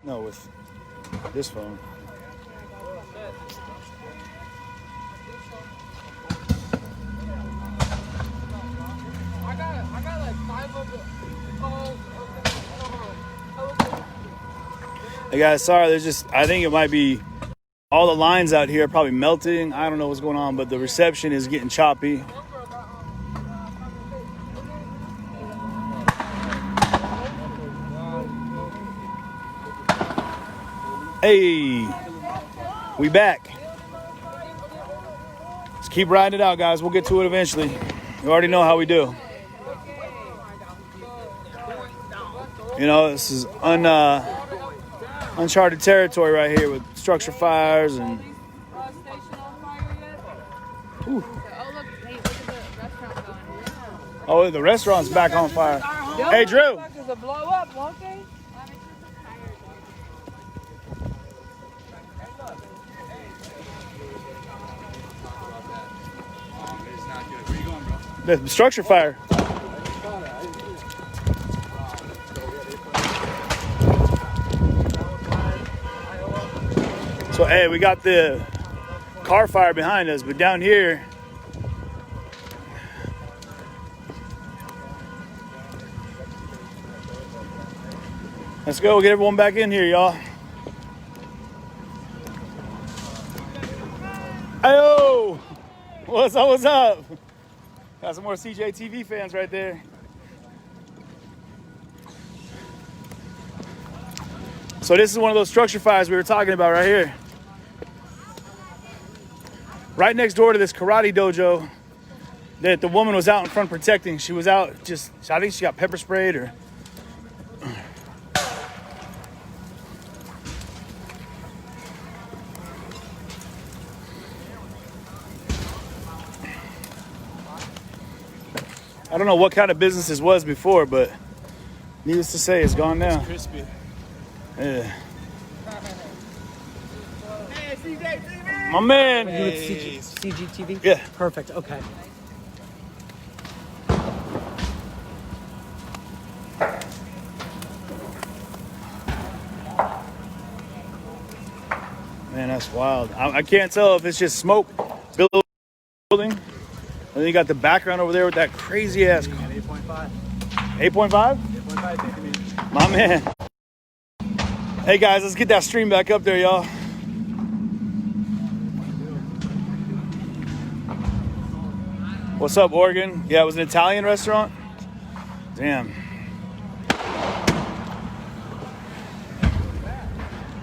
No, with this phone. I got like 5 of them. Hey guys, sorry, there's just, I think it might be all the lines out here are probably melting. I don't know what's going on, but the reception is getting choppy. Hey, we back. Let's keep riding it out, guys. We'll get to it eventually. You already know how we do. You know, this is uncharted territory right here with structure fires and. Whew. Oh, the restaurant's back on fire. Hey, Drew. The structure fire. So, hey, we got the car fire behind us, but down here, let's go get everyone back in here, y'all. Hey-o! What's up, what's up? Got some more CJTV fans right there. So this is one of those structure fires we were talking about right here. Right next door to this karate dojo that the woman was out in front protecting. She was out just, I think she got pepper sprayed or. I don't know what kind of business this was before, but needless to say, it's gone now. It's crispy. Yeah. Hey, CJTV! My man. Hey. CGTV? Yeah. Perfect, okay. Man, that's wild. I can't tell if it's just smoke building. And then you got the background over there with that crazy ass. 8.5. 8.5? 8.5. My man. Hey guys, let's get that stream back up there, y'all. What's up, Oregon? Yeah, it was an Italian restaurant. Damn.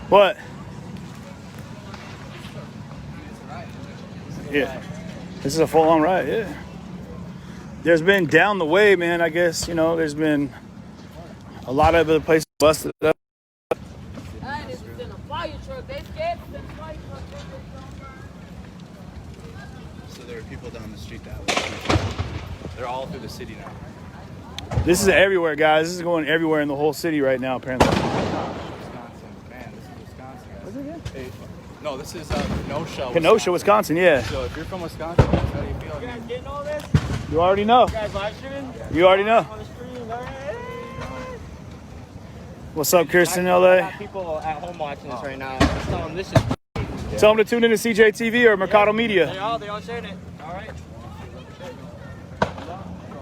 What? Yeah. This is a full-on riot, yeah. There's been down the way, man, I guess, you know, there's been a lot of other places busted up. This is in a fire truck. They scared of the fire truck. So there are people down the street that way. They're all through the city now. This is everywhere, guys. This is going everywhere in the whole city right now, apparently. Wisconsin. Man, this is Wisconsin, guys. What's it again? Hey, no, this is Kenosha, Kenosha, Wisconsin, yeah. So if you're from Wisconsin, that's how you feel. You guys getting all this? You already know. You guys live streaming? You already know. On the stream, all right. What's up, Kirsten, I LA? got people at home watching this right now. Just tell them this is. Tell them to tune in to CJTV or Mercado Media. They all sharing it. All right.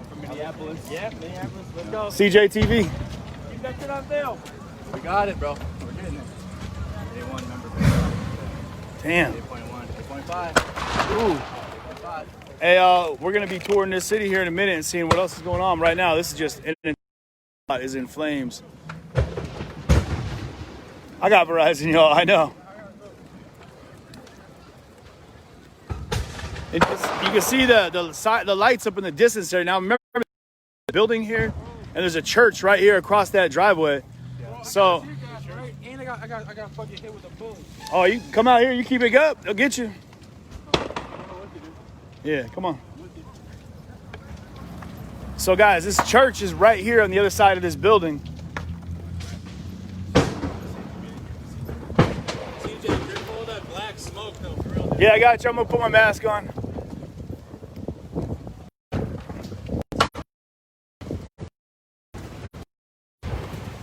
From Minneapolis. Yeah, Minneapolis. Let's go. CJTV. Keep that shit on film. We got it, bro. We're getting it. Day one, number Damn. 8.1, 8.5. Ooh. 8.5. Hey, we're gonna be touring this city here in a minute and seeing what else is going on. Right now, this is just is in flames. I got Verizon, y'all. I know. And you can see the lights up in the distance there. Now, remember the building here, and there's a church right here across that driveway. So, And I got fucking hit with a boom. oh, you come out here. You keep it up. They'll get you. Yeah, come on. So, guys, this church is right here on the other side of this building. Yeah, I got you. I'm gonna put my mask on.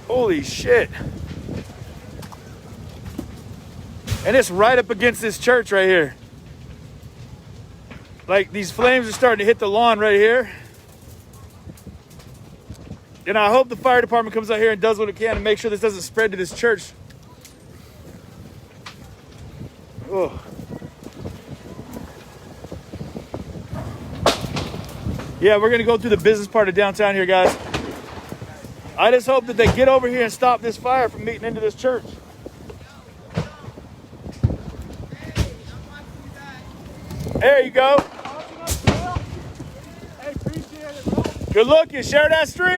Holy shit. And it's right up against this church right here. Like, these flames are starting to hit the lawn right here. And I hope the fire department comes out here and does what it can to make sure this doesn't spread to this church. Oh. Yeah, we're gonna go through the business part of downtown here, guys. I just hope that they get over here and stop this fire from meeting into this church. There you go. Hey, appreciate it, bro. Good looking. Share that stream.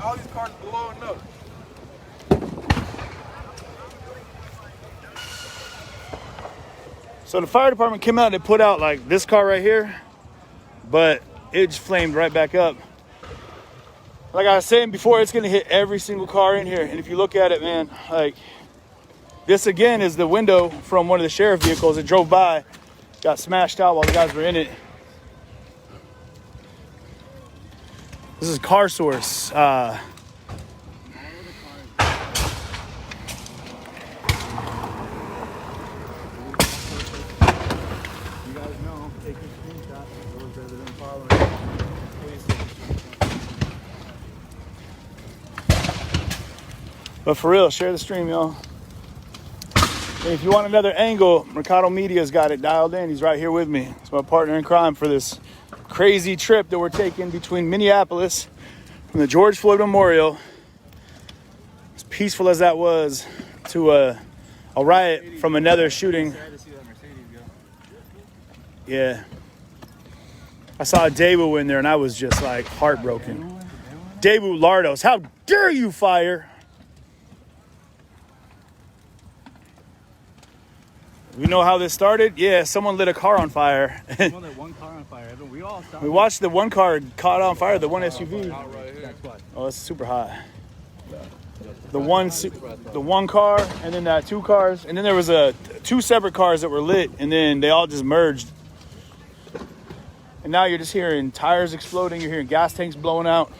All these cars blowing up. So the fire department came out and put out like this car right here, but it just flamed right back up. Like I was saying before, it's gonna hit every single car in here. And if you look at it, man, like this again is the window from one of the sheriff vehicles that drove by, got smashed out while the guys were in it. This is Car Source. You guys know, take your screenshot. Those that have been following. But for real, share the stream, y'all. And if you want another angle, Mercado Media's got it dialed in. He's right here with me. He's my partner in crime for this crazy trip that we're taking between Minneapolis from the George Floyd Memorial, as peaceful as that was, to a riot from another shooting. Yeah. I saw Daewoo in there and I was just like heartbroken. Daewoo Lardos, how dare you fire? You know how this started? Yeah, someone lit a car on fire. Someone lit one car on fire. We all stopped. We watched the one car caught on fire, the one SUV. That's what. Oh, it's super hot. The one car, and then that two cars, and then there was two separate cars that were lit, and then they all just merged. And now you're just hearing tires exploding. You're hearing gas tanks blowing out.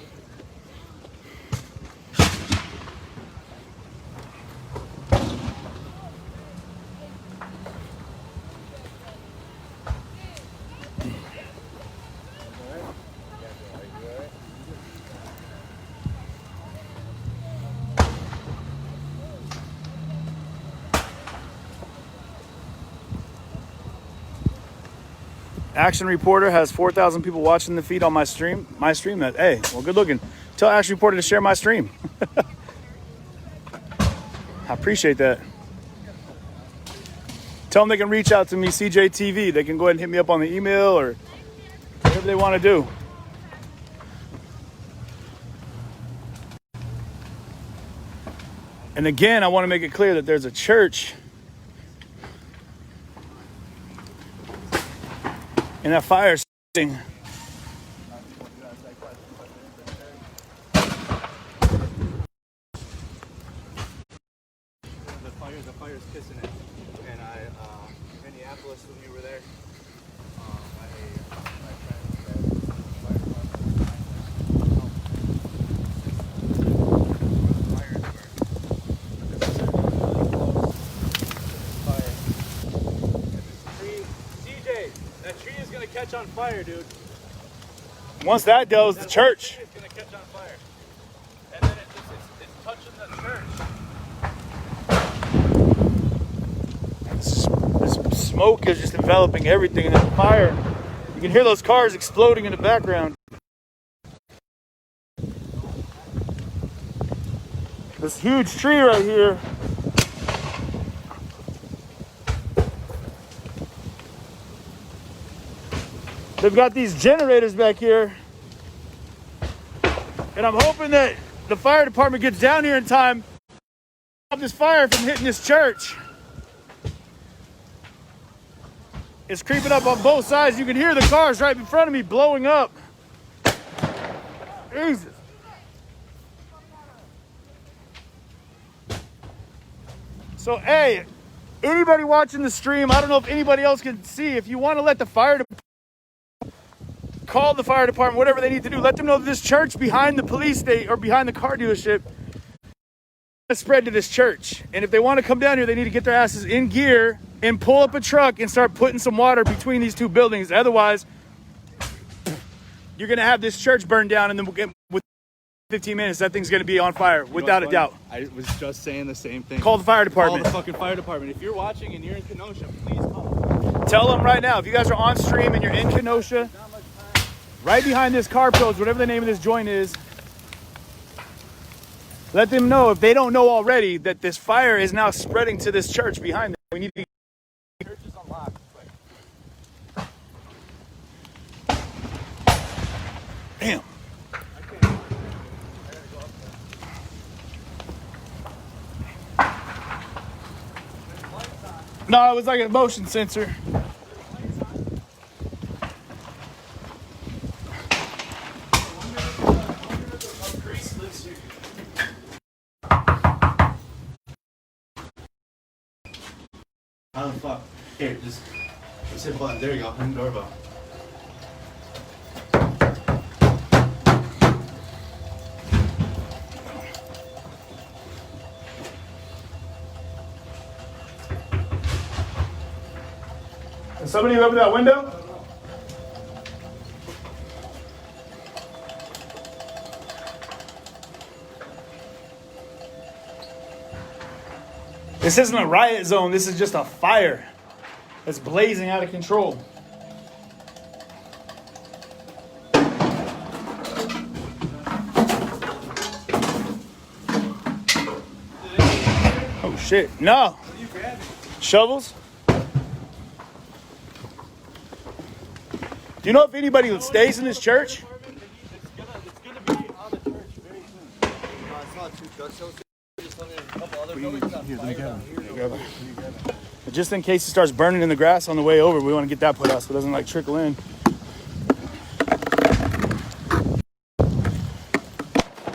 Action Reporter has 4,000 people watching the feed on my stream. That, hey, well, good looking. Tell Action Reporter to share my stream. I appreciate that. Tell them they can reach out to me, CJTV. They can go ahead and hit me up on the email or whatever they want to do. And again, I want to make it clear that there's a church and that fire thing. The fire's kissing it. And Minneapolis, when you were there, my friend said, that tree is gonna catch on fire, dude. Once that goes, the church. It's gonna catch on fire. And then it's touching the church. This smoke is just enveloping everything, and that fire. You can hear those cars exploding in the background. This huge tree right here. They've got these generators back here. And I'm hoping that the fire department gets down here in time this fire from hitting this church. It's creeping up on both sides. You can hear the cars right in front of me blowing up. Jesus. So, hey, anybody watching the stream, I don't know if anybody else can see, if you want to let the fire department, call the fire department, whatever they need to do, let them know that this church behind the police station or behind the car dealership spread to this church. And if they want to come down here, they need to get their asses in gear and pull up a truck and start putting some water between these two buildings. Otherwise, you're going to have this church burned down, and then with 15 minutes, that thing's going to be on fire, without a doubt. I was just saying the same thing. Call the fire department. Call the fucking fire department. If you're watching and you're in Kenosha, please call. Tell them right now, if you guys are on stream and you're in Kenosha, right behind this car pros, whatever the name of this joint is, let them know, if they don't know already, that this fire is now spreading to this church behind them. We need to. Church is unlocked. Damn. No, it was like a motion sensor. How the fuck? Here, just hit button. There you go. Hit the doorbell. Can somebody open that window? This isn't a riot zone. This is just a fire that's blazing out of control. Oh shit! No. What are you grabbing? Shovels. Do you know if anybody stays in this church? It's gonna be on the church very soon. I saw 2 trucks. Just a couple other buildings on fire. Just in case it starts burning in the grass on the way over, we want to get that put out so it doesn't like trickle in.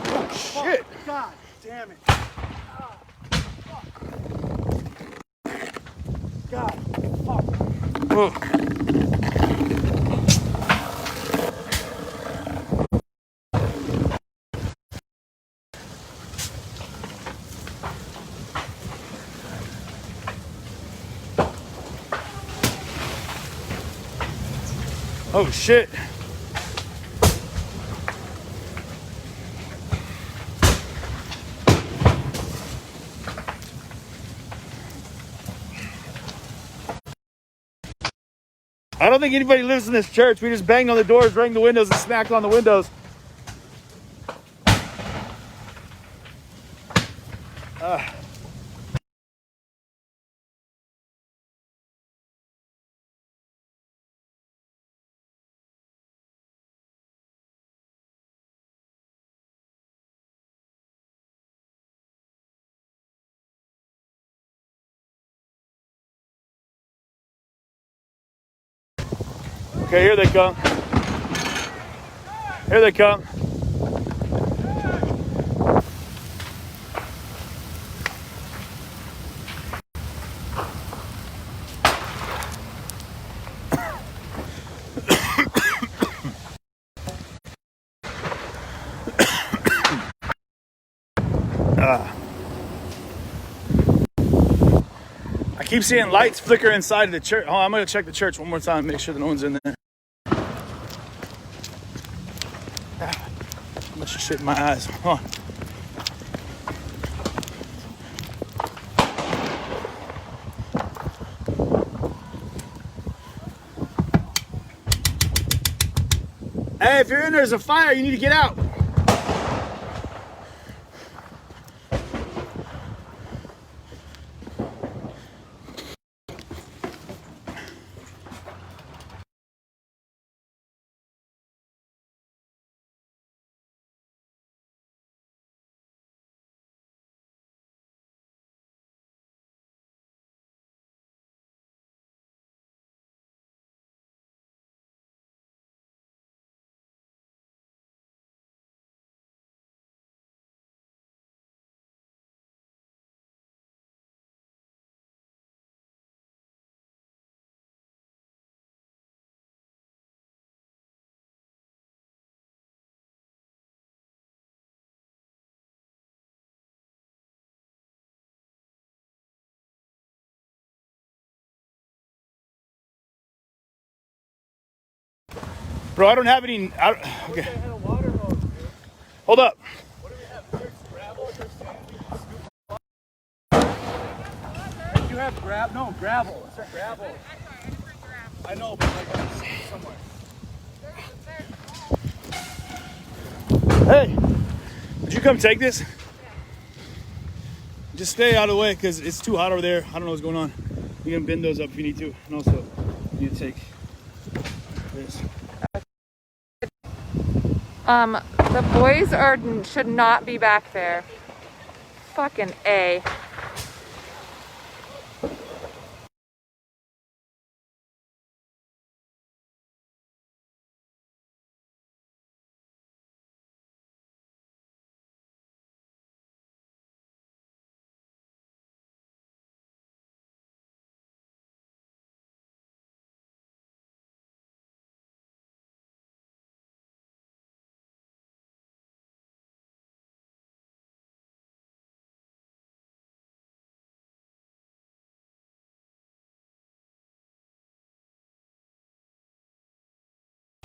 Oh shit! God damn it. God. Oh. Oh shit. I don't think anybody lives in this church. We just banged on the doors, rang the windows, and smacked on the windows. Okay, here they come. Here they come. I keep seeing lights flicker inside of the church. Oh, I'm gonna check the church one more time, make sure that no one's in there. How much shit in my eyes? Hold on. Hey, if you're in there's a fire, you need to get out. Bro, I don't have any. Okay. Hold up. You have gravel. It's gravel. I know, but like somewhere. Hey, would you come take this? Just stay out of the way because it's too hot over there. I don't know what's going on. You can bend those up if you need to. And also, you need to take this. The boys should not be back there. Fucking A.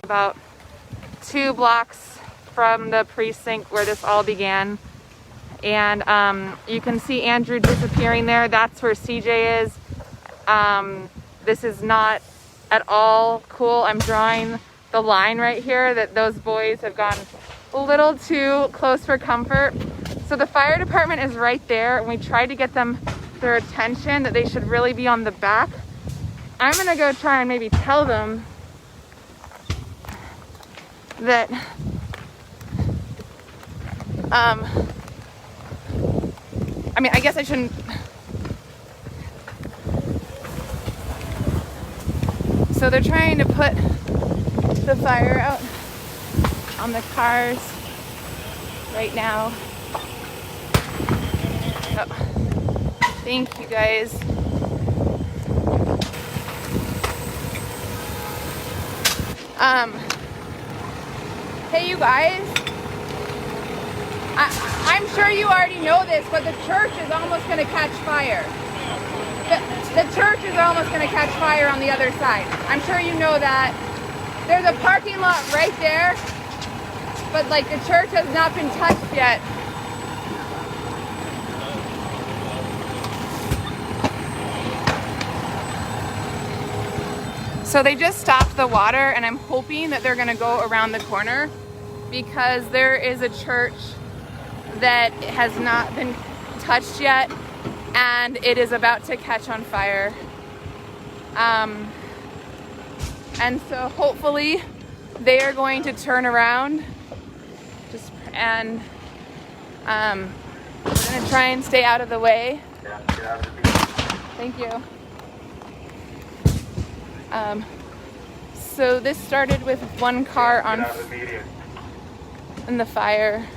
About 2 blocks from the precinct where this all began. And you can see Andrew disappearing there. That's where CJ is. This is not at all cool. I'm drawing the line right here that those boys have gone a little too close for comfort. So the fire department is right there, and we tried to get their attention that they should really be on the back. I'm gonna go try and maybe tell them that I mean, I guess I shouldn't. So they're trying to put the fire out on the cars right now. Oh, thank you guys. Hey, you guys. I'm sure you already know this, but the church is almost going to catch fire. The church is almost going to catch fire on the other side. I'm sure you know that. There's a parking lot right there, but like the church has not been touched yet. So they just stopped the water, and I'm hoping that they're going to go around the corner because there is a church that has not been touched yet, and it is about to catch on fire. And so hopefully they are going to turn around and we're gonna try and stay out of the way. Thank you. So this started with one car in the fire.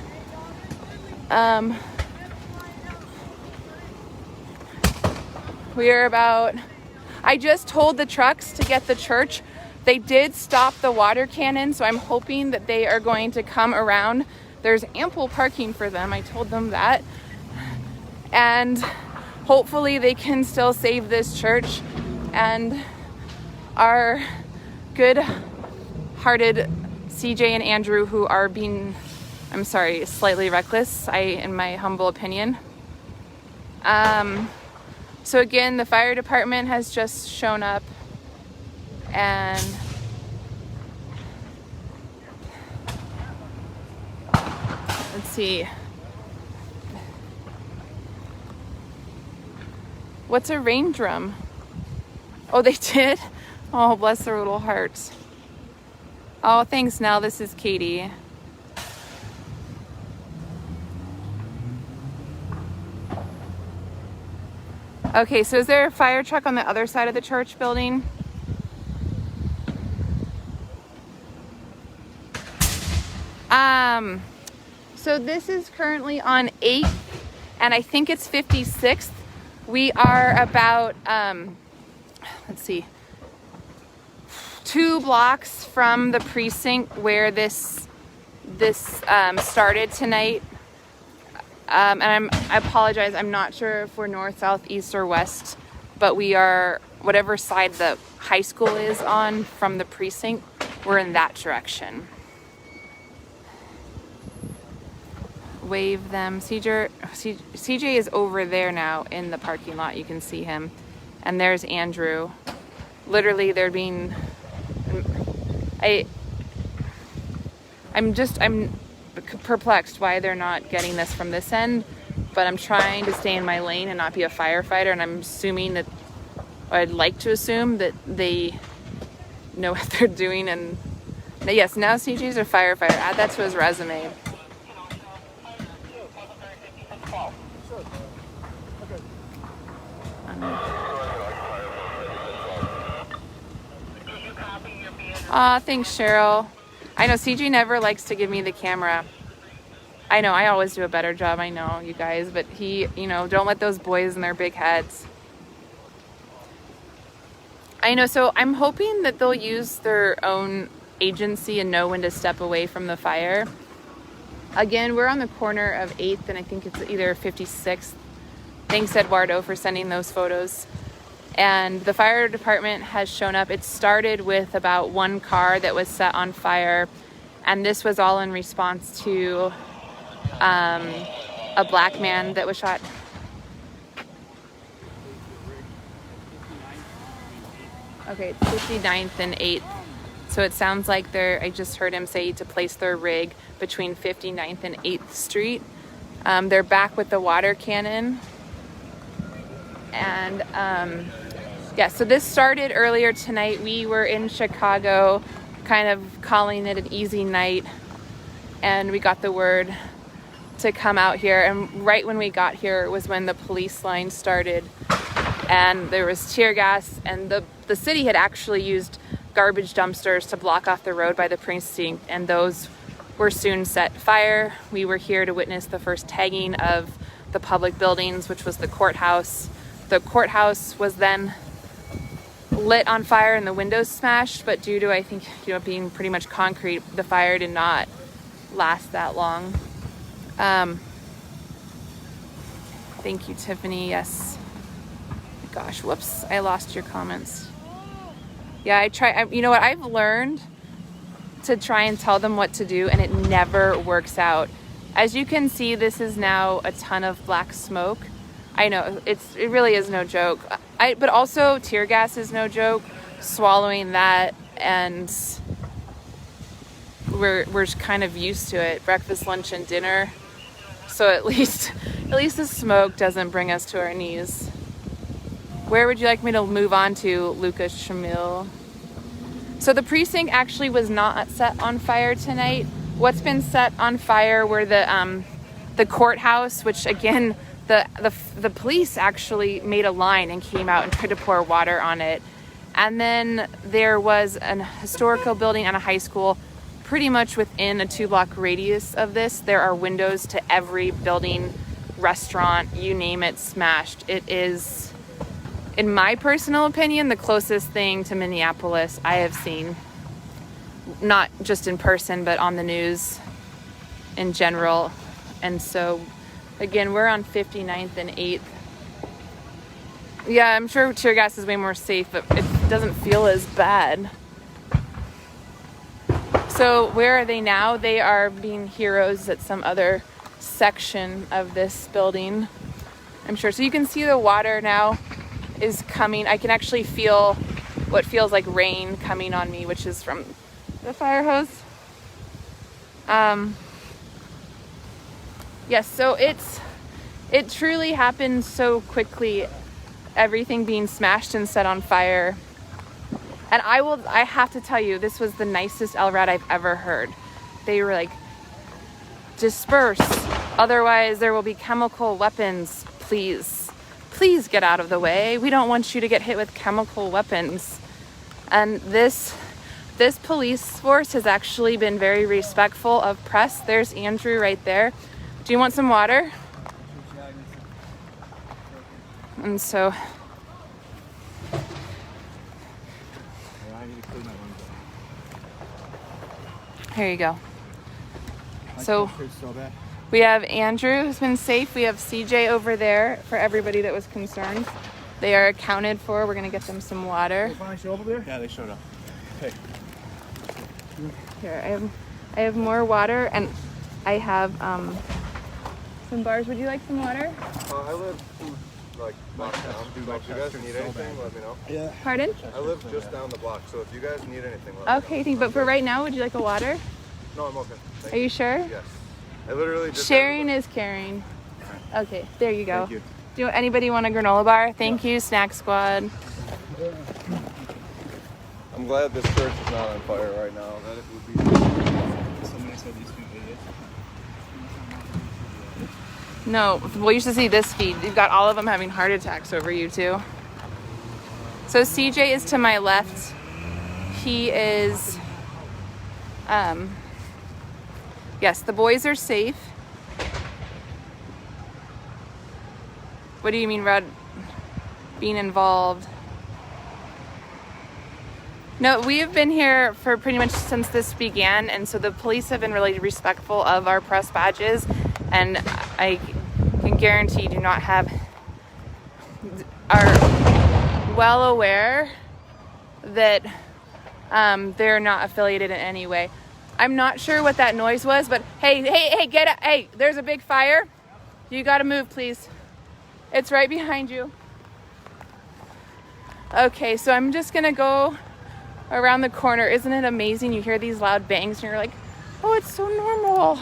I just told the trucks to get the church. They did stop the water cannon, so I'm hoping that they are going to come around. There's ample parking for them. I told them that. And hopefully they can still save this church and our good-hearted CJ and Andrew, who are being, I'm sorry, slightly reckless, in my humble opinion. So again, the fire department has just shown up, and let's see. What's a rain drum? Oh, they did? Oh, bless their little hearts. Oh, thanks, Nell. This is Katie. Okay, so is there a fire truck on the other side of the church building? So this is currently on 8th, and I think it's 56th. We are about, let's see, 2 blocks from the precinct where this started tonight. And I apologize, I'm not sure if we're north, south, east, or west, but we are whatever side the high school is on from the precinct. we're in that direction. Wave them. CJ is over there now in the parking lot. You can see him. And there's Andrew. Literally, they're being... I'm perplexed why they're not getting this from this end, but I'm trying to stay in my lane and not be a firefighter, and I'm assuming that, or I'd like to assume that they know what they're doing. And yes, now CJ's a firefighter. Add that to his resume. Aw, thanks, Cheryl. I know CJ never likes to give me the camera. I know, I always do a better job, I know, you guys, but he, you know, don't let those boys and their big heads. I know, so I'm hoping that they'll use their own agency and know when to step away from the fire. Again, we're on the corner of 8th and I think it's either 56th. Thanks, Eduardo, for sending those photos. And the fire department has shown up. It started with about one car that was set on fire, and this was all in response to a black man that was shot. Okay, it's 59th and 8th. So it sounds like I just heard him say to place their rig between 59th and 8th Street. They're back with the water cannon. And yeah, so this started earlier tonight. We were in Chicago, kind of calling it an easy night, and we got the word to come out here. And right when we got here was when the police line started, and there was tear gas, and the city had actually used garbage dumpsters to block off the road by the precinct, and those were soon set fire. We were here to witness the first tagging of the public buildings, which was the courthouse. The courthouse was then lit on fire and the windows smashed, but due to, I think, you know, being pretty much concrete, the fire did not last that long. Thank you, Tiffany. Yes. Gosh, whoops, I lost your comments. Yeah, you know what, I've learned to try and tell them what to do, and it never works out. As you can see, this is now a ton of black smoke. I know, it really is no joke. But also tear gas is no joke. Swallowing that, and we're kind of used to it. Breakfast, lunch, and dinner. So at least the smoke doesn't bring us to our knees. Where would you like me to move on to, Lucas Shamil? So the precinct actually was not set on fire tonight. What's been set on fire were the courthouse, which again, the police actually made a line and came out and tried to pour water on it. And then there was an historical building and a high school pretty much within a 2-block radius of this. There are windows to every building, restaurant, you name it, smashed. It is, in my personal opinion, the closest thing to Minneapolis I have seen. Not just in person, but on the news in general. And so, again, we're on 59th and 8th. Yeah, I'm sure tear gas is way more safe, but it doesn't feel as bad. So where are they now? They are being heroes at some other section of this building, I'm sure. So you can see the water now is coming. I can actually feel what feels like rain coming on me, which is from the fire hose. Yes, so it truly happened so quickly, everything being smashed and set on fire. And I have to tell you, this was the nicest LRAD I've ever heard. They were like, disperse, otherwise there will be chemical weapons. Please get out of the way. We don't want you to get hit with chemical weapons. And this police force has actually been very respectful of press. There's Andrew right there. Do you want some water? And so, here you go. So we have Andrew, who's been safe. We have CJ over there for everybody that was concerned. They are accounted for. We're gonna get them some water. They finally show up there? Yeah, they showed up. Hey. Here, I have more water, and I have some bars. Would you like some water? I live like block down. So if you guys need anything, let me know. Yeah. Pardon? I live just down the block, so if you guys need anything, let me know. Okay, but for right now, would you like a water? No, I'm okay. Thank Are you sure? Yes. I literally just Sharing is caring. Okay, there you go. Thank you. Do anybody want a granola bar? Thank you, Snack Squad. I'm glad this church is not on fire right now. That it would be. Somebody said these two idiots. No, we used to see this feed. You've got all of them having heart attacks over you too. So CJ is to my left. He is, yes, the boys are safe. What do you mean, Rod? Being involved? No, we have been here for pretty much since this began, and so the police have been really respectful of our press badges, and I can guarantee do not have, are well aware that they're not affiliated in any way. I'm not sure what that noise was, but hey, get up. Hey, there's a big fire. You gotta move, please. It's right behind you. Okay, so I'm just gonna go around the corner. Isn't it amazing? You hear these loud bangs and you're like, oh, it's so normal.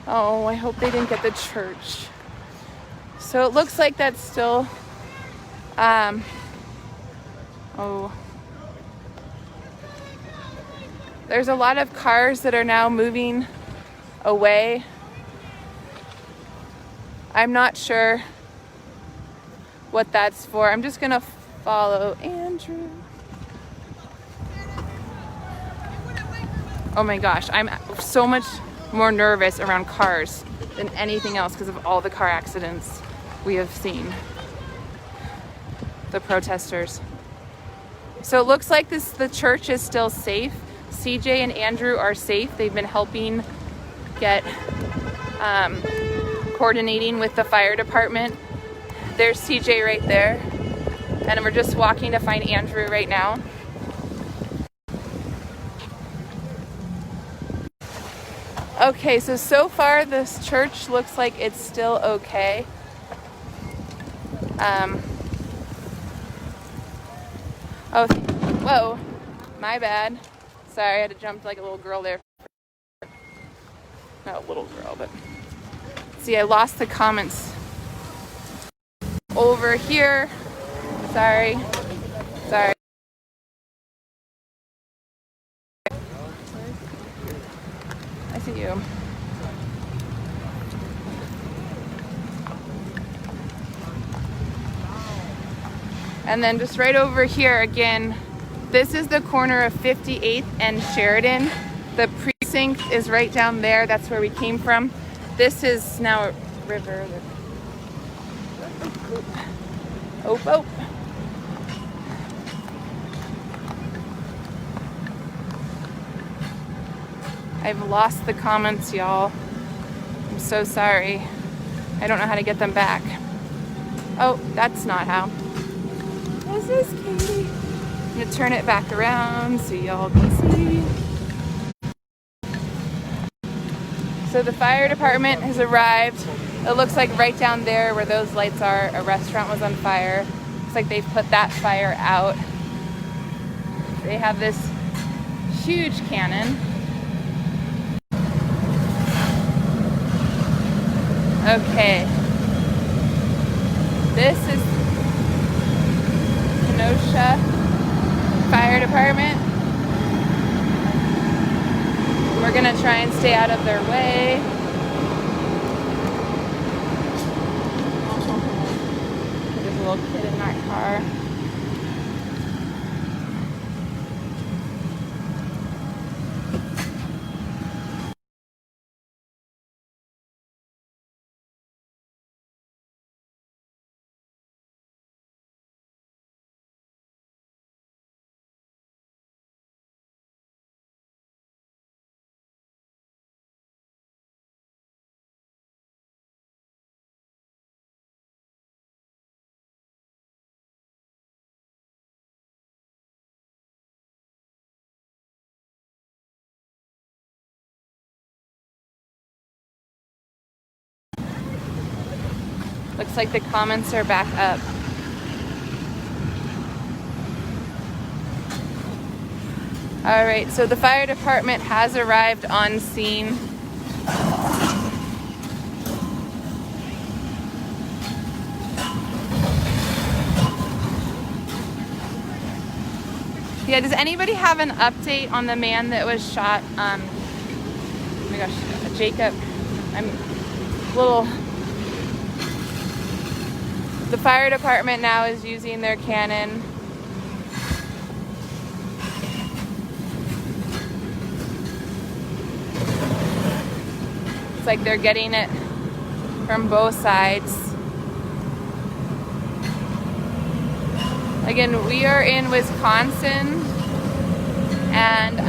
Oh, I hope they didn't get the church. So it looks like that's still, there's a lot of cars that are now moving away. I'm not sure what that's for. I'm just gonna follow Andrew. Oh my gosh, I'm so much more nervous around cars than anything else because of all the car accidents we have seen. The protesters. So it looks like the church is still safe. CJ and Andrew are safe. They've been helping get coordinating with the fire department. There's CJ right there. And we're just walking to find Andrew right now. Okay, so far this church looks like it's still okay. Oh, whoa, my bad. Sorry, I had to jump like a little girl there. Not a little girl, but see, I lost the comments over here. Sorry. I see you. And then just right over here again, this is the corner of 58th and Sheridan. The precinct is right down there. That's where we came from. This is now a river. Oh. I've lost the comments, y'all. I'm so sorry. I don't know how to get them back. Oh, that's not how. This is Katie. I'm gonna turn it back around so y'all can see. So the fire department has arrived. It looks like right down there where those lights are, a restaurant was on fire. Looks like they've put that fire out. They have this huge cannon. Okay. This is Kenosha Fire Department. We're gonna try and stay out of their way. There's a little kid in that car. Looks like the comments are back up. All right, so the fire department has arrived on scene. Yeah, does anybody have an update on the man that was shot? Oh my gosh, Jacob, I'm a little... The fire department now is using their cannon. It's like they're getting it from both sides. Again, we are in Wisconsin, and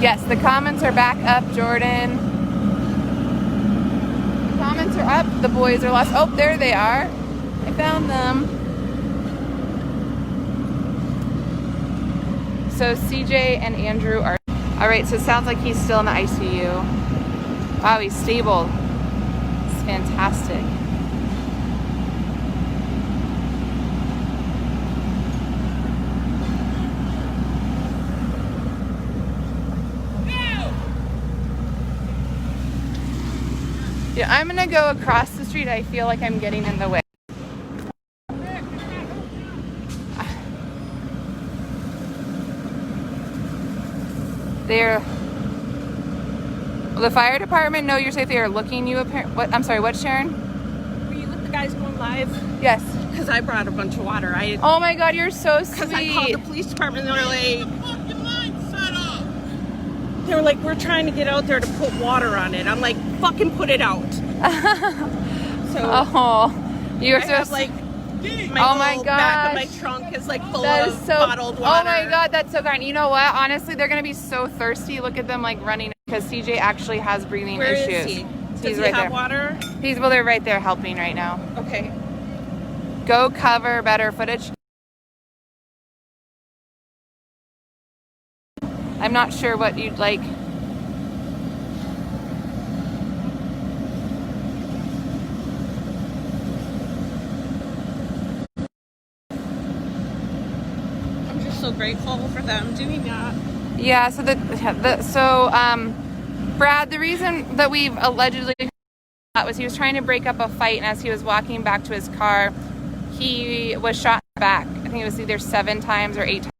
yes, the comments are back up, Jordan. The comments are up. The boys are lost. Oh, there they are. I found them. So CJ and Andrew are... All right, so it sounds like he's still in the ICU. Wow, he's stable. It's fantastic. Yeah, I'm gonna go across the street. I feel like I'm getting in the way. They're... Well, the fire department, no, you're safe. They are looking you apparently. What? I'm sorry, what, Sharon? Were you with the guys going live? Yes. Because I brought a bunch of water. Oh my God, you're so sweet. Because I called the police department and they were like... They were like, we're trying to get out there to put water on it. I'm like, fucking put it out. So... Oh, you're so... have, like, my back of my trunk is like full of bottled water. Oh my God, that's so kind. You know what? Honestly, they're gonna be so thirsty. Look at them like running because CJ actually has breathing issues. Where is he? Does he right have there. water? Well, they're right there helping right now. Okay. Go cover better footage. I'm not sure what you'd like. So grateful for them doing that. Yeah, so Brad, the reason that we've allegedly was he was trying to break up a fight, and as he was walking back to his car, he was shot in the back. I think it was either 7 times or 8 times.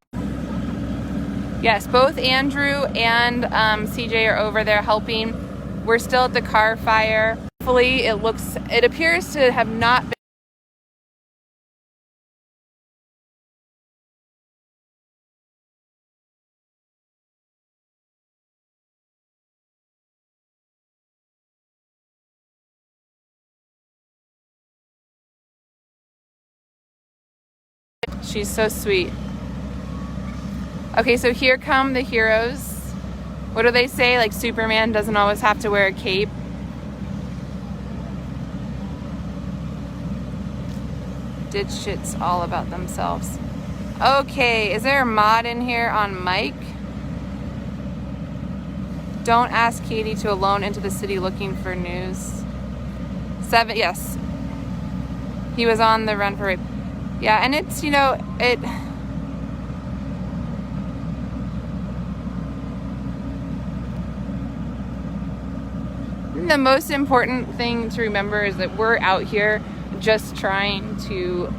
Yes, both Andrew and CJ are over there helping. We're still at the car fire. Hopefully it appears to have not been. She's so sweet. Okay, so here come the heroes. What do they say? Like Superman doesn't always have to wear a cape. Ditch shits all about themselves. Okay, is there a mod in here on Mike? Don't ask Katie to alone into the city looking for news. 7, yes. He was on the run for rape. Yeah, and it's, you know, it... The most important thing to remember is that we're out here just trying to,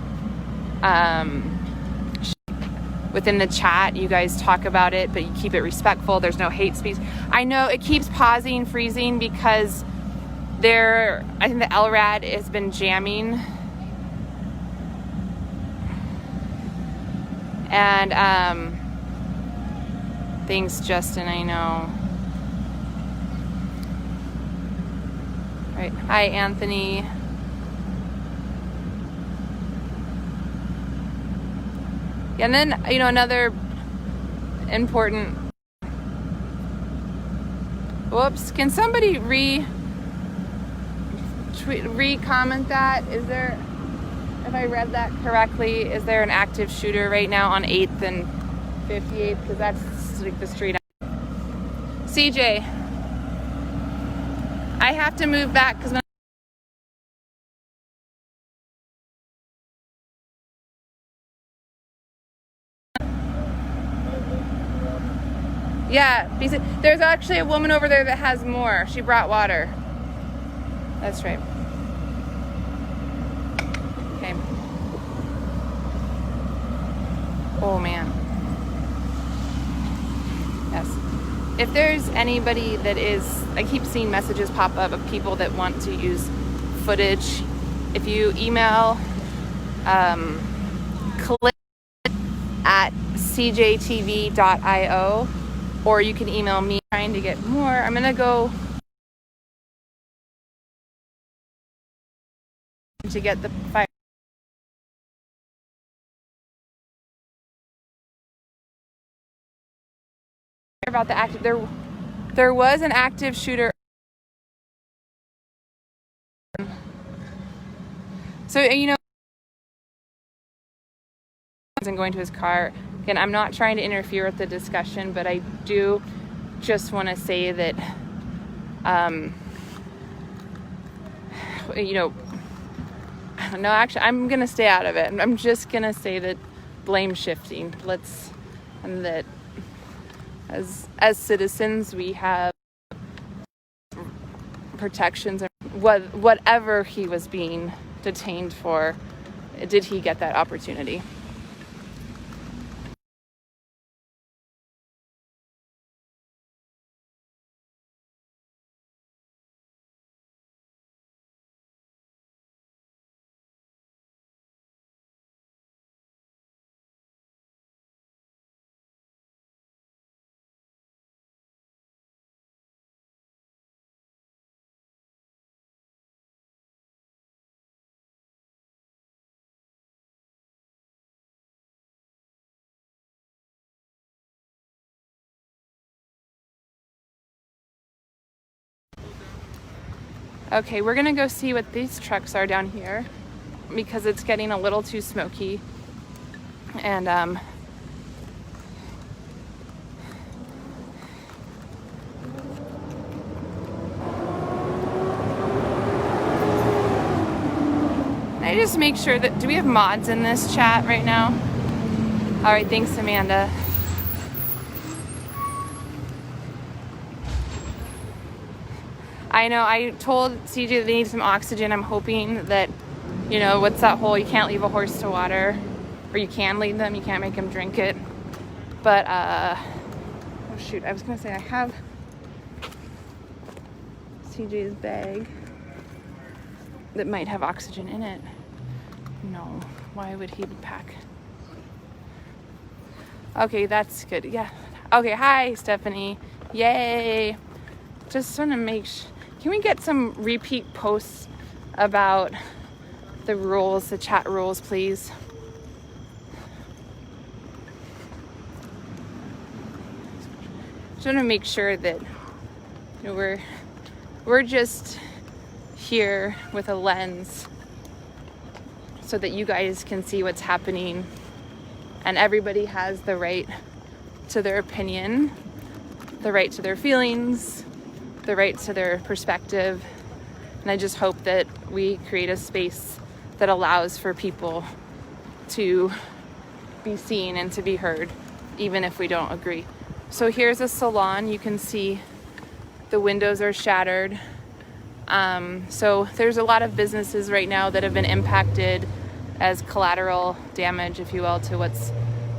within the chat, you guys talk about it, but you keep it respectful. There's no hate speech. I know it keeps pausing, freezing, because I think the LRAD has been jamming. And thanks, Justin, I know. All right, hi, Anthony. And then, another important, whoops, can somebody re-comment that? Is there, if I read that correctly, is there an active shooter right now on 8th and 58th? Because that's like the street. CJ, I have to move back because yeah, there's actually a woman over there that has more. She brought water. That's right. Okay. Oh, man. Yes. If there's anybody that is, I keep seeing messages pop up of people that want to use footage. If you email clip at cjtv.io, or you can email me trying to get more. I'm going to go to get the fire. About the active, there was an active shooter. So, and going to his car. Again, I'm not trying to interfere with the discussion, but I do just want to say that, no, actually, I'm going to stay out of it. I'm just going to say that blame shifting. And that as citizens, we have protections. Whatever he was being detained for, did he get that opportunity? Okay, we're gonna go see what these trucks are down here because it's getting a little too smoky. And I just make sure that, do we have mods in this chat right now? All right, thanks, Amanda. I know, I told CJ that they need some oxygen. I'm hoping that, what's that whole, you can't leave a horse to water, or you can lead them, you can't make them drink it. But, oh shoot, I was gonna say I have CJ's bag that might have oxygen in it. No, why would he pack? Okay, that's good, yeah. Okay, hi, Stephanie, yay. Just want to make sure. Can we get some repeat posts about the rules, the chat rules, please? Just want to make sure that we're just here with a lens so that you guys can see what's happening, and everybody has the right to their opinion, the right to their feelings, the right to their perspective. And I just hope that we create a space that allows for people to be seen and to be heard, even if we don't agree. So here's a salon. You can see the windows are shattered. So there's a lot of businesses right now that have been impacted as collateral damage, if you will, to what's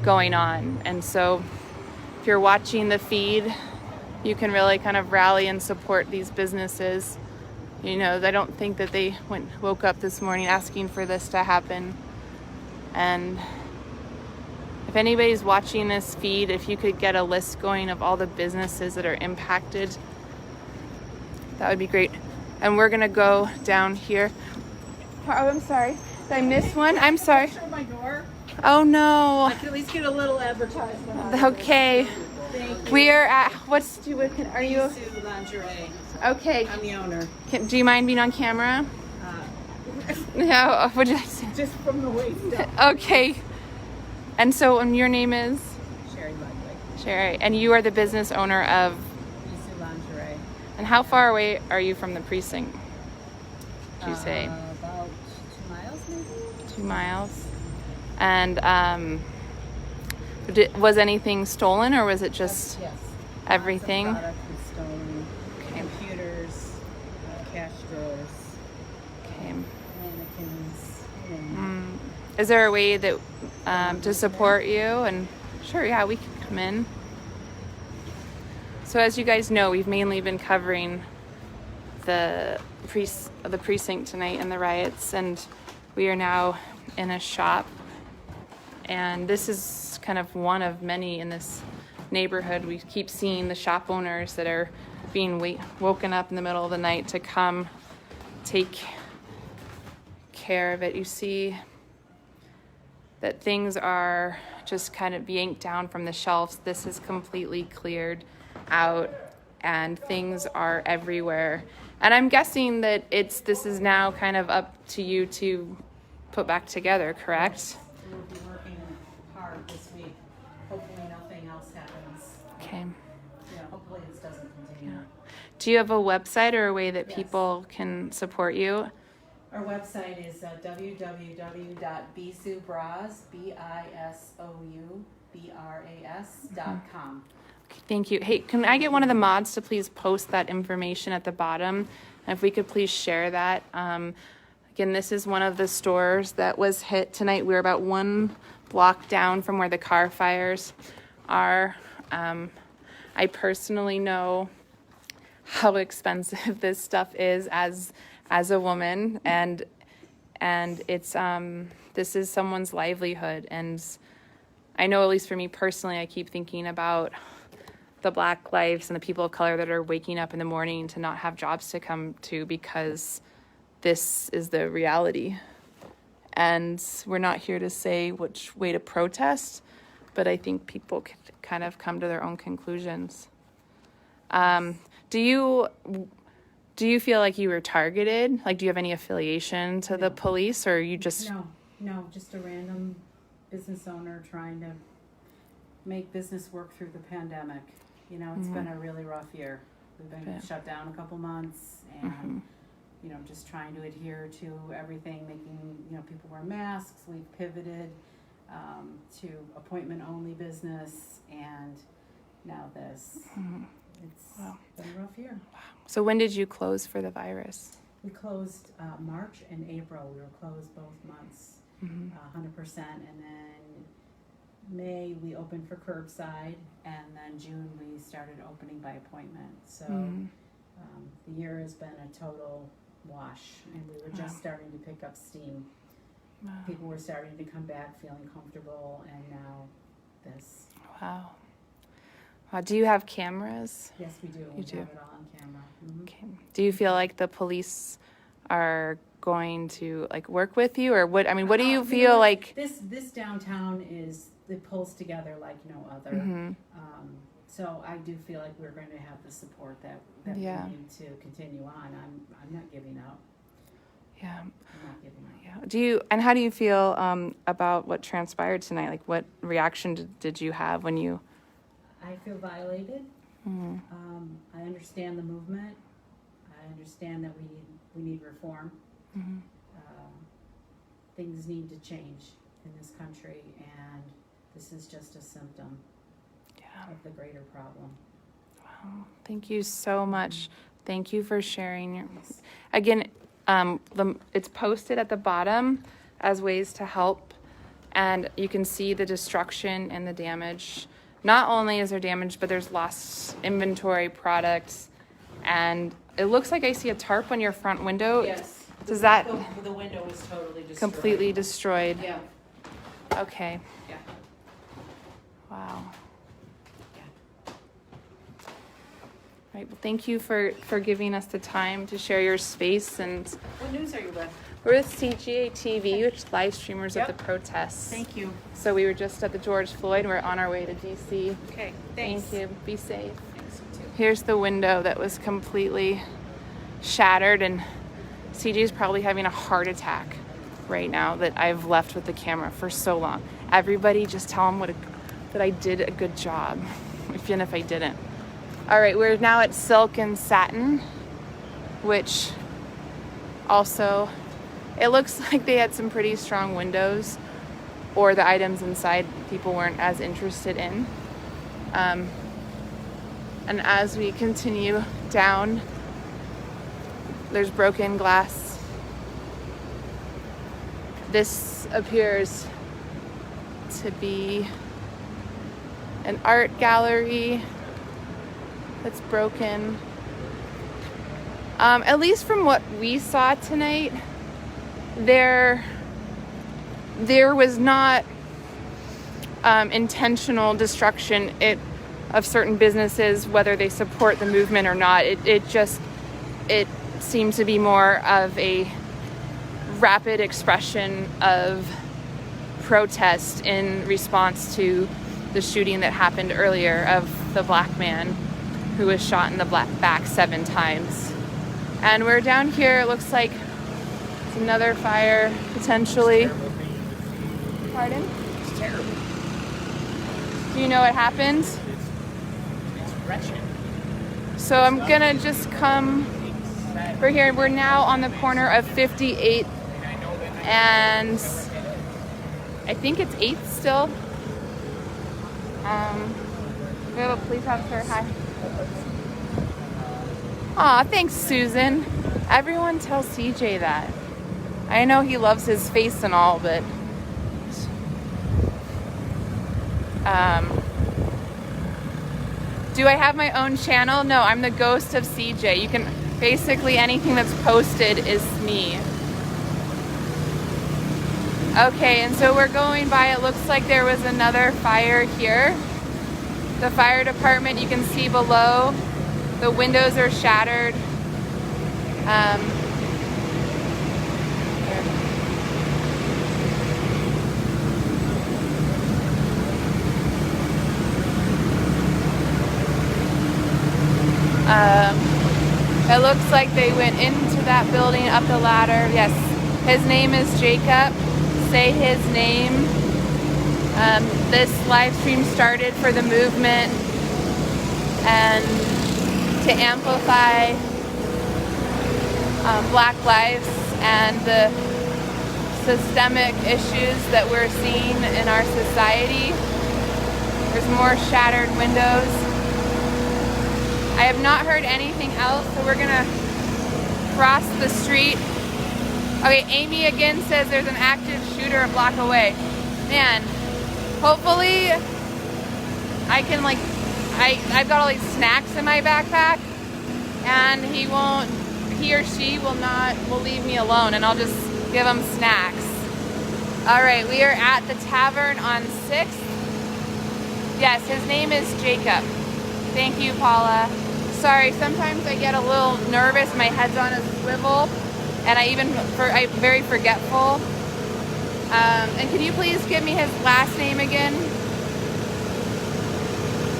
going on. And so if you're watching the feed, you can really kind of rally and support these businesses. I don't think that they woke up this morning asking for this to happen. And if anybody's watching this feed, if you could get a list going of all the businesses that are impacted, that would be great. And we're gonna go down here. Oh, I'm sorry. Did I miss one? I'm sorry. My door. Oh no. I can at least get a little advertisement. Okay. We are at, are you? Sue Lingerie. Okay. I'm the owner. Do you mind being on camera? No, what did I say? Just from the waist up. Okay. And so, your name is? Sherry Ludwig. Sherry. And you are the business owner of? Sue Lingerie. And how far away are you from the precinct? Did you say? About 2 miles, maybe. 2 miles. And was anything stolen, or was it just Yes. everything? Lots of product was stolen. Okay. Computers, cash drawers, Okay. mannequins. Is there a way that to support you? And sure, yeah, we can come in. So as you guys know, we've mainly been covering the precinct tonight and the riots, and we are now in a shop. And this is kind of one of many in this neighborhood. We keep seeing the shop owners that are being woken up in the middle of the night to come take care of it. You see that things are just kind of yanked down from the shelves. This is completely cleared out and things are everywhere. And I'm guessing that this is now kind of up to you to put back together, correct? We'll be working hard this week. Hopefully nothing else happens. Okay. Yeah, hopefully this doesn't continue. Do you have a website or a way that Yes. people can support you? Our website is www.bisoubras, bisoubras.com. Okay, thank you. Hey, can I get one of the mods to please post that information at the bottom? And if we could please share that. Again, this is one of the stores that was hit tonight. We're about 1 block down from where the car fires are. I personally know how expensive this stuff is as a woman, and it's this is someone's livelihood. And I know, at least for me personally, I keep thinking about the Black lives and the people of color that are waking up in the morning to not have jobs to come to because this is the reality. And we're not here to say which way to protest, but I think people could kind of come to their own conclusions. Do you feel like you were targeted? Like, do you have any affiliation to the police, or you just... No, just a random business owner trying to make business work through the pandemic. You know, it's been a really rough year. We've been shut down a couple months, and you know, just trying to adhere to everything, making, you know, people wear masks. We've pivoted to appointment-only business, and now this. It's been a rough year. So when did you close for the virus? We closed March and April. We were closed both months, 100%. And then May we opened for curbside, and then June we started opening by appointment. So the year has been a total wash, and we were just starting to pick up steam. People were starting to come back feeling comfortable, and now this. Wow. Do you have cameras? Yes, we do. We have it all on camera. Okay. Do you feel like the police are going to work with you, or what? I mean, what do you feel like? This downtown it pulls together like no other. So I do feel like we're going to have the support that we need to continue on. I'm not giving up. Yeah. I'm not giving up. Yeah. How do you feel about what transpired tonight? Like, what reaction did you have when you? I feel violated. I understand the movement. I understand that we need reform. Things need to change in this country, and this is just a symptom of the greater problem. Wow. Thank you so much. Thank you for sharing. Again, it's posted at the bottom as ways to help, and you can see the destruction and the damage. Not only is there damage, but there's lost inventory products, and it looks like I see a tarp on your front window. Yes. Does that... The window is totally destroyed. Completely destroyed. Yeah. Okay. Yeah. right, well, thank you for giving us the time to share your space. And What news are you with? we're with CGA TV, which is live streamers Yep. of the protests. Thank you. So we were just at the George Floyd. We're on our way to DC. Okay, thanks. Thank you. Be safe. Thanks, you too. Here's the window that was completely shattered, and CJ's probably having a heart attack right now that I've left with the camera for so long. Everybody just tell him that I did a good job, even if I didn't. All right, we're now at Silk and Satin, which also, it looks like they had some pretty strong windows, or the items inside people weren't as interested in. And as we continue down, there's broken glass. This appears to be an art gallery that's broken. At least from what we saw tonight, there was not intentional destruction of certain businesses, whether they support the movement or not. It seemed to be more of a rapid expression of protest in response to the shooting that happened earlier of the black man who was shot in the back 7 times. And we're down here, it looks like it's another fire, potentially. Pardon? It's terrible. Do you know what happened? It's wretched. So I'm gonna just come, we're here, we're now on the corner of 58 and I think it's 8th still. We have a police officer, hi. Aw, thanks Susan. Everyone tells CJ that. I know he loves his face and all, but do I have my own channel? No, I'm the ghost of CJ. You can, basically anything that's posted is me. Okay, and so we're going by, it looks like there was another fire here. The fire department, you can see below, the windows are shattered. It looks like they went into that building, up the ladder. Yes, his name is Jacob. Say his name. This live stream started for the movement and to amplify Black lives and the systemic issues that we're seeing in our society. There's more shattered windows. I have not heard anything else, so we're gonna cross the street. Okay, Amy again says there's an active shooter a block away. Man, hopefully I can I've got all these snacks in my backpack and he or she will leave me alone and I'll just give him snacks. All right, we are at the tavern on 6th. Yes, his name is Jacob. Thank you, Paula. Sorry, sometimes I get a little nervous. My head's on a swivel, and I'm very forgetful. And can you please give me his last name again?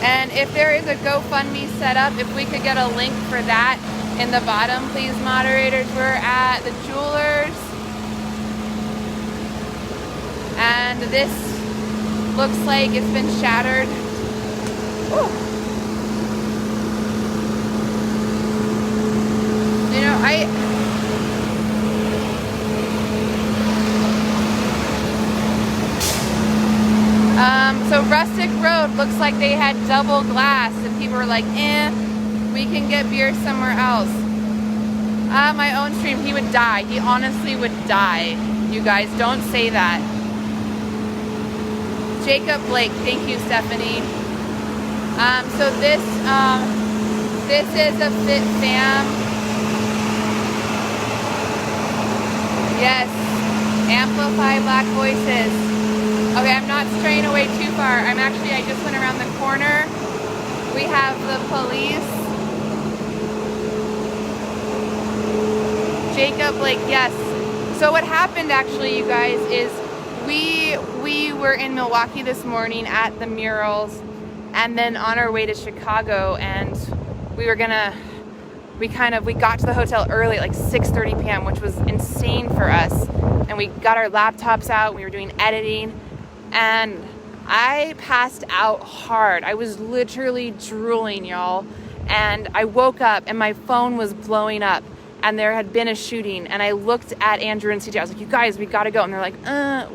And if there is a GoFundMe set up, if we could get a link for that in the bottom, please, moderators. We're at the Jewelers, and this looks like it's been shattered. Ooh. You know, so Rustic Road looks like they had double glass and people were like, we can get beer somewhere else. My own stream, he would die. He honestly would die. You guys, don't say that. Jacob Blake, thank you, Stephanie. So this is a Fit Fam. Yes, amplify Black voices. Okay, I'm not straying away too far. I just went around the corner. We have the police Jacob, like, yes. So what happened actually, you guys, is we were in Milwaukee this morning at the murals, and then on our way to Chicago, and we got to the hotel early at like 6:30 p.m., which was insane for us. And we got our laptops out, we were doing editing, and I passed out hard. I was literally drooling, y'all. And I woke up and my phone was blowing up and there had been a shooting. And I looked at Andrew and CJ. I was like, you guys, we gotta go. And they're like, I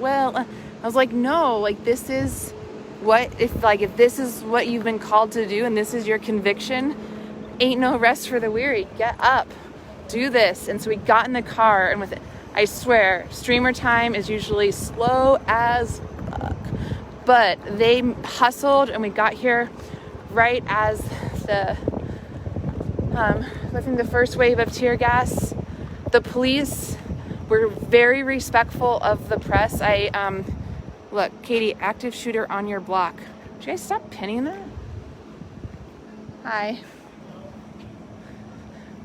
was like, no, like this is if this is what you've been called to do and this is your conviction, ain't no rest for the weary. Get up, do this. And so we got in the car, and with it, I swear, streamer time is usually slow as fuck. But they hustled and we got here right as I think the first wave of tear gas. The police were very respectful of the press. Look, Katie, active shooter on your block. Should you guys stop pinning that? Hi.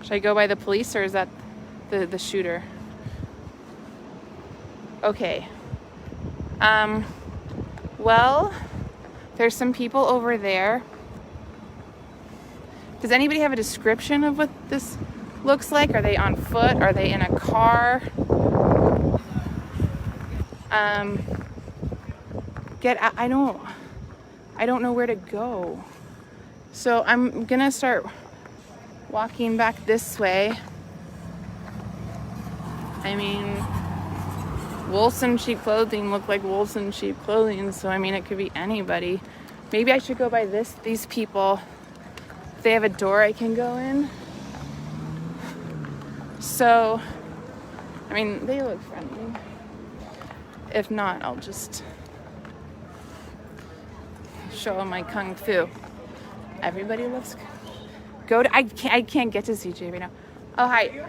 Should I go by the police, or is that the shooter? Okay. Well, there's some people over there. Does anybody have a description of what this looks like? Are they on foot? Are they in a car? I don't know where to go. So I'm gonna start walking back this way. I mean, wolves in sheep clothing look like wolves in sheep clothing, so I mean it could be anybody. Maybe I should go by these people. If they have a door I can go in. So, I mean, they look friendly. If not, I'll just show them my kung fu. Everybody loves. I can't get to CJ right now. Oh, hi.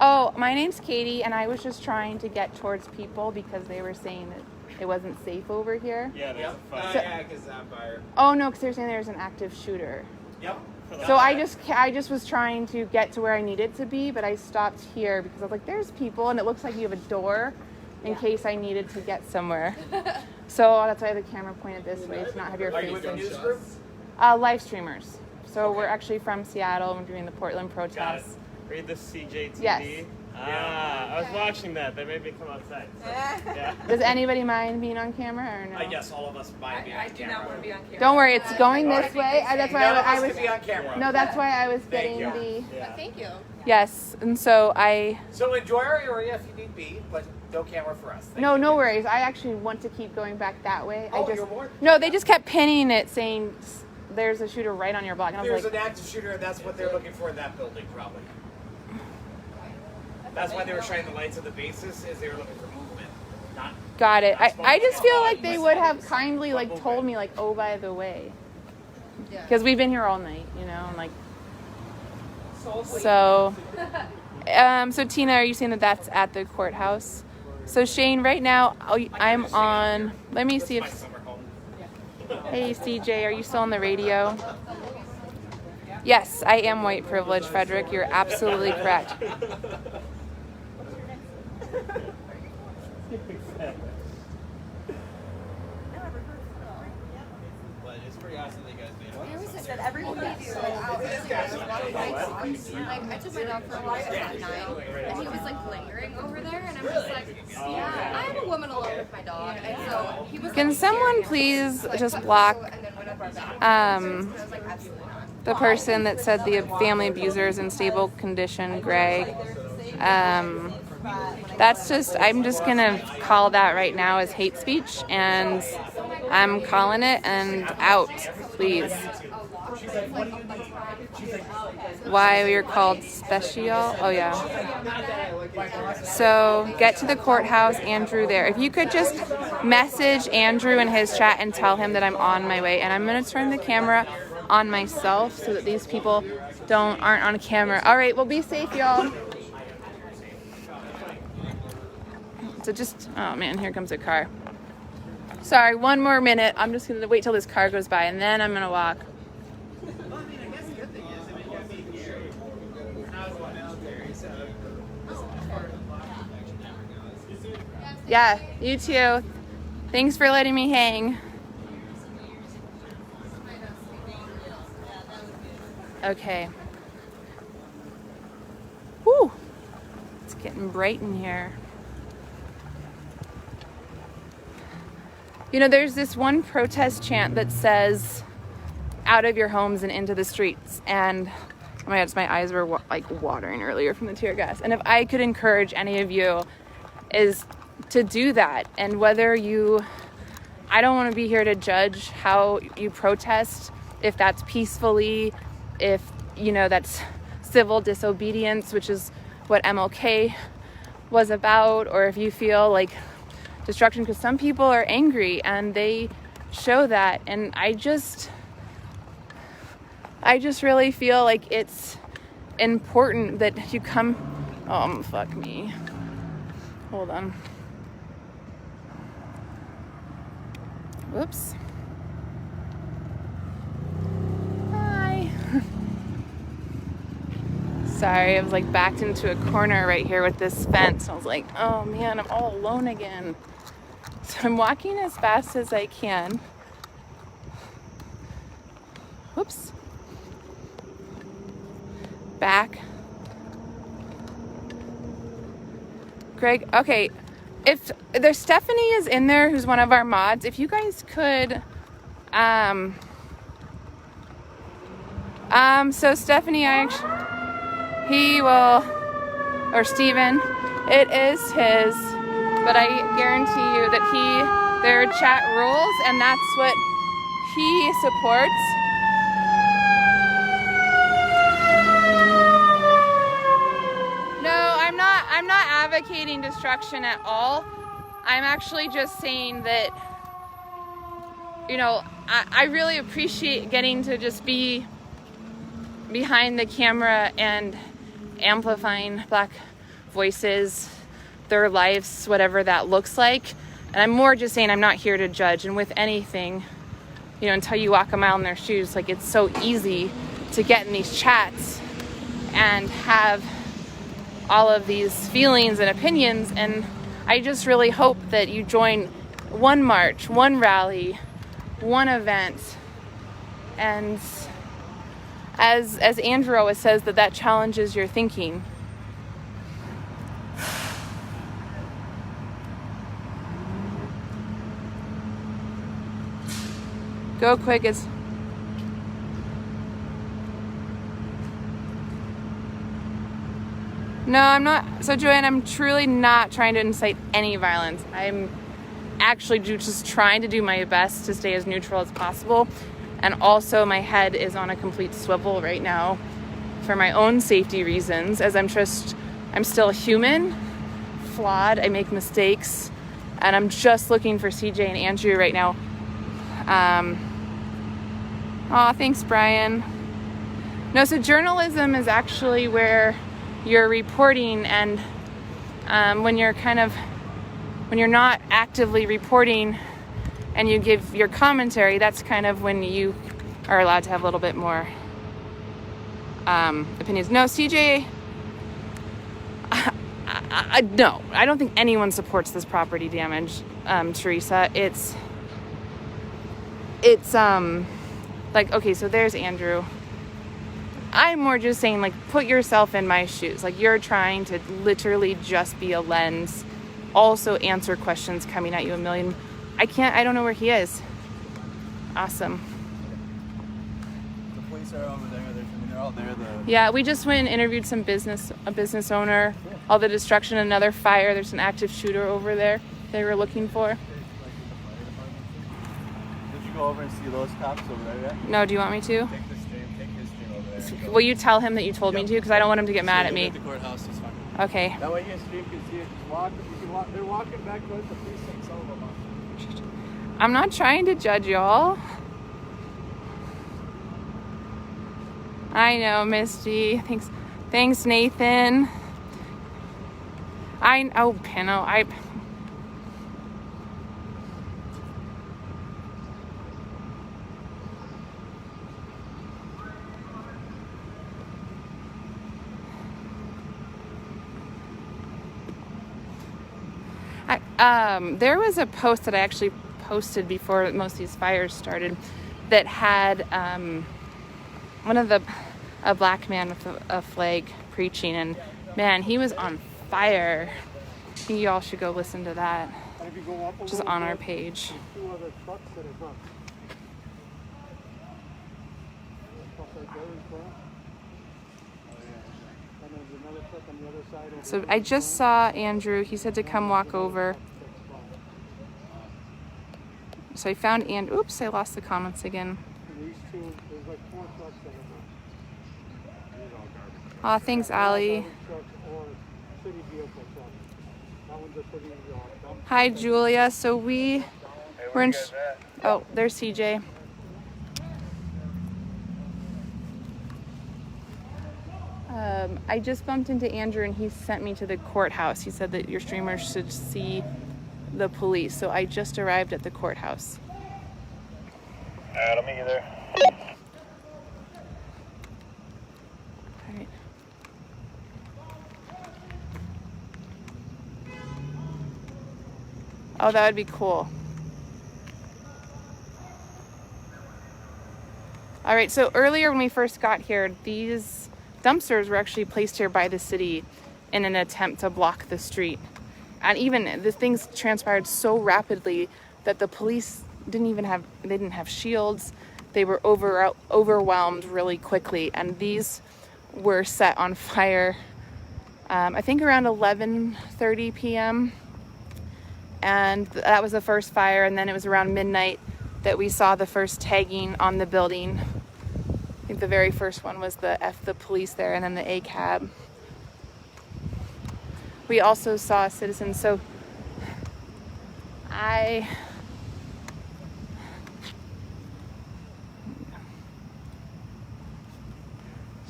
Oh, my name's Katie, and I was just trying to get towards people because they were saying that it wasn't safe over here. Yeah, there's a fire. Yeah, because that fire. Oh no, because they're saying there's an active shooter. Yep. So I just was trying to get to where I needed to be, but I stopped here because I was like, there's people, and it looks like you have a door in case I needed to get somewhere. So that's why I have the camera pointed this way to not have your Are face you with the in. news group? Live streamers. So Okay. we're actually from Seattle. We're doing the Portland Got it. protests. Read the CJTV. Yes. I was watching that. They made me come outside. So, yeah. Does anybody mind being on camera or no? Yes, all of us might be on camera. I do not want to be on camera. Don't worry, it's going this way. That's why None of I us was. can be on camera. No, that's why I was Thank getting you. the. Yeah. Thank you. Yes, and so So enjoy our area if you need be, but no camera for us. Thank No, you. no worries. I actually want to keep going back that way. Oh, you're more? No, they just kept pinning it, saying there's a shooter right on your block. And I was There's like, an active shooter, and that's what they're looking for in that building, probably. That's why they were shining the lights at the bases, is they were looking for movement. Not got it. I just feel like they would have kindly like told me like, oh, by the way, Yeah. because we've been here all night, you know, and like. So, so Tina, are you saying that that's at the courthouse? So Shane, right now I'm on. Let me see my if. summer home. Hey CJ, are you still on the radio? Yes, I am white privilege, Frederick. You're absolutely correct. But it's pretty awesome that you guys made it. Where was it that everyone needs to like out? Like, I took my dog for a walk at 9, and he was like lingering over there, and I'm just like, yeah, I'm a woman alone with my dog, and so he was. Can someone please just block the person that said the family abuser is in stable condition, Greg? That's just, I'm just gonna call that right now as hate speech, and I'm calling it and out, please. Why we are called special? Oh yeah. So get to the courthouse, Andrew there. If you could just message Andrew in his chat and tell him that I'm on my way, and I'm gonna turn the camera on myself so that these people aren't on camera. All right, well be safe, y'all. So just, oh man, here comes a car. Sorry, one more minute. I'm just gonna wait till this car goes by and then I'm gonna walk. Yeah, you too. Thanks for letting me hang. Okay. Whew. It's getting bright in here. You know, there's this one protest chant that says, out of your homes and into the streets. And oh my God, my eyes were like watering earlier from the tear gas. And if I could encourage any of you is to do that. And whether you, I don't want to be here to judge how you protest, if that's peacefully, if, you know, that's civil disobedience, which is what MLK was about, or if you feel like destruction, because some people are angry and they show that. And I just really feel like it's important that you come, fuck me. Hold on. Whoops. Hi. Sorry, I was like backed into a corner right here with this fence. I was like, oh man, I'm all alone again. So I'm walking as fast as I can. Whoops. Back. Greg, okay. If there's Stephanie is in there, who's one of our mods, if you guys could, so Stephanie, he will, or Steven, it is his, but I guarantee you that there are chat rules, and that's what he supports. No, I'm not advocating destruction at all. I'm actually just saying that, you know, I really appreciate getting to just be behind the camera and amplifying Black voices, their lives, whatever that looks like. And I'm more just saying I'm not here to judge. And with anything, you know, until you walk a mile in their shoes, like, it's so easy to get in these chats and have all of these feelings and opinions. And I just really hope that you join one march, one rally, one event. And as Andrew always says, that challenges your thinking. Go quick as... No, I'm not. So, Joanne, I'm truly not trying to incite any violence. I'm actually just trying to do my best to stay as neutral as possible. And also, my head is on a complete swivel right now for my own safety reasons, as I'm still human, flawed, I make mistakes, and I'm just looking for CJ and Andrew right now. Thanks, Brian. No, so journalism is actually where you're reporting, and when you're not actively reporting and you give your commentary, that's kind of when you are allowed to have a little bit more opinions. No, CJ, no, I don't think anyone supports this property damage, Teresa. It's like, okay, so there's Andrew. I'm more just saying, like, put yourself in my shoes. Like, you're trying to literally just be a lens, also answer questions coming at you a million. I don't know where he is. Awesome. The police are over there. They're all there. Yeah, we just went and interviewed a business owner. Yeah. All the destruction, another fire. There's an active shooter over there they were looking for. Did you go over and see those cops over there yet? No, do you want me to? Take his stream over there. Will you tell him that you told me to? Because I don't want him to get mad at me. At the courthouse is fine. Okay. That way his stream can see it. They're walking back towards the precinct. Some of them are. I'm not trying to judge y'all. I know, Misty. Thanks, Nathan. Pinno. There was a post that I actually posted before most of these fires started that had a black man with a flag preaching, and man, he was on fire. I think you all should go listen to that, which is on our page. Two other trucks that are not. And there's another truck on the other side. So I just saw Andrew. He said to come walk over. So I found Andrew. Oops, I lost the comments again. These two, there's like 4 trucks that are not. Aw, thanks, Allie. Trucks or city vehicle trucks. That one's a city dump. Hi, Julia. So we're in. Oh, there's CJ. I just bumped into Andrew and he sent me to the courthouse. He said that your streamers should see the police. So I just arrived at the courthouse. Alright, I'll meet you there. All right. Oh, that would be cool. All right, so earlier when we first got here, these dumpsters were actually placed here by the city in an attempt to block the street. And even the things transpired so rapidly that the police didn't have shields. They were overwhelmed really quickly, and these were set on fire I think around 11:30 p.m. and that was the first fire, and then it was around midnight that we saw the first tagging on the building. I think the very first one was the F the police there, and then the A cab. We also saw citizens, so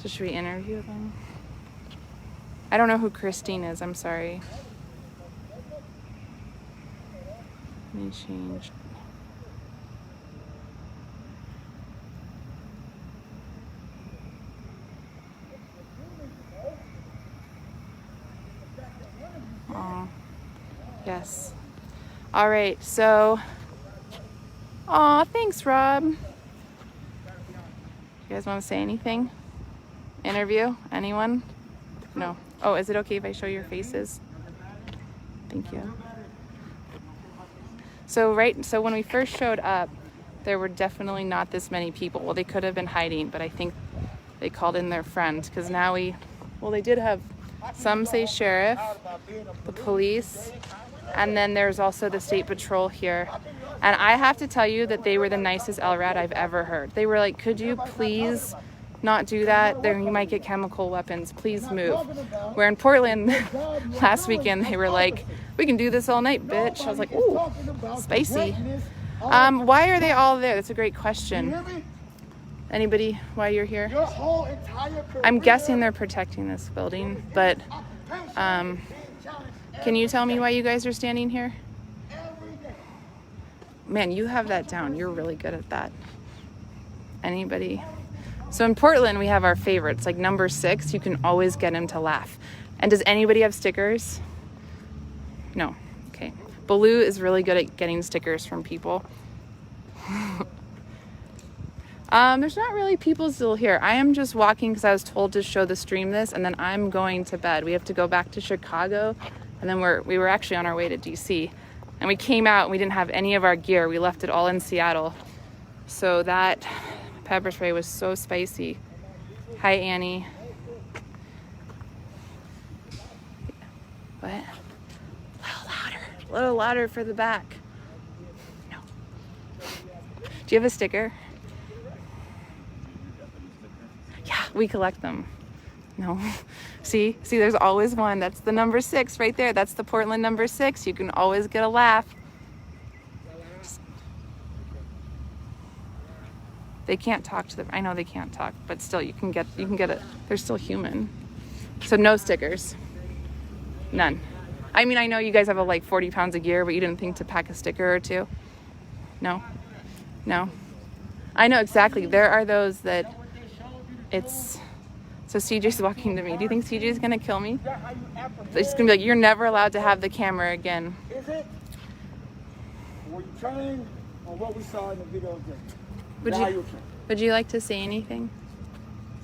So should we interview them? I don't know who Christine is, I'm sorry. Let me change. Oh, yes. All right, so, aw, thanks, Rob. You guys want to say anything? Interview? Anyone? No. Oh, is it okay if I show your faces? Thank you. So when we first showed up, there were definitely not this many people. Well, they could have been hiding, but I think they called in their friend, because now they did have, some say sheriff, the police, and then there's also the state patrol here. And I have to tell you that they were the nicest LRAD I've ever heard. They were like, could you please not do that? There, you might get chemical weapons. Please move. Where in Portland last weekend, they were like, we can do this all night, bitch. I was like, ooh, spicy. Why are they all there? That's a great question. Anybody, why you're here? I'm guessing they're protecting this building, but can you tell me why you guys are standing here? Man, you have that down. You're really good at that. Anybody? So in Portland, we have our favorites, like number 6. You can always get him to laugh. And does anybody have stickers? No. Okay. Baloo is really good at getting stickers from people. There's not really people still here. I am just walking because I was told to show the stream this, and then I'm going to bed. We have to go back to Chicago, and then we were actually on our way to DC. And we came out and we didn't have any of our gear. We left it all in Seattle. So that pepper spray was so spicy. Hi, Annie. What? A little louder for the back. No. Do you have a sticker? Yeah, we collect them. No. See, there's always one. That's the number 6 right there. That's the Portland number 6. You can always get a laugh. They can't talk to them. I know they can't talk, but still you can get it. They're still human. So no stickers. None. I mean, I know you guys have like 40 pounds of gear, but you didn't think to pack a sticker or two? No? I know exactly. There are those that so CJ's walking to me. Do you think CJ's gonna kill me? He's gonna be like, you're never allowed to have the camera again. were you trained on what we saw in the video today? Would How you were trained? would you like to say anything?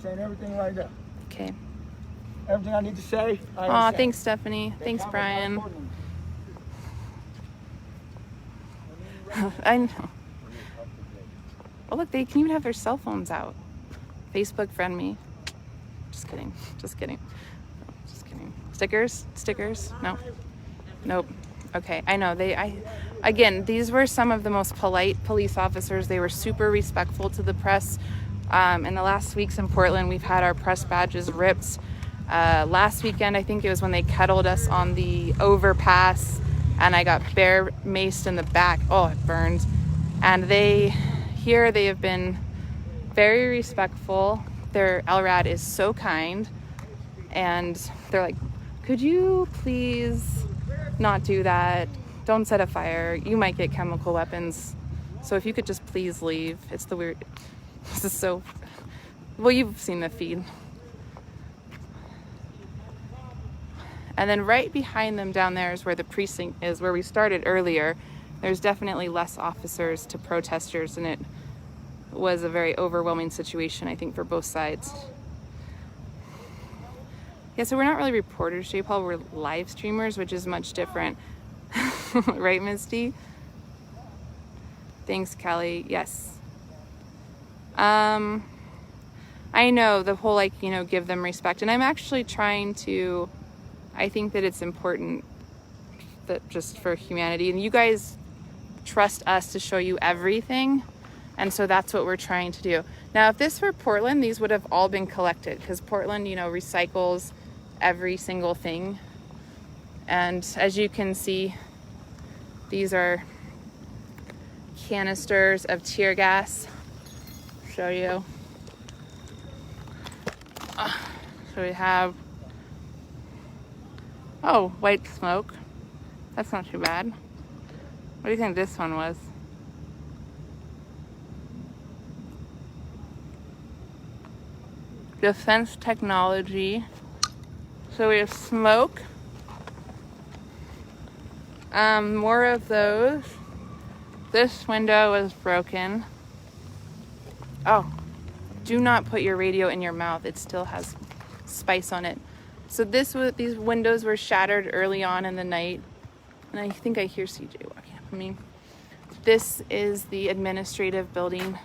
Saying everything right there. Okay. Everything I need to say. Aw, thanks, Stephanie. Thanks, Brian. I know. Oh, look, they can even have their cell phones out. Facebook friend me. Just kidding. Just kidding. Just kidding. Stickers? No. Nope. Okay. I know. Again, these were some of the most polite police officers. They were super respectful to the press. In the last weeks in Portland, we've had our press badges ripped. Last weekend, I think it was when they kettled us on the overpass and I got bear maced in the back. Oh, it burned. And they have been very respectful. Their LRAD is so kind. And they're like, could you please not do that? Don't set a fire. You might get chemical weapons. So if you could just please leave. It's the weird, this is so, well, you've seen the feed. And then right behind them down there is where the precinct is, where we started earlier. There's definitely less officers to protesters, and it was a very overwhelming situation, I think, for both sides. Yeah, so we're not really reporters, J. Paul, we're live streamers, which is much different. Right, Misty? Thanks, Kelly. Yes. I know the whole, like, you know, give them respect. And I'm actually trying to, I think that it's important that just for humanity, and you guys trust us to show you everything. And so that's what we're trying to do. Now, if this were Portland, these would have all been collected because Portland, you know, recycles every single thing. And as you can see, these are canisters of tear gas. Show you. So we have, oh, white smoke. That's not too bad. What do you think this one was? Defense technology. So we have smoke. More of those. This window is broken. Oh, do not put your radio in your mouth. It still has spice on it. So these windows were shattered early on in the night. And I think I hear CJ walking up at me. This is the administrative building.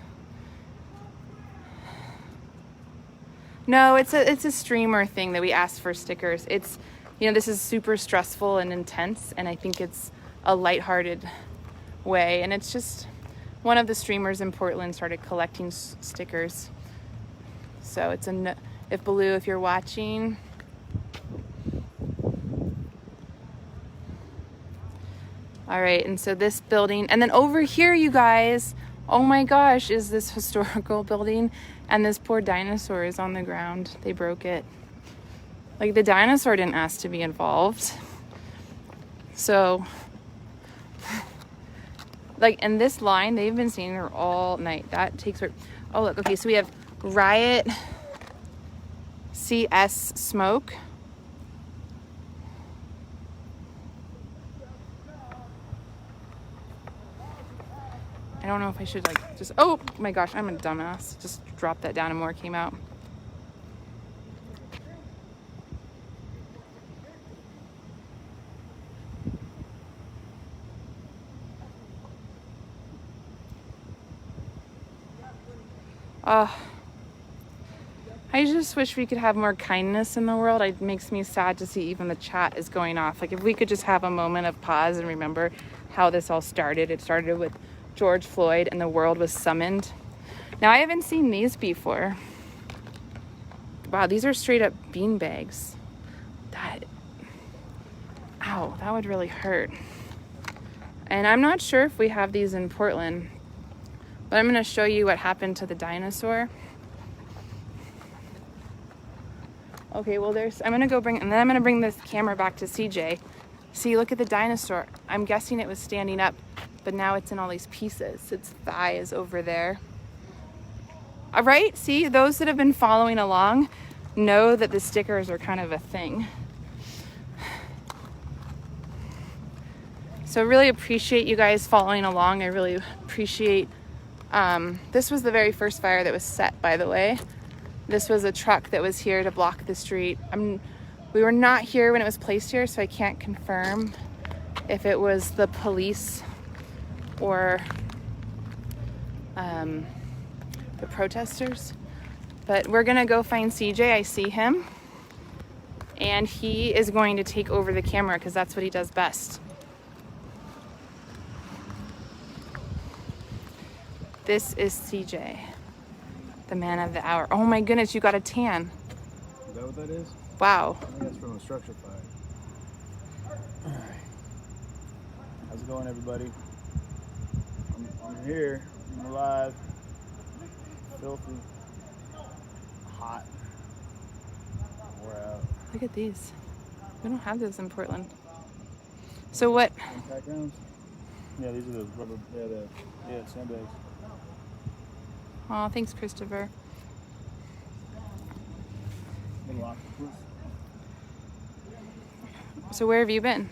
No, it's a streamer thing that we asked for stickers. It's, you know, this is super stressful and intense, and I think it's a lighthearted way. And it's just one of the streamers in Portland started collecting stickers. So it's if Baloo, if you're watching. All right, and so this building, and then over here, you guys, oh my gosh, is this historical building, and this poor dinosaur is on the ground. They broke it. Like, the dinosaur didn't ask to be involved. So, like, in this line, they've been seeing her all night. That takes her, oh look, okay, so we have Riot CS smoke. I don't know if I should, like, just, oh my gosh, I'm a dumbass. Just dropped that down and more came out. I just wish we could have more kindness in the world. It makes me sad to see even the chat is going off. Like, if we could just have a moment of pause and remember how this all started. It started with George Floyd and the world was summoned. Now, I haven't seen these before. Wow, these are straight up bean bags. Ow, that would really hurt. And I'm not sure if we have these in Portland, but I'm gonna show you what happened to the dinosaur. Okay, well I'm gonna go and then I'm gonna bring this camera back to CJ. See, look at the dinosaur. I'm guessing it was standing up, but now it's in all these pieces. Its thigh is over there. All right, see, those that have been following along know that the stickers are kind of a thing. So really appreciate you guys following along. I really appreciate, this was the very first fire that was set, by the way. This was a truck that was here to block the street. We were not here when it was placed here, so I can't confirm if it was the police or the protesters. But we're gonna go find CJ. I see him. And he is going to take over the camera because that's what he does best. This is CJ, the man of the hour. Oh my goodness, you got a tan. Is that what that is? Wow. I think that's from a structure fire. All right. How's it going, everybody? I'm here. I'm alive. Filthy. Hot. We're out. Look at these. We don't have those in Portland. So what? Impact rounds? Yeah, these are the rubber, sandbags. Oh, thanks, Christopher. Little octopus. So where have you been?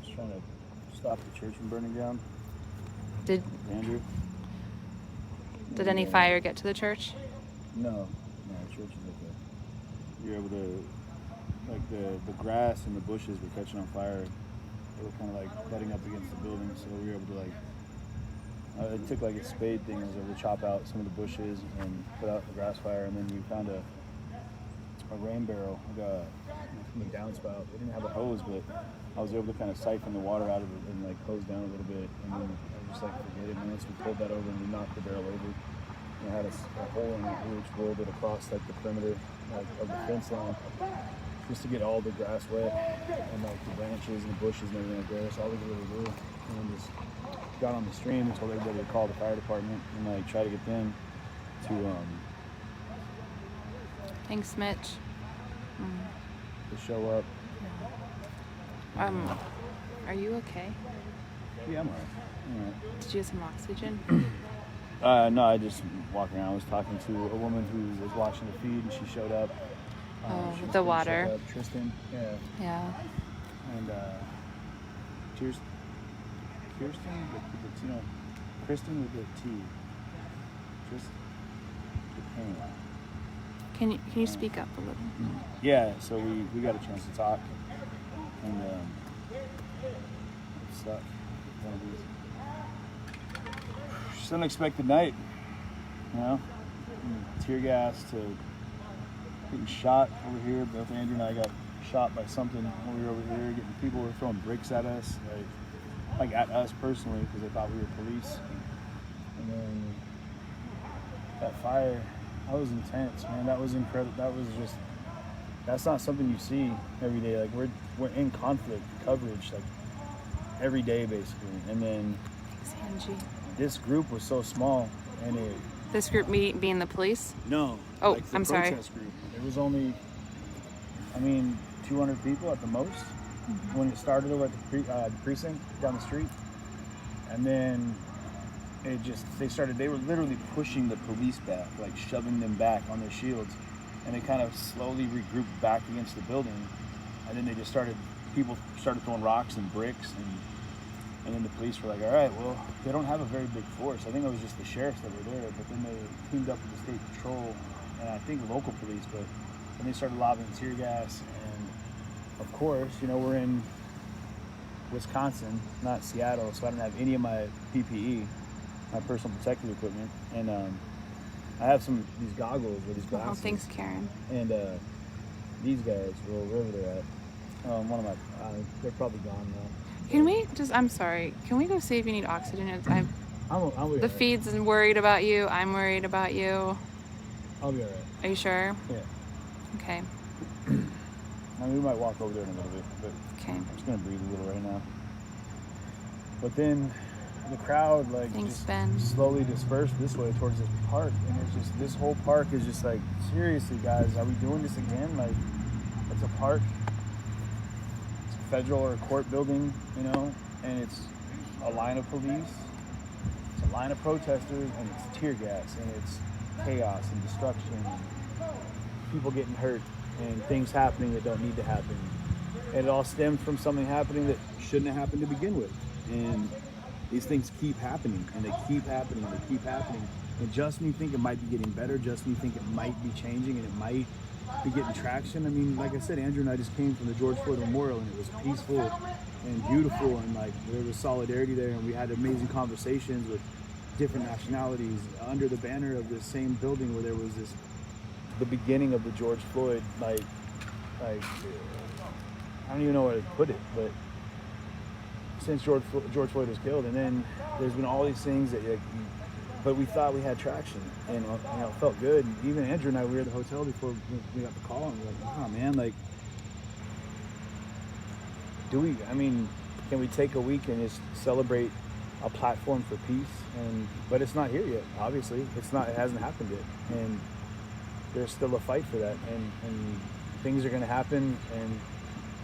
Just trying to stop the church from burning down. Did Andrew? any fire get to the church? No, the church is okay. You're able to, like the grass and the bushes were catching on fire. They were kind of like butting up against the building, so we were able to it took like a spade thing. I was able to chop out some of the bushes and put out the grass fire, and then we found a rain barrel, from the downspout. They didn't have a hose, but I was able to kind of siphon the water out of it and like hose down a little bit, and then I was just like, forget it. And once we pulled that over and we knocked the barrel over, and it had a hole in it, we just rolled it across like the perimeter of the fence line, just to get all the grass wet and like the branches and the bushes and everything like that. That's all we could really do. And then just got on the stream and told everybody to call the fire department and like try to get them to Thanks, Mitch. to show up. Are you okay? Yeah, I'm alright. Did you have some oxygen? No, I just walked around. I was talking to a woman who was watching the feed, and she showed up. The water. Tristan, yeah. Yeah. And Kirsten, with the T, Kristen with the T. Tristan. Can you speak up a little? Yeah, so we got a chance to talk, and it's one of these. Just an unexpected night, tear gas to getting shot over here. Both Andrew and I got shot by something when we were over here. People were throwing bricks at us, like at us personally, because they thought we were police. And then that fire, that was intense, man. That was incredible. That's not something you see every day. Like we're in conflict coverage, like every day basically. And then this group was so small, and This group being the police? No. Oh, like the I'm sorry. protest group. It was only, 200 people at the most when it started over at the precinct down the street. And then they were literally pushing the police back, like shoving them back on their shields. And they kind of slowly regrouped back against the building. And then people started throwing rocks and bricks. And then the police were like, all right, well, they don't have a very big force. I think it was just the sheriffs that were there, but then they teamed up with the state patrol and I think local police, but then they started lobbing tear gas. And of course, we're in Wisconsin, not Seattle, so I didn't have any of my PPE, my personal protective equipment. And I have these goggles or these glasses. Oh, thanks, Karen. And these guys, wherever they're at, they're probably gone now. Can we I'm sorry, can we go see if you need oxygen? The feed's worried about you. I'm worried about you. I'll be all right. Are you sure? Yeah. Okay. We might walk over there in a little bit, but okay. I'm just going to breathe a little right now. But then the crowd, slowly dispersed this way towards this park. And it's just, this whole park is just like, seriously, guys, are we doing this again? Like, it's a park. Federal or a court building, and it's a line of police, it's a line of protesters, and it's tear gas, and it's chaos and destruction, and people getting hurt, and things happening that don't need to happen. And it all stemmed from something happening that shouldn't have happened to begin with. And these things keep happening, and they keep happening, and they keep happening. And just when you think it might be getting better, just when you think it might be changing and it might be getting traction. I mean, like I said, Andrew and I just came from the George Floyd Memorial, and it was peaceful and beautiful, and like there was solidarity there, and we had amazing conversations with different nationalities under the banner of this same building where there was the beginning of the George Floyd, like I don't even know where to put it, but since George Floyd was killed, and then there's been all these things that, like, but we thought we had traction, and it felt good. And even Andrew and I, we were at the hotel before we got the call, and we're like, oh man, like, can we take a week and just celebrate a platform for peace? But it's not here yet. Obviously, it hasn't happened yet, and there's still a fight for that, and things are going to happen, and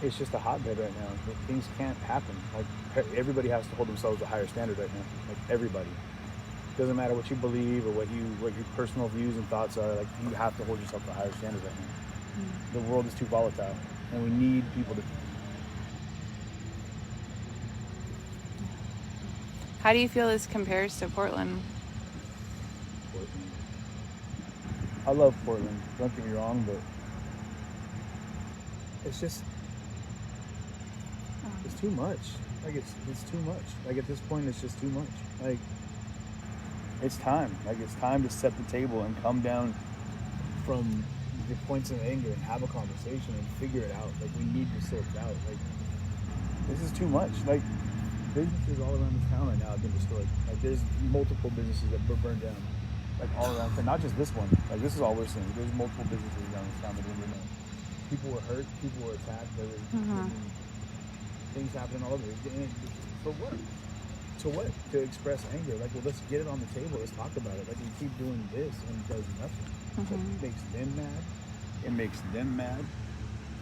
it's just a hotbed right now. Things can't happen. Like, everybody has to hold themselves to a higher standard right now. Like, everybody. Doesn't matter what you believe or what your personal views and thoughts are. Like, you have to hold yourself to a higher standard right now. The world is too volatile, and we need people to. How do you feel this compares to Portland? I love Portland. Don't get me wrong, but it's just it's too much. Like, it's too much. Like, at this point, it's just too much. Like, it's time. Like, it's time to set the table and come down from the points of anger and have a conversation and figure it out. Like, we need to sort it out. Like, this is too much. Like, businesses all around this town right now have been destroyed. Like, there's multiple businesses that were burned down. Like, all around, not just this one. Like, this is all we're seeing. There's multiple businesses around this town that didn't know. People were hurt. People were attacked. There was things happening all over. For what? To what? To express anger. Like, well, let's get it on the table. Let's talk about it. Like, we keep doing this and it does nothing. So it makes them mad. It makes them mad.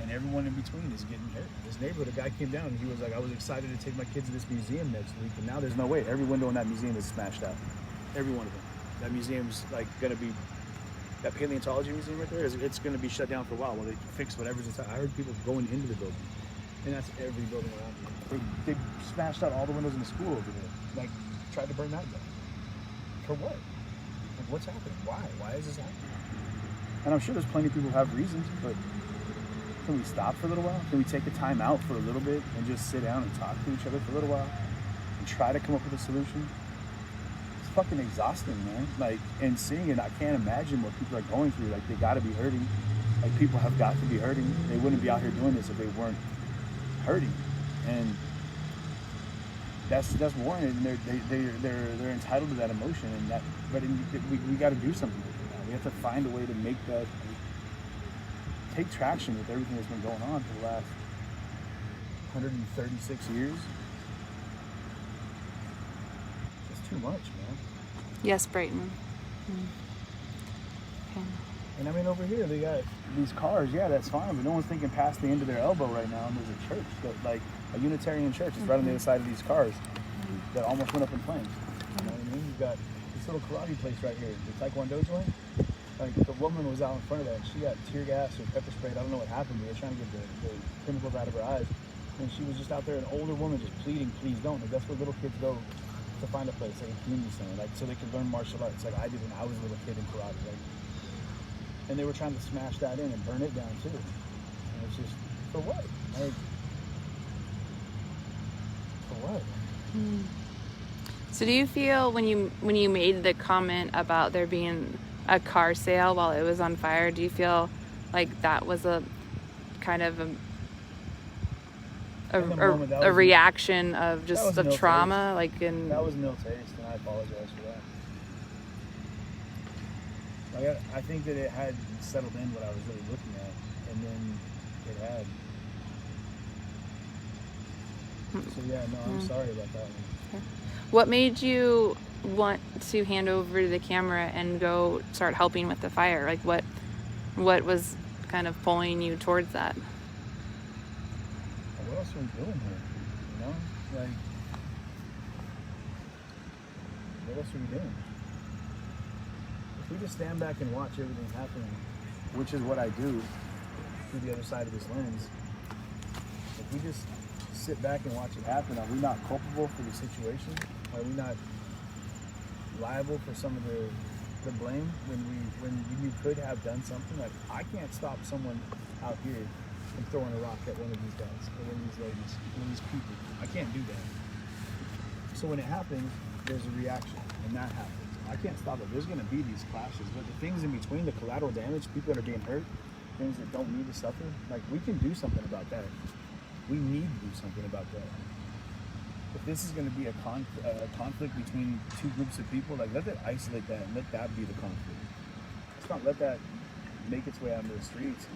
And everyone in between is getting hurt. This neighborhood, a guy came down and he was like, I was excited to take my kids to this museum next week. And now there's no way. Every window in that museum is smashed out. Every one of them. That museum's like going to be, that paleontology museum right there, it's going to be shut down for a while they fix whatever's inside. I heard people going into the building. And that's every building around here. They smashed out all the windows in the school over there. Like, tried to burn that down. For what? Like, what's happening? Why? Why is this happening? And I'm sure there's plenty of people who have reasons, but can we stop for a little while? Can we take a time out for a little bit and just sit down and talk to each other for a little while and try to come up with a solution? It's fucking exhausting, man. Like, and seeing it, I can't imagine what people are going through. Like, they gotta be hurting. Like, people have got to be hurting. They wouldn't be out here doing this if they weren't hurting. And that's warranted, and they're entitled to that emotion, and that. But we got to do something with it now. We have to find a way to make that take traction with everything that's been going on for the last 136 years. It's too much, man. Yes, Brayton. Okay. And I mean, over here they got these cars. Yeah, that's fine, but no one's thinking past the end of their elbow right now. And there's a church, like a Unitarian church, is right on the other side of these cars that almost went up in flames. You know what I mean? You've got this little karate place right here, the Taekwondo joint. Like, the woman was out in front of that, and she got tear gas or pepper sprayed. I don't know what happened, but they were trying to get the chemicals out of her eyes. And she was just out there, an older woman just pleading, please don't. Like, that's where little kids go to find a place, like a community center, like, so they can learn martial arts, like I did when I was a little kid in karate. Like, and they were trying to smash that in and burn it down too. And it's just, for what? Like, for what? So do you feel when you made the comment about there being a car sale while it was on fire, do you feel like that was a kind of a reaction of just the trauma, like in that was no taste, and I apologize for that. Like, I think that it had settled in what I was really looking at, and then it had. So yeah, no, I'm sorry about that one. Okay. What made you want to hand over the camera and go start helping with the fire? Like, what was kind of pulling you towards that? What else are we doing here? You know, like, what else are we doing? If we just stand back and watch everything happen, which is what I do through the other side of this lens, If we just sit back and watch it happen, are we not culpable for the situation? Are we not liable for some of the blame when you could have done something? Like, I can't stop someone out here from throwing a rock at one of these guys or one of these ladies, one of these people. I can't do that. So when it happens, there's a reaction, and that happens. I can't stop it. There's going to be these clashes, but the things in between, the collateral damage, people that are being hurt, things that don't need to suffer, like, we can do something about that. We need to do something about that. If this is going to be a conflict between two groups of people, like, let that isolate that and let that be the conflict. Let's not let that make its way out into the streets.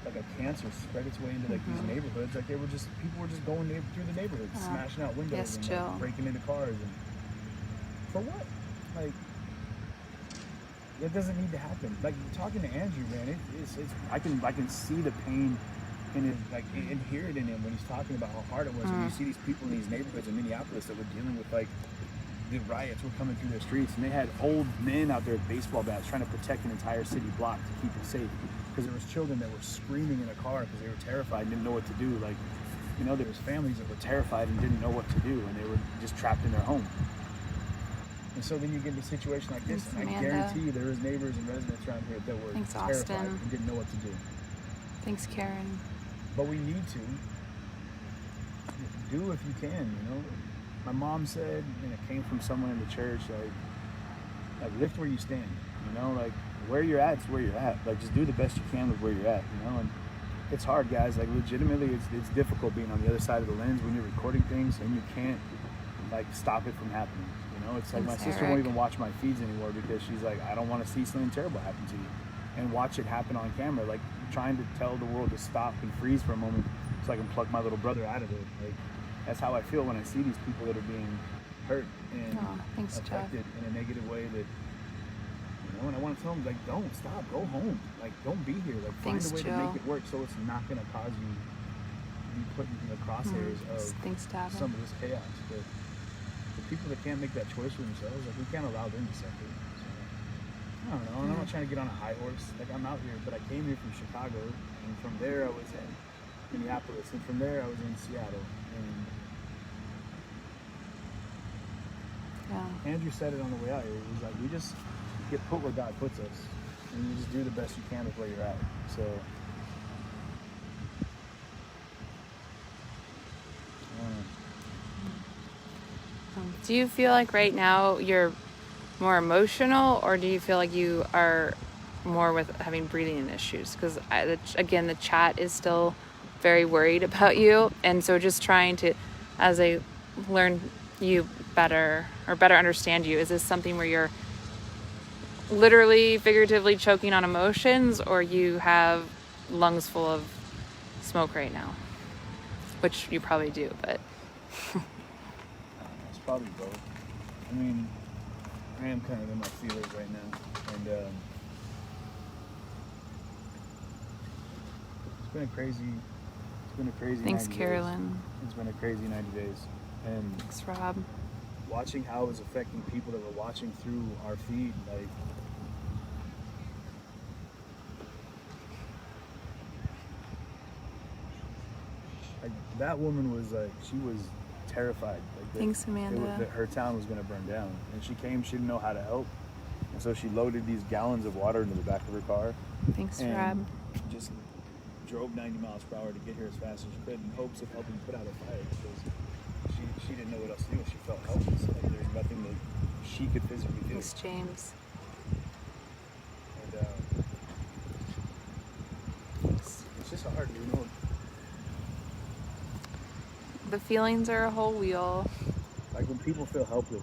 Like a cancer spread its way into like these neighborhoods. Like people were just going through the neighborhoods, smashing out windows and like, breaking into cars. And for what? Like, that doesn't need to happen. Like, talking to Andrew, man, I can see the pain in it, like, and hear it in him when he's talking about how hard it was. When you see these people in these neighborhoods in Minneapolis that were dealing with, like, the riots were coming through their streets, and they had old men out there with baseball bats trying to protect an entire city block to keep it safe. Because there was children that were screaming in a car because they were terrified and didn't know what to do. Like, you know, there was families that were terrified and didn't know what to do, and they were just trapped in their home. And so then you get into a situation like this, and I guarantee you there was neighbors and residents around here that were terrified and didn't know what to do. Thanks, Karen. But we need to do if you can, you know. My mom said, and it came from someone in the church, like lift where you stand, you know, like where you're at is where you're at. Like, just do the best you can with where you're at, you know. And it's hard, guys. Like, legitimately, it's difficult being on the other side of the lens when you're recording things and you can't like stop it from happening. You know, it's like my sister won't even watch my feeds anymore because she's like, I don't want to see something terrible happen to you and watch it happen on camera. Like, trying to tell the world to stop and freeze for a moment so I can pluck my little brother out of it. Like, that's how I feel when I see these people that are being hurt and affected in a negative way. That, you know, and I want to tell them, like, don't stop, go home, like, don't be here, like, find a way to make it work so it's not going to cause you to be put in the crosshairs of some of this chaos. But the people that can't make that choice for themselves, like, we can't allow them to suffer. So, I don't know, and I'm not trying to get on a high horse. Like, I'm out here, but I came here from Chicago, and from there I was in Minneapolis, and from there I was in Seattle. And Andrew said it on the way out here. He was like, we just get put where God puts us, and you just do the best you can with where you're at. So, do you feel like right now you're more emotional, or do you feel like you are more with having breathing issues? Because again, the chat is still very worried about you, and so just trying to, as I learn you better or better understand you, is this something where you're literally figuratively choking on emotions, or you have lungs full of smoke right now? Which you probably do, but it's probably both. I mean, I am kind of in my feelers right now, and it's been a crazy thanks, 90 Carolyn. days. It's been a crazy 90 days. And thanks, Rob. Watching how it was affecting people that were watching through our feed, like that woman was like, she was terrified. Like, thanks, Amanda. That her town was going to burn down, and she came. She didn't know how to help, and so she loaded these gallons of water into the back of her car. Thanks, and Rob. Just drove 90 miles per hour to get here as fast as she could in hopes of helping put out a fire, because she didn't know what else to do. She felt helpless. Like, there's nothing that she could physically do. Thanks, James. And it's just hard, you know. The feelings are a whole wheel. Like, when people feel helpless,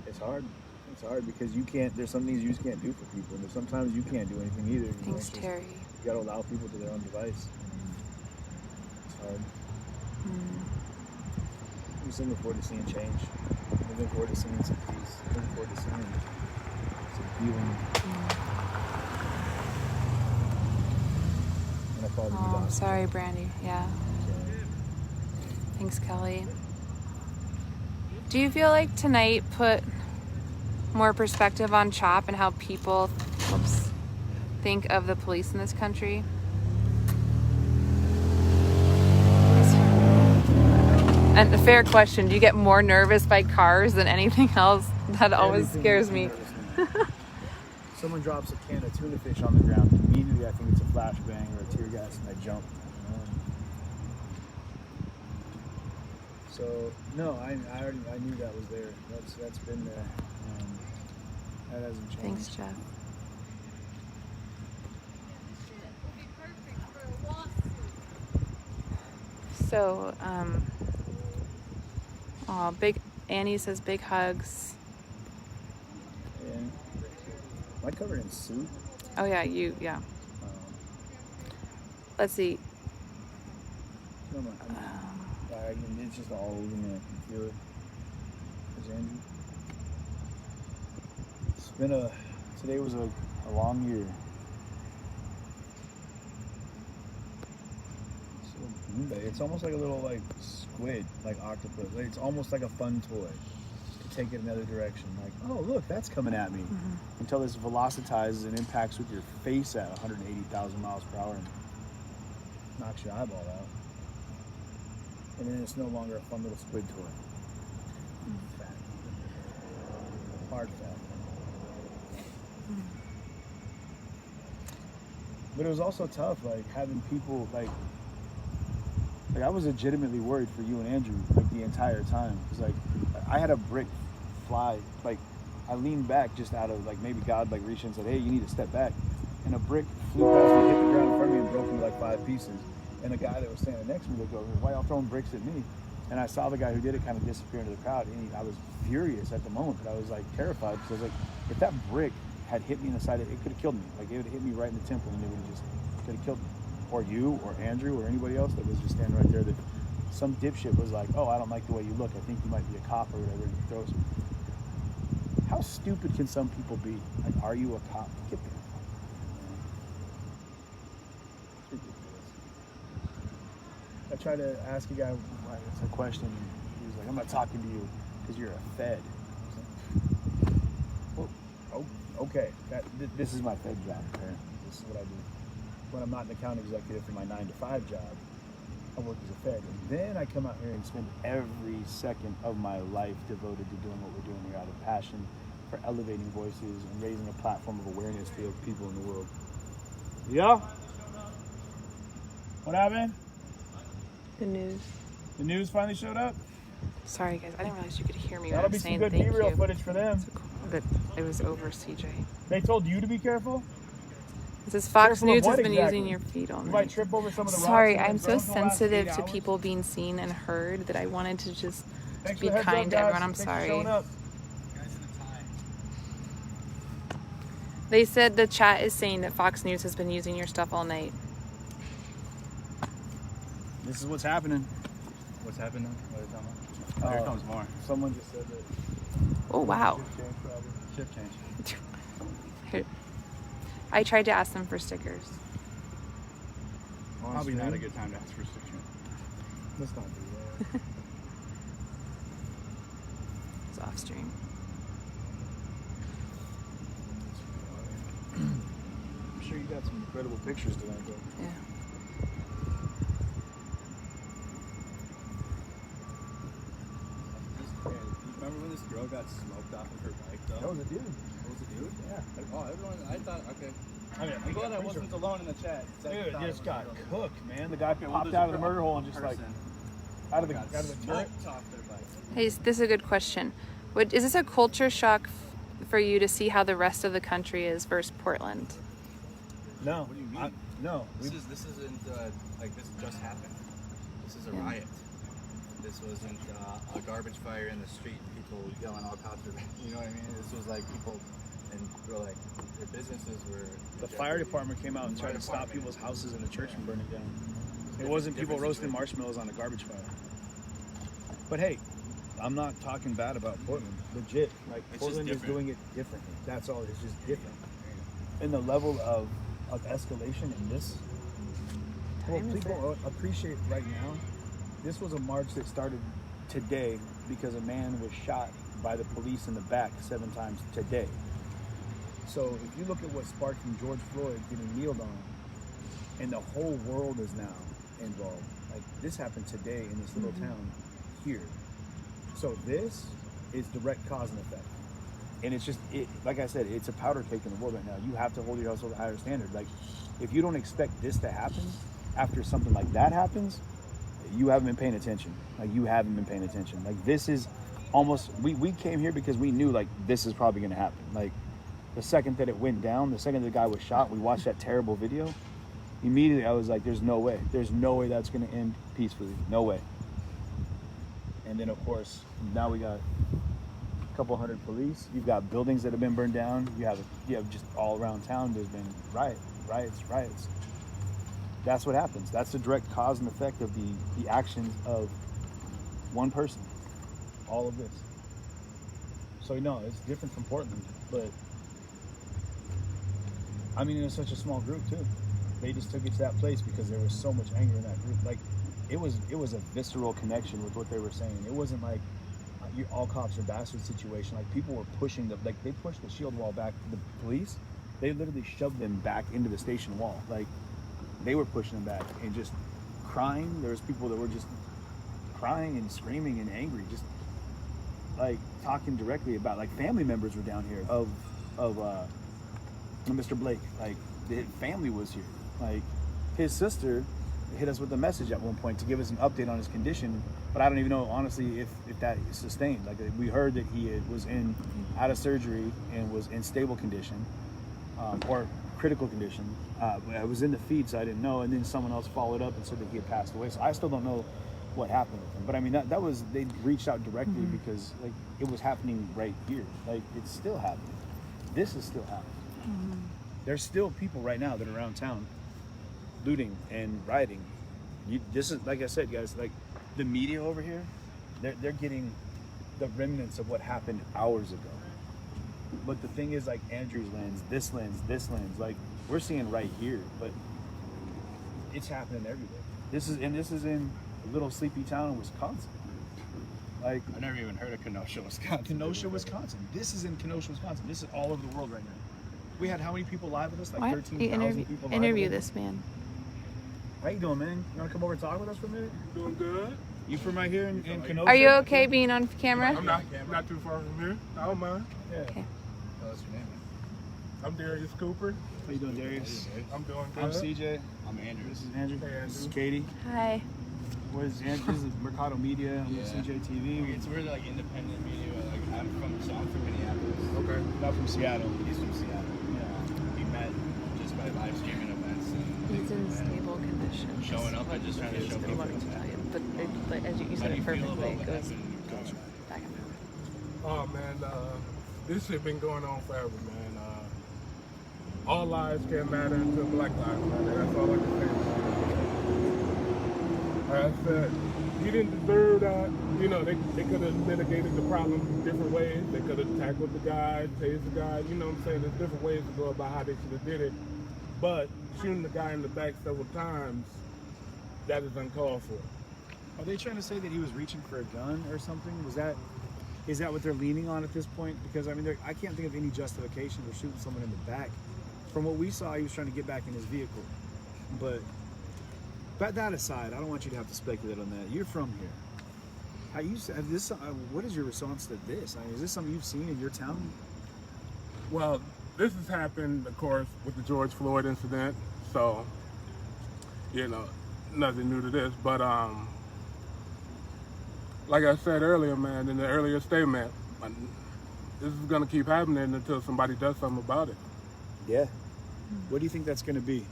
it's hard. It's hard because you can't, there's some things you just can't do for people, and there's sometimes you can't do anything either. Thanks, Terry. You gotta allow people to their own device. It's hard. I'm just looking forward to seeing change. I'm looking forward to seeing some peace. I'm looking forward to seeing some healing. And I probably Oh, I'm sorry, Brandy. Yeah. Thanks, Kelly. Do you feel like tonight put more perspective on CHOP and how people think of the police in this country? And a fair question, do you get more nervous by cars than anything else? That always Everything scares makes me. nervous now. Someone drops a can of tuna fish on the ground, immediately I think it's a flashbang or a tear gas, and I jump. So no, I knew that was there. That's been there. That hasn't changed. Thanks, Jeff. So, big Annie says big hugs. And am I covered in soup? Oh yeah, yeah. Let's see. No, it's just all over me. I can feel it. There's Andrew. Today was a long year. It's almost like a little like squid, like octopus. It's almost like a fun toy to take it another direction. Like, oh look, that's coming at me. Until this velocitizes and impacts with your face at 180,000 miles per hour and knocks your eyeball out. And then it's no longer a fun little squid toy. Fat. Hard fat. But it was also tough, like having people like I was legitimately worried for you and Andrew like the entire time. Cause like I had a brick fly, like I leaned back just out of like maybe God like reached and said, hey, you need to step back. And a brick flew past me, hit the ground in front of me and broke into like 5 pieces. And the guy that was standing next to me looked over, why y'all throwing bricks at me? And I saw the guy who did it kind of disappear into the crowd. And I was furious at the moment, but I was like terrified because I was like, if that brick had hit me in the side, it could have killed me. Like it would have hit me right in the temple and it would have just could have killed me. Or you, or Andrew, or anybody else that was just standing right there that some dipshit was like, oh, I don't like the way you look. I think you might be a cop or whatever. And he throws me. How stupid can some people be? Like, are you a cop? Get there. It's ridiculous. I tried to ask a guy, it's a question. He was like, I'm not talking to you because you're a Fed. Well, okay. This is my Fed job, apparently. This is what I do. When I'm not an account executive for my 9-to-5 job, I work as a Fed. And then I come out here and spend every second of my life devoted to doing what we're doing here out of passion for elevating voices and raising a platform of awareness to people in the world. Yeah? What happened? The news. The news finally showed up? Sorry guys, I didn't realize you could hear me when That'll I be was some saying good thank B-reel you. footage for them. But it was over, CJ. They told you to be careful? It says Fox Careful of News has what been exactly? using your feet all You might night. trip over some of the rocks. Sorry, and I'm then so those in the last sensitive 8 to hours. people being seen and heard that I wanted to just Thanks be for the heads kind up, to guys. everyone. I'm Thanks for sorry. showing up. They said the chat is saying that Fox News has been using your stuff all night. This is what's happening. What's happening? What are you talking about? Here comes more. Someone just said that. Oh, wow. Shift change. I tried to ask them for stickers. Probably not a good time to ask for stickers. Let's not do that. It's off stream. I'm sure you got some incredible pictures tonight, though. Yeah. Remember when this girl got smoked off of her bike, though? That was a dude. That was a dude? Yeah. Oh, everyone, I thought, okay. I mean, I'm glad I wasn't alone in the chat. Dude, just got cooked, man. The guy popped out of the murder hole and just like out of the turret. Smoked off their bike. Hey, this is a good question. Is this a culture shock for you to see how the rest of the country is versus Portland? No. What do you mean? No. This isn't like this just happened. This is a riot. This wasn't a garbage fire in the street and people yelling all cops are, you know what I mean? This was like people and were like their businesses were. The fire department came out and tried to stop people's houses in the church from burning down. It wasn't people roasting marshmallows on a garbage fire. But hey, I'm not talking bad about Portland. Legit, like It's Portland just is doing it differently. That's all. It's just different. And the level of escalation in this, well, people appreciate right now. This was a march that started today because a man was shot by the police in the back 7 times today. So if you look at what sparked from George Floyd getting kneeled on, and the whole world is now involved. Like this happened today in this little town. here. So this is direct cause and effect. And it's just, like I said, it's a powder cake in the world right now. You have to hold yourself to a higher standard. Like, if you don't expect this to happen after something like that happens, you haven't been paying attention. Like, you haven't been paying attention. Like, this is almost, we came here because we knew, like, this is probably going to happen. Like, the second that it went down, the second the guy was shot, we watched that terrible video. Immediately, I was like, there's no way. There's no way that's going to end peacefully. No way. And then, of course, now we got a couple hundred police. You've got buildings that have been burned down. You have just all around town, there's been riots. That's what happens. That's the direct cause and effect of the actions of one person. All of this. So, no, it's different from Portland, but I mean, it was such a small group too. They just took it to that place because there was so much anger in that group. Like, it was a visceral connection with what they were saying. It wasn't like all cops are bastards situation. Like, people were pushing they pushed the shield wall back to the police. They literally shoved them back into the station wall. Like, they were pushing them back and just crying. There was people that were just crying and screaming and angry, just like talking directly about, like, family members were down here of Mr. Blake. Like, the family was here. Like, his sister hit us with a message at one point to give us an update on his condition, but I don't even know honestly if that is sustained. Like, we heard that he was out of surgery and was in stable condition, or critical condition. I was in the feed, so I didn't know, and then someone else followed up and said that he had passed away. So I still don't know what happened with him. But I mean, that was, they reached out directly because, like, it was happening right here. Like, it's still happening. This is still happening. There's still people right now that are around town looting and rioting. This is, like I said, guys, like, the media over here, they're getting the remnants of what happened hours ago. But the thing is, like, Andrew's lens, this lens, like, we're seeing right here, but it's happening everywhere. This is in a little sleepy town in Wisconsin. Like, I never even heard of Kenosha, Wisconsin. Kenosha, Wisconsin. This is in Kenosha, Wisconsin. This is all over the world right now. We had how many people live with us? Like 13,000 people live interview with us. this man. How you doing, man? You want to come over and talk with us for a minute? Doing good. You from right here in Kenosha? Are you okay being on camera? I'm not too far from here. I don't mind. Yeah. Okay. What's your name? I'm Darius Cooper. How you doing, Darius? I'm doing good. I'm CJ. I'm Andrew. This is Andrew. Hey, This is Andrew. Katie. Hi. Where's Andrew? This is Mercado Media. I'm with Yeah. CJ TV. It's we're like independent media. Like, I'm from Minneapolis. Okay. Not from Seattle. He's from Seattle. Yeah. We met just by live streaming events and He's in stable condition. showing up. I just trying to show I people. wanted to tell you, but as you How said do it you feel about perfectly, it what goes happened? back and forth. Oh man, this shit been going on forever, man. All lives can't matter until Black lives matter. That's all I can say. Like I said, he didn't deserve that. You know, they could have mitigated the problem different ways. They could have tackled the guy, tased the guy. You know what I'm saying? There's different ways to go about how they should have did it. But shooting the guy in the back several times, that is uncalled for. Are they trying to say that he was reaching for a gun or something? Is that what they're leaning on at this point? Because I mean, I can't think of any justification for shooting someone in the back. From what we saw, he was trying to get back in his vehicle. But that aside, I don't want you to have to speculate on that. You're from here. What is your response to this? I mean, is this something you've seen in your town? Well, this has happened, of course, with the George Floyd incident. So, you know, nothing new to this. But like I said earlier, man, in the earlier statement, this is going to keep happening until somebody does something about it. Yeah. What do you think that's going to be?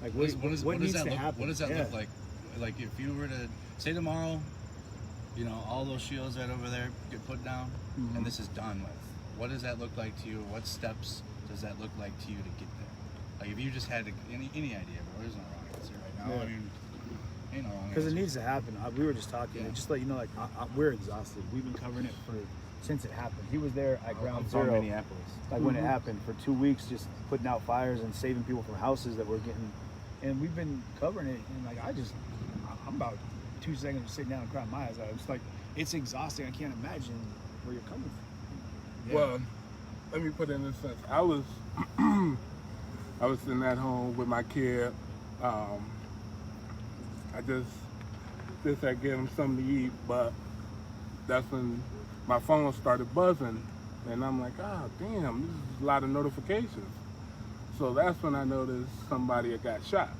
Like, what needs to happen? What does that look like? Like, if you were to say tomorrow, you know, all those shields that over there get put down, and this is done with. What does that look like to you? What steps does that look like to you to get there? Like, if you just had any idea, but there's no wrong answer right now. Yeah. I mean, ain't no wrong answer. Because it needs to happen. We were just talking. Just to let you know, like, we're exhausted. We've been covering it since it happened. He was there at ground from zero, Minneapolis. like when it happened, for 2 weeks, just putting out fires and saving people from houses that were getting. And we've been covering it, and like I'm about 2 seconds sitting down and crying my eyes out. It's like, it's exhausting. I can't imagine where you're coming from. Yeah. Well, let me put it in this sense. I was sitting at home with my kid. I just just at getting something to eat, but that's when my phone started buzzing, and I'm like, oh, damn, this is a lot of notifications. So that's when I noticed somebody had got shot.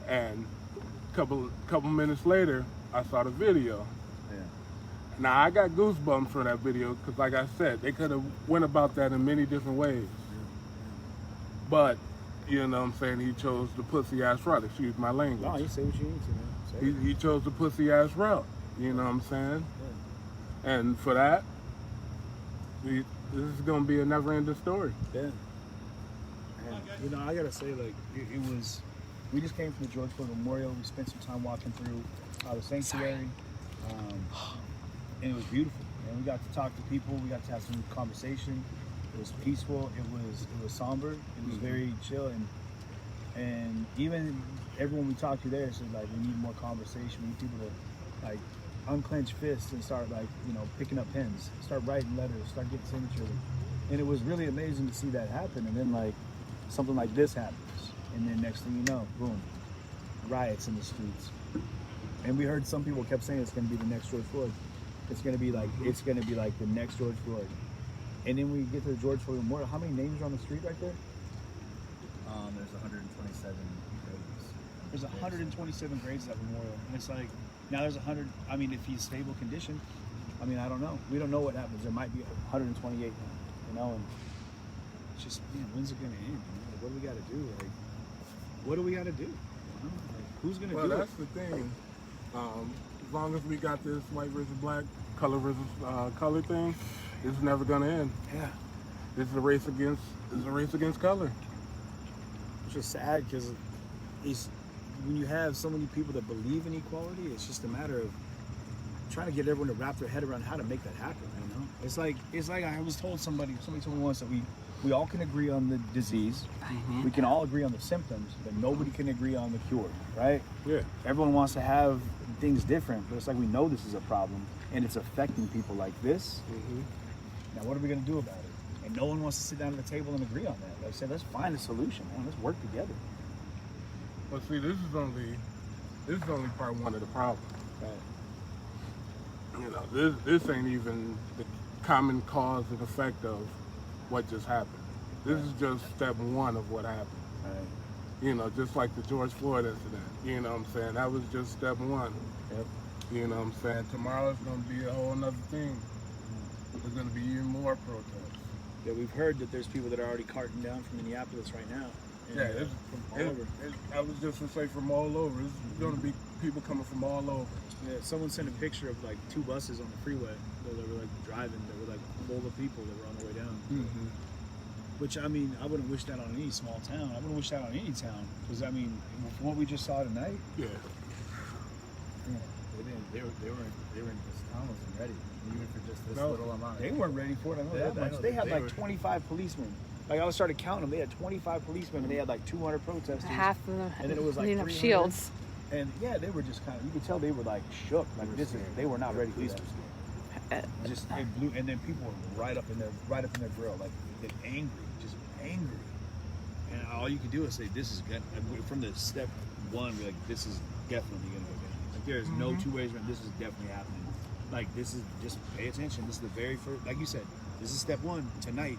And a couple minutes later, I saw the video. Yeah. Now, I got goosebumps for that video because, like I said, they could have went about that in many different ways. But, you know what I'm saying, he chose the pussy-ass route, excuse my language. No, you say what you need to, man. He chose the pussy-ass route, you know what I'm saying? Yeah. And for that, this is going to be a never-ending story. Yeah. And, you know, I gotta say, like, it was. We just came from the George Floyd Memorial. We spent some time walking through the sanctuary, and it was beautiful. And we got to talk to people. We got to have some conversation. It was peaceful. It was somber. It was very chill. And even everyone we talked to there said, like, we need more conversation. We need people to, like, unclench fists and start, like, you know, picking up pens, start writing letters, start getting signatures. And it was really amazing to see that happen. And then, like, something like this happens. And then next thing you know, boom, riots in the streets. And we heard some people kept saying it's going to be the next George Floyd. It's going to be like the next George Floyd. And then we get to the George Floyd Memorial. How many names are on the street right there? There's 127 graves. There's 127 graves at Memorial. And it's like, now there's 100. I mean, if he's stable condition, I mean, I don't know. We don't know what happens. There might be 128 now, you know? And it's just, man, when's it going to end? You know? Like, what do we got to do? Like, what do we got to do? You know? Like, who's going to do it? Well, that's the thing. As long as we got this white versus black, color versus color thing, it's never going to end. Yeah. It's a race against color. It's just sad because when you have so many people that believe in equality, it's just a matter of trying to get everyone to wrap their head around how to make that happen. You know, it's like I was told somebody told me once that we all can agree on the disease, we can all agree on the symptoms, but nobody can agree on the cure, right? Yeah. Everyone wants to have things different, but it's like we know this is a problem and it's affecting people like this. Now, what are we going to do about it? And no one wants to sit down at the table and agree on that. Like I said, let's find a solution, man. Let's work together. Well, see, this is only part one of the problem. Right. You know, this ain't even the common cause and effect of what just happened. This is just step one of what happened. Right. You know, just like the George Floyd incident. You know what I'm saying? That was just step one. Yep. You know what I'm saying? Tomorrow's going to be a whole nother thing. There's going to be even more protests. Yeah, we've heard that there's people that are already carting down from Minneapolis right now. And, Yeah, it's from all over. I was just going to say from all over. It's going to be people coming from all over. Yeah, someone sent a picture of like 2 buses on the freeway that were like driving, that were like full of people that were on the way down. Which, I mean, I wouldn't wish that on any small town. I wouldn't wish that on any town. Because, I mean, from what we just saw tonight, Yeah. They were this town wasn't ready, even for just this No, little amount. they weren't ready for it. I know Yeah, that I much. know They that had they like were- 25 policemen. Like, I started counting them. They had 25 policemen, and they had like 200 protesters. Half of them And then it was like leading up 300. shields. And yeah, they were just kind of, you could tell they were like shook. Like, they were not ready for that. Just, it blew, and then people were right up in their grill, like, angry, just angry. And all you can do is say, this is good. From the step one, we're like, this is definitely gonna go down. Like, there's no 2 ways around. This is definitely happening. Like, this is, just pay attention. This is the very first, like you said, this is step one. Tonight,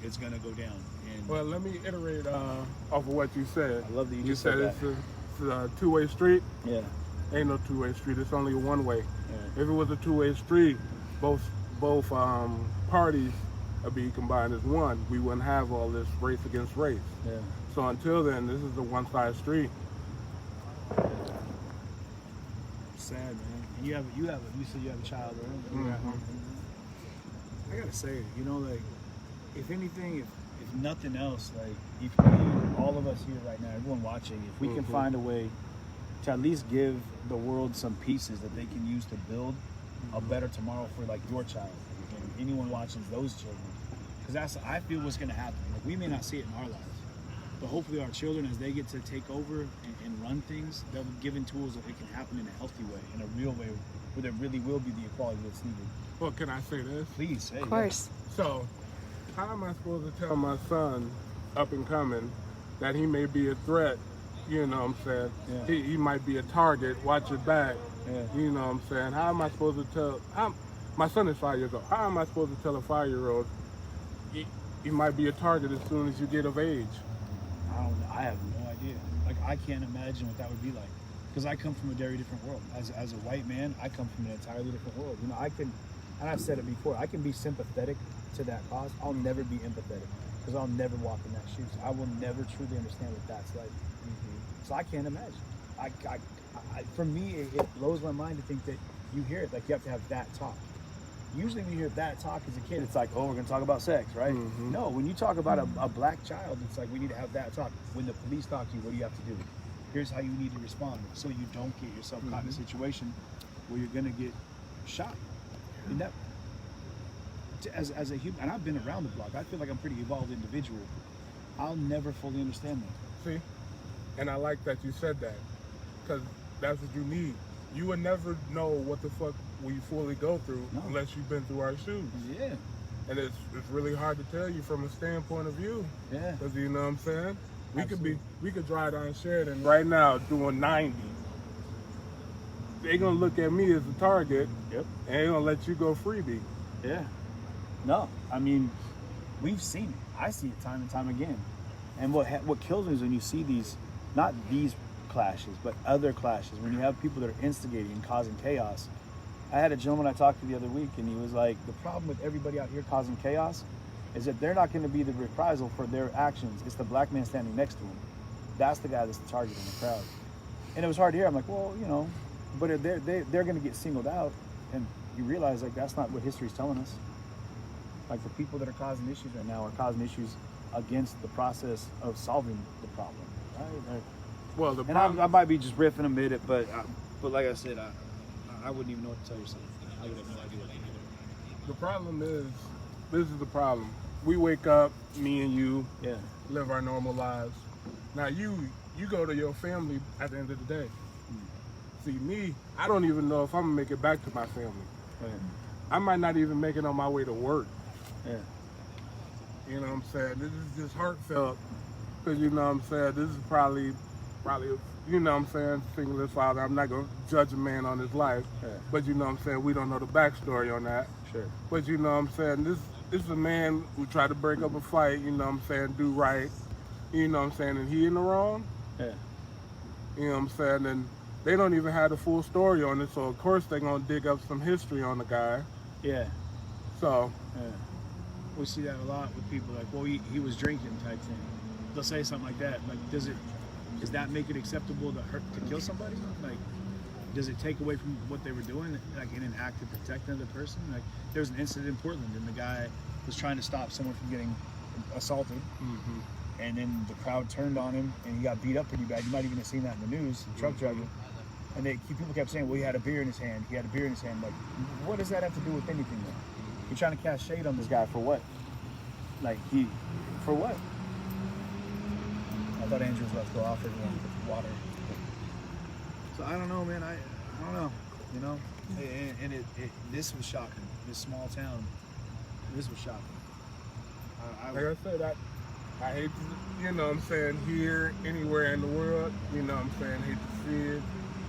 it's gonna go down. And Well, let me iterate off of what you said. I love that you You just said said it's a two-way street. yeah, Ain't no two-way street. It's only a one-way. yeah. If it was a two-way street, both parties would be combined as one. We wouldn't have all this race against race. Yeah. So until then, this is a one-side street. Sad, man. And you said you have a child, right? I gotta say, you know, like, if anything, if nothing else, like, if all of us here right now, everyone watching, if we can find a way to at least give the world some pieces that they can use to build a better tomorrow for, like, your child and anyone watching those children, because that's, I feel, what's gonna happen. Like, we may not see it in our lives, but hopefully our children, as they get to take over and run things, they'll be given tools that it can happen in a healthy way, in a real way, where there really will be the equality that's needed. Well, can I say this? Please say. Of course. So, how am I supposed to tell my son, up and coming, that he may be a threat You know what I'm saying? Yeah. He might be a target. Watch your back. Yeah. You know what I'm saying? How am I supposed to tell? My son is 5 years old. How am I supposed to tell a 5-year-old he might be a target as soon as you get of age? I have no idea. Like, I can't imagine what that would be like. Because I come from a very different world. As a white man, I come from an entirely different world. You know, I can, and I've said it before, I can be sympathetic to that cause. I'll never be empathetic. Because I'll never walk in that shoes. I will never truly understand what that's like. So I can't imagine. For me, it blows my mind to think that you hear it. Like, you have to have that talk. Usually when you hear that talk as a kid, it's like, oh, we're going to talk about sex, right? No, when you talk about a black child, it's like, we need to have that talk. When the police talk to you, what do you have to do? Here's how you need to respond so you don't get yourself caught in a situation where you're going to get shot. And that, as a human, and I've been around the block, I feel like I'm a pretty evolved individual. I'll never fully understand that. See? And I like that you said that, because that's what you need. You would never know what the fuck we fully go through unless you've been through our shoes. Yeah. And it's really hard to tell you from a standpoint of view. Yeah. Because you know what I'm saying? We could drive down Sheridan right now doing 90. They're gonna look at me as a target. Yep. And they're gonna let you go freebie. Yeah. No, I mean, we've seen it. I see it time and time again. And what kills me is when you see these, not these clashes, but other clashes, when you have people that are instigating and causing chaos. I had a gentleman I talked to the other week, and he was like, the problem with everybody out here causing chaos is that they're not going to be the reprisal for their actions. It's the black man standing next to him. That's the guy that's the target in the crowd. And it was hard to hear. I'm like, well, you know, but they're going to get singled out. And you realize, like, that's not what history's telling us. Like, the people that are causing issues right now are causing issues against the process of solving the problem, right? Well, and I might be just riffing a minute, but like I said, I wouldn't even know what to tell yourself. I would have no idea what to do. The problem is, this is the problem. We wake up, me and you, live our normal lives. Now you go to your family at the end of the day. See, me, I don't even know if I'm gonna make it back to my family. Right. I might not even make it on my way to work. Yeah. You know what I'm saying? This is just heartfelt, because you know what I'm saying, this is probably, you know what I'm saying, single father. I'm not going to judge a man on his life, but you know what I'm saying, we don't know the backstory on that. Sure. But you know what I'm saying, this is a man who tried to break up a fight, you know what I'm saying, do right, you know what I'm saying, and he in the wrong. Yeah. You know what I'm saying, and they don't even have the full story on it, so of course they're going to dig up some history on the guy. Yeah. So. Yeah. We see that a lot with people, like, well, he was drinking type thing. They'll say something like that. Like, does that make it acceptable to kill somebody? Like, does it take away from what they were doing, like in an act to protect another person? Like, there was an incident in Portland, and the guy was trying to stop someone from getting assaulted, and then the crowd turned on him, and he got beat up pretty bad. You might even have seen that in the news, the truck driver. And people kept saying, well, he had a beer in his hand. He had a beer in his hand. Like, what does that have to do with anything, though? You're trying to cast shade on this guy for what? Like, for what? I thought Andrew was about to go off everyone with water. So I don't know, man. I don't know. You know, and this was shocking. This small town, this was shocking. Like I said, I hate to, you know what I'm saying, here, anywhere in the world, you know what I'm saying, hate to see it.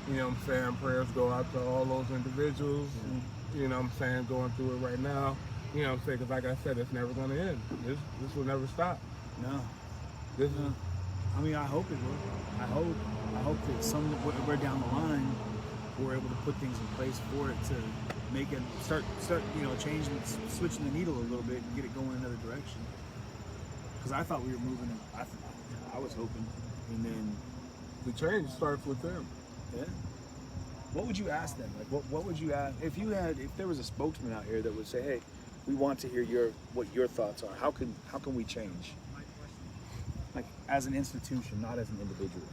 You know what I'm saying, prayers go out to all those individuals. And, you know what I'm saying, going through it right now. You know what I'm saying, because like I said, it's never going to end. This will never stop. No. This is. I mean, I hope it will. I hope that somewhere down the line, we're able to put things in place for it to make it start, you know, changing, switching the needle a little bit and get it going in another direction. Because I thought we were moving. I was hoping, and then The change starts with them. Yeah. What would you ask them? Like, what would you ask if there was a spokesman out here that would say, "Hey, we want to hear what your thoughts are. How can we change?" Like, as an institution, not as an individual.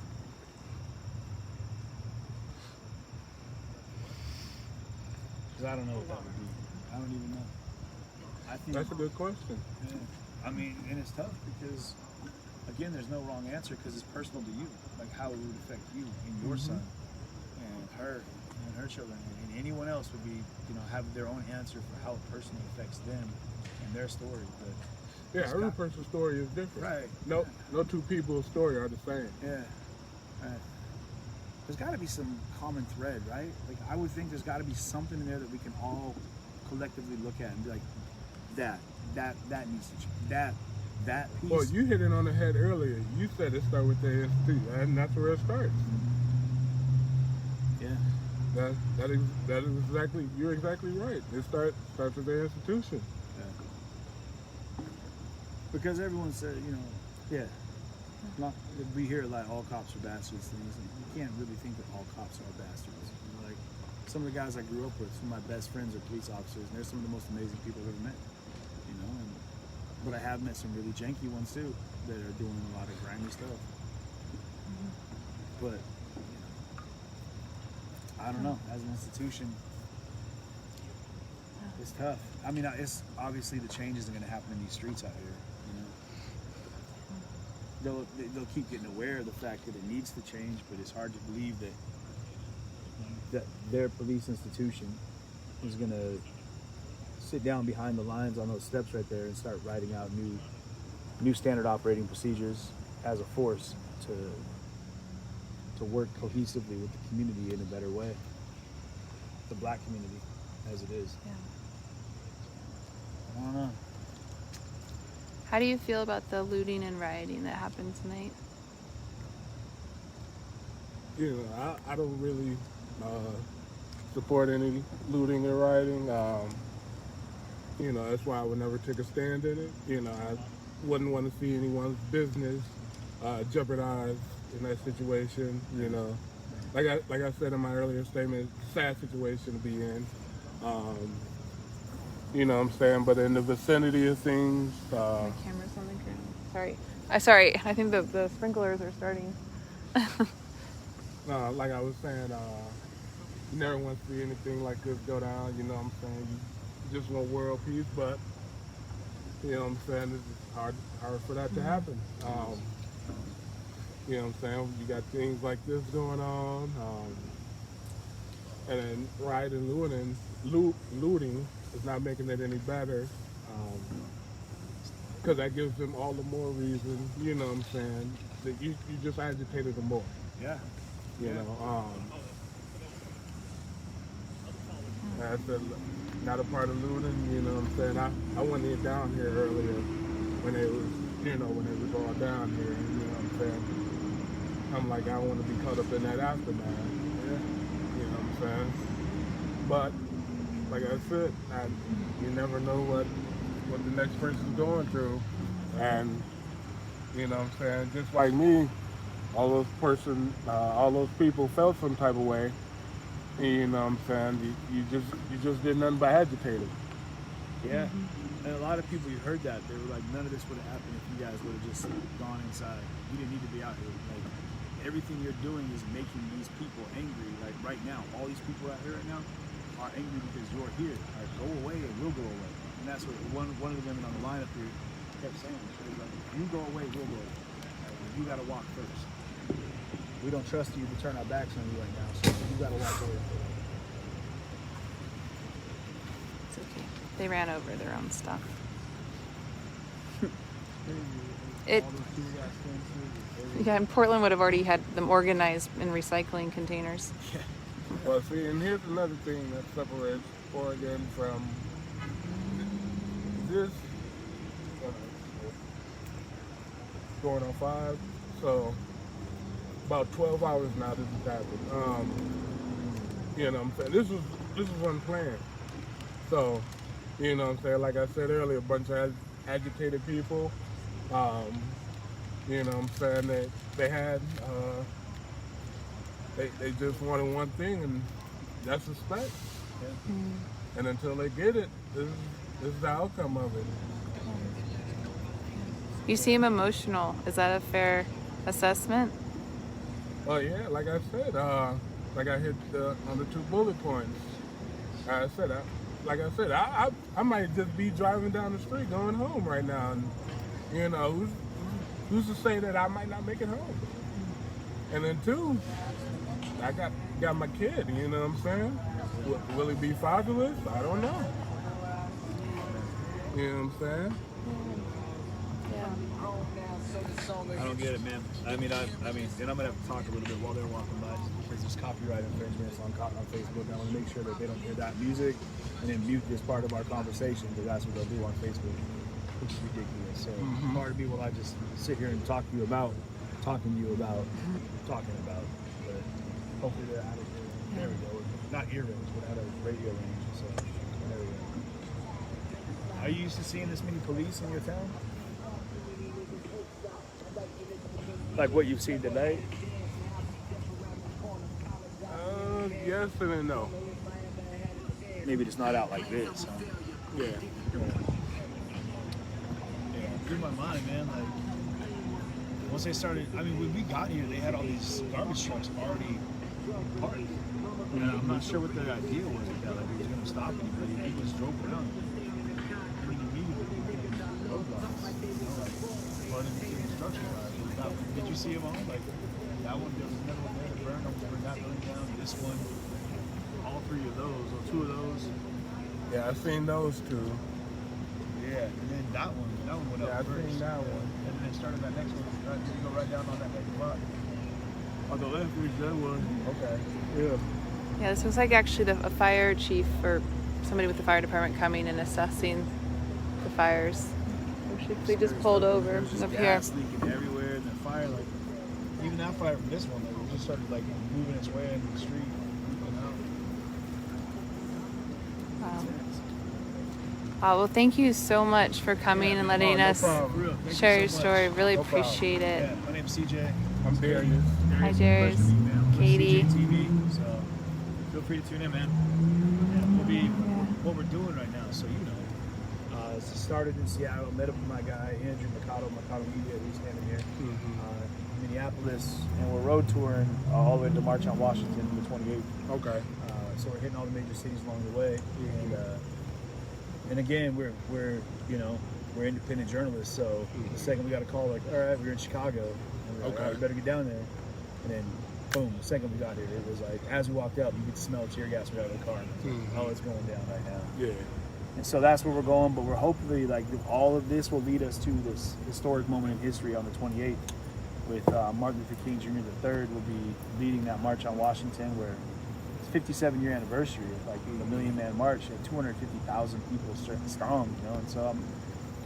Because I don't know what that would be. I don't even know. I think That's a good question. Yeah. I mean, and it's tough because, again, there's no wrong answer because it's personal to you. Like, how it would affect you and your son and her children, and anyone else would be, you know, have their own answer for how it personally affects them and their story. But yeah, every person's story is different. Right. No two people's story are the same. Yeah. There's got to be some common thread, right? Like, I would think there's got to be something in there that we can all collectively look at and be like, that needs to change. That piece. Well, you hit it on the head earlier. You said it started with the institute, and that's where it starts. Yeah. That is exactly, you're exactly right. It starts with the institution. Yeah. Because everyone said, we hear like all cops are bastards things, and you can't really think that all cops are bastards. Like, some of the guys I grew up with, some of my best friends are police officers, and they're some of the most amazing people I've ever met. But I have met some really janky ones too that are doing a lot of grimy stuff. But I don't know. As an institution, it's tough. I mean, it's obviously the change isn't going to happen in these streets out here. They'll keep getting aware of the fact that it needs to change, but it's hard to believe that their police institution is going to sit down behind the lines on those steps right there and start writing out new standard operating procedures as a force to work cohesively with the community in a better way, the black community as it is. Yeah. I don't know. How do you feel about the looting and rioting that happened tonight? I don't really support any looting or rioting. That's why I would never take a stand in it. I wouldn't want to see anyone's business jeopardized in that situation. Like I said in my earlier statement, sad situation to be in. You know what I'm saying? But in the vicinity of things... My camera's on the ground. Sorry. I think the sprinklers are starting. Like I was saying, you never want to see anything like this go down, you know what I'm saying? You just want world peace, but, you know what I'm saying, it's hard for that to happen. You know what I'm saying? You got things like this going on, and then riot and looting is not making it any better, because that gives them all the more reason, you know what I'm saying, that you just agitated them more. Yeah. You know, that's not a part of looting, you know what I'm saying. I went in down here earlier when it was all down here, you know what I'm saying. I'm like, I don't want to be caught up in that aftermath. Yeah. You know what I'm saying? But like I said, you never know what the next person's going through. And you know what I'm saying, just like me, all those people felt some type of way. You know what I'm saying? You just did nothing but agitate them. Yeah. And a lot of people, you heard that, they were like, none of this would have happened if you guys would have just gone inside. You didn't need to be out here. Like, everything you're doing is making these people angry. Like right now, all these people out here right now are angry because you're here. Like, go away and we'll go away. And that's what one of the women on the line up here kept saying. She was like, if you go away, we'll go away. Like, you gotta walk first. We don't trust you to turn our backs on you right now, so you gotta walk away. It's okay. They ran over their own stuff. Yeah, and Portland would have already had them organized in recycling containers. Yeah. Well, see, and here's another thing that separates Oregon from this. Going on 5, so about 12 hours now this has happened. You know what I'm saying? This was unplanned. So, you know what I'm saying? Like I said earlier, a bunch of agitated people. You know what I'm saying? They had, they just wanted one thing, and that's respect. Yeah. Mm-hmm. And until they get it, this is the outcome of it. You seem emotional. Is that a fair assessment? Oh yeah, like I said, like I hit on the 2 bullet points. I might just be driving down the street going home right now, and you know, who's to say that I might not make it home? And then 2, I got my kid. You know what I'm saying? Will he be fatherless? I don't know. You know what I'm saying? I don't get it, man. I mean, and I'm gonna have to talk a little bit while they're walking by, just because there's copyright infringements on Facebook. I want to make sure that they don't hear that music and then mute this part of our conversation, because that's what they'll do on Facebook, which is ridiculous. So part of me will I just sit here and talking to you about talking about. But hopefully they're out of here. There we go. Not ear range, but out of radio range. So there we go. Are you used to seeing this many police in your town? Like what you've seen today? Yes and no. Maybe it's not out like this. Huh? Yeah. It blew my mind, man. Like once they started, when we got here, they had all these garbage trucks already parked. And I'm not sure what their idea was with that. Like they was gonna stop anybody. They just drove around. And immediately roadblocks. Like running into construction cars. Did you see them all? Like that one, there was another one there that burned. I'm burning that building down. This one, all three of those, or two of those. Yeah, I've seen those two. Yeah, and then that one went up I've first. seen that one. And then it started that next one. Right, you go right down on that next block. On the left is that one. Okay. Yeah. Yeah, this looks like actually a fire chief or somebody with the fire department coming and assessing the fires. They just pulled over There's just up here. gas leaking everywhere, and the fire, like even that fire from this one, like it just started like moving its way into the street. Wow. Well, thank you so much for coming and letting us share your story. Really appreciate it. Yeah, my name's CJ. I'm Darius. Hi, Darius. Katie. TV, so feel free to tune in, man. Yeah, we'll be what we're doing right now, so you know. It started in Seattle, met up with my guy, Andrew Mercado Media, who's standing here, Minneapolis, and we're road touring all the way to March on Washington, the 28th. Okay. So we're hitting all the major cities along the way, and again, we're independent journalists. So the second we got a call, like, all right, we're in Chicago, and we're like, all right, we better get down there, and then boom, the second we got here, it was like as we walked up, you could smell tear gas right out of the car. Oh, it's going down right now. Yeah. And so that's where we're going, but we're hopefully like all of this will lead us to this historic moment in history on the 28th with Martin Luther King Jr. III will be leading that march on Washington, where it's 57-year anniversary of like the Million Man March at 250,000 people strong, you know. And so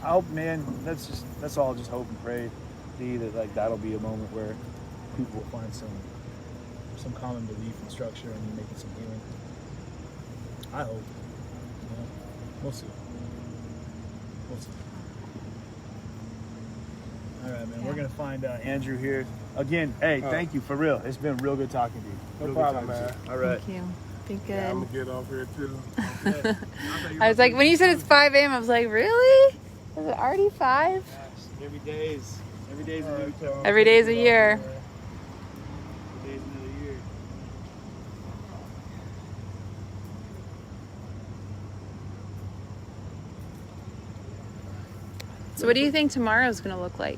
I hope, man, that's all. Just hope and pray that like that'll be a moment where people will find some common belief and structure and making some healing. I hope. We'll see. All right, man. We're gonna find Andrew here again. Hey, thank you for real. It's been real good talking to you. No problem, man. All right. Thank you. Be good. Yeah, I'm gonna get off here too. I was like, when you said it's 5 a.m., I was like, really? Is it already 5? Every day's a new time. Every day's a year. Every day's another year. So what do you think tomorrow's going to look like?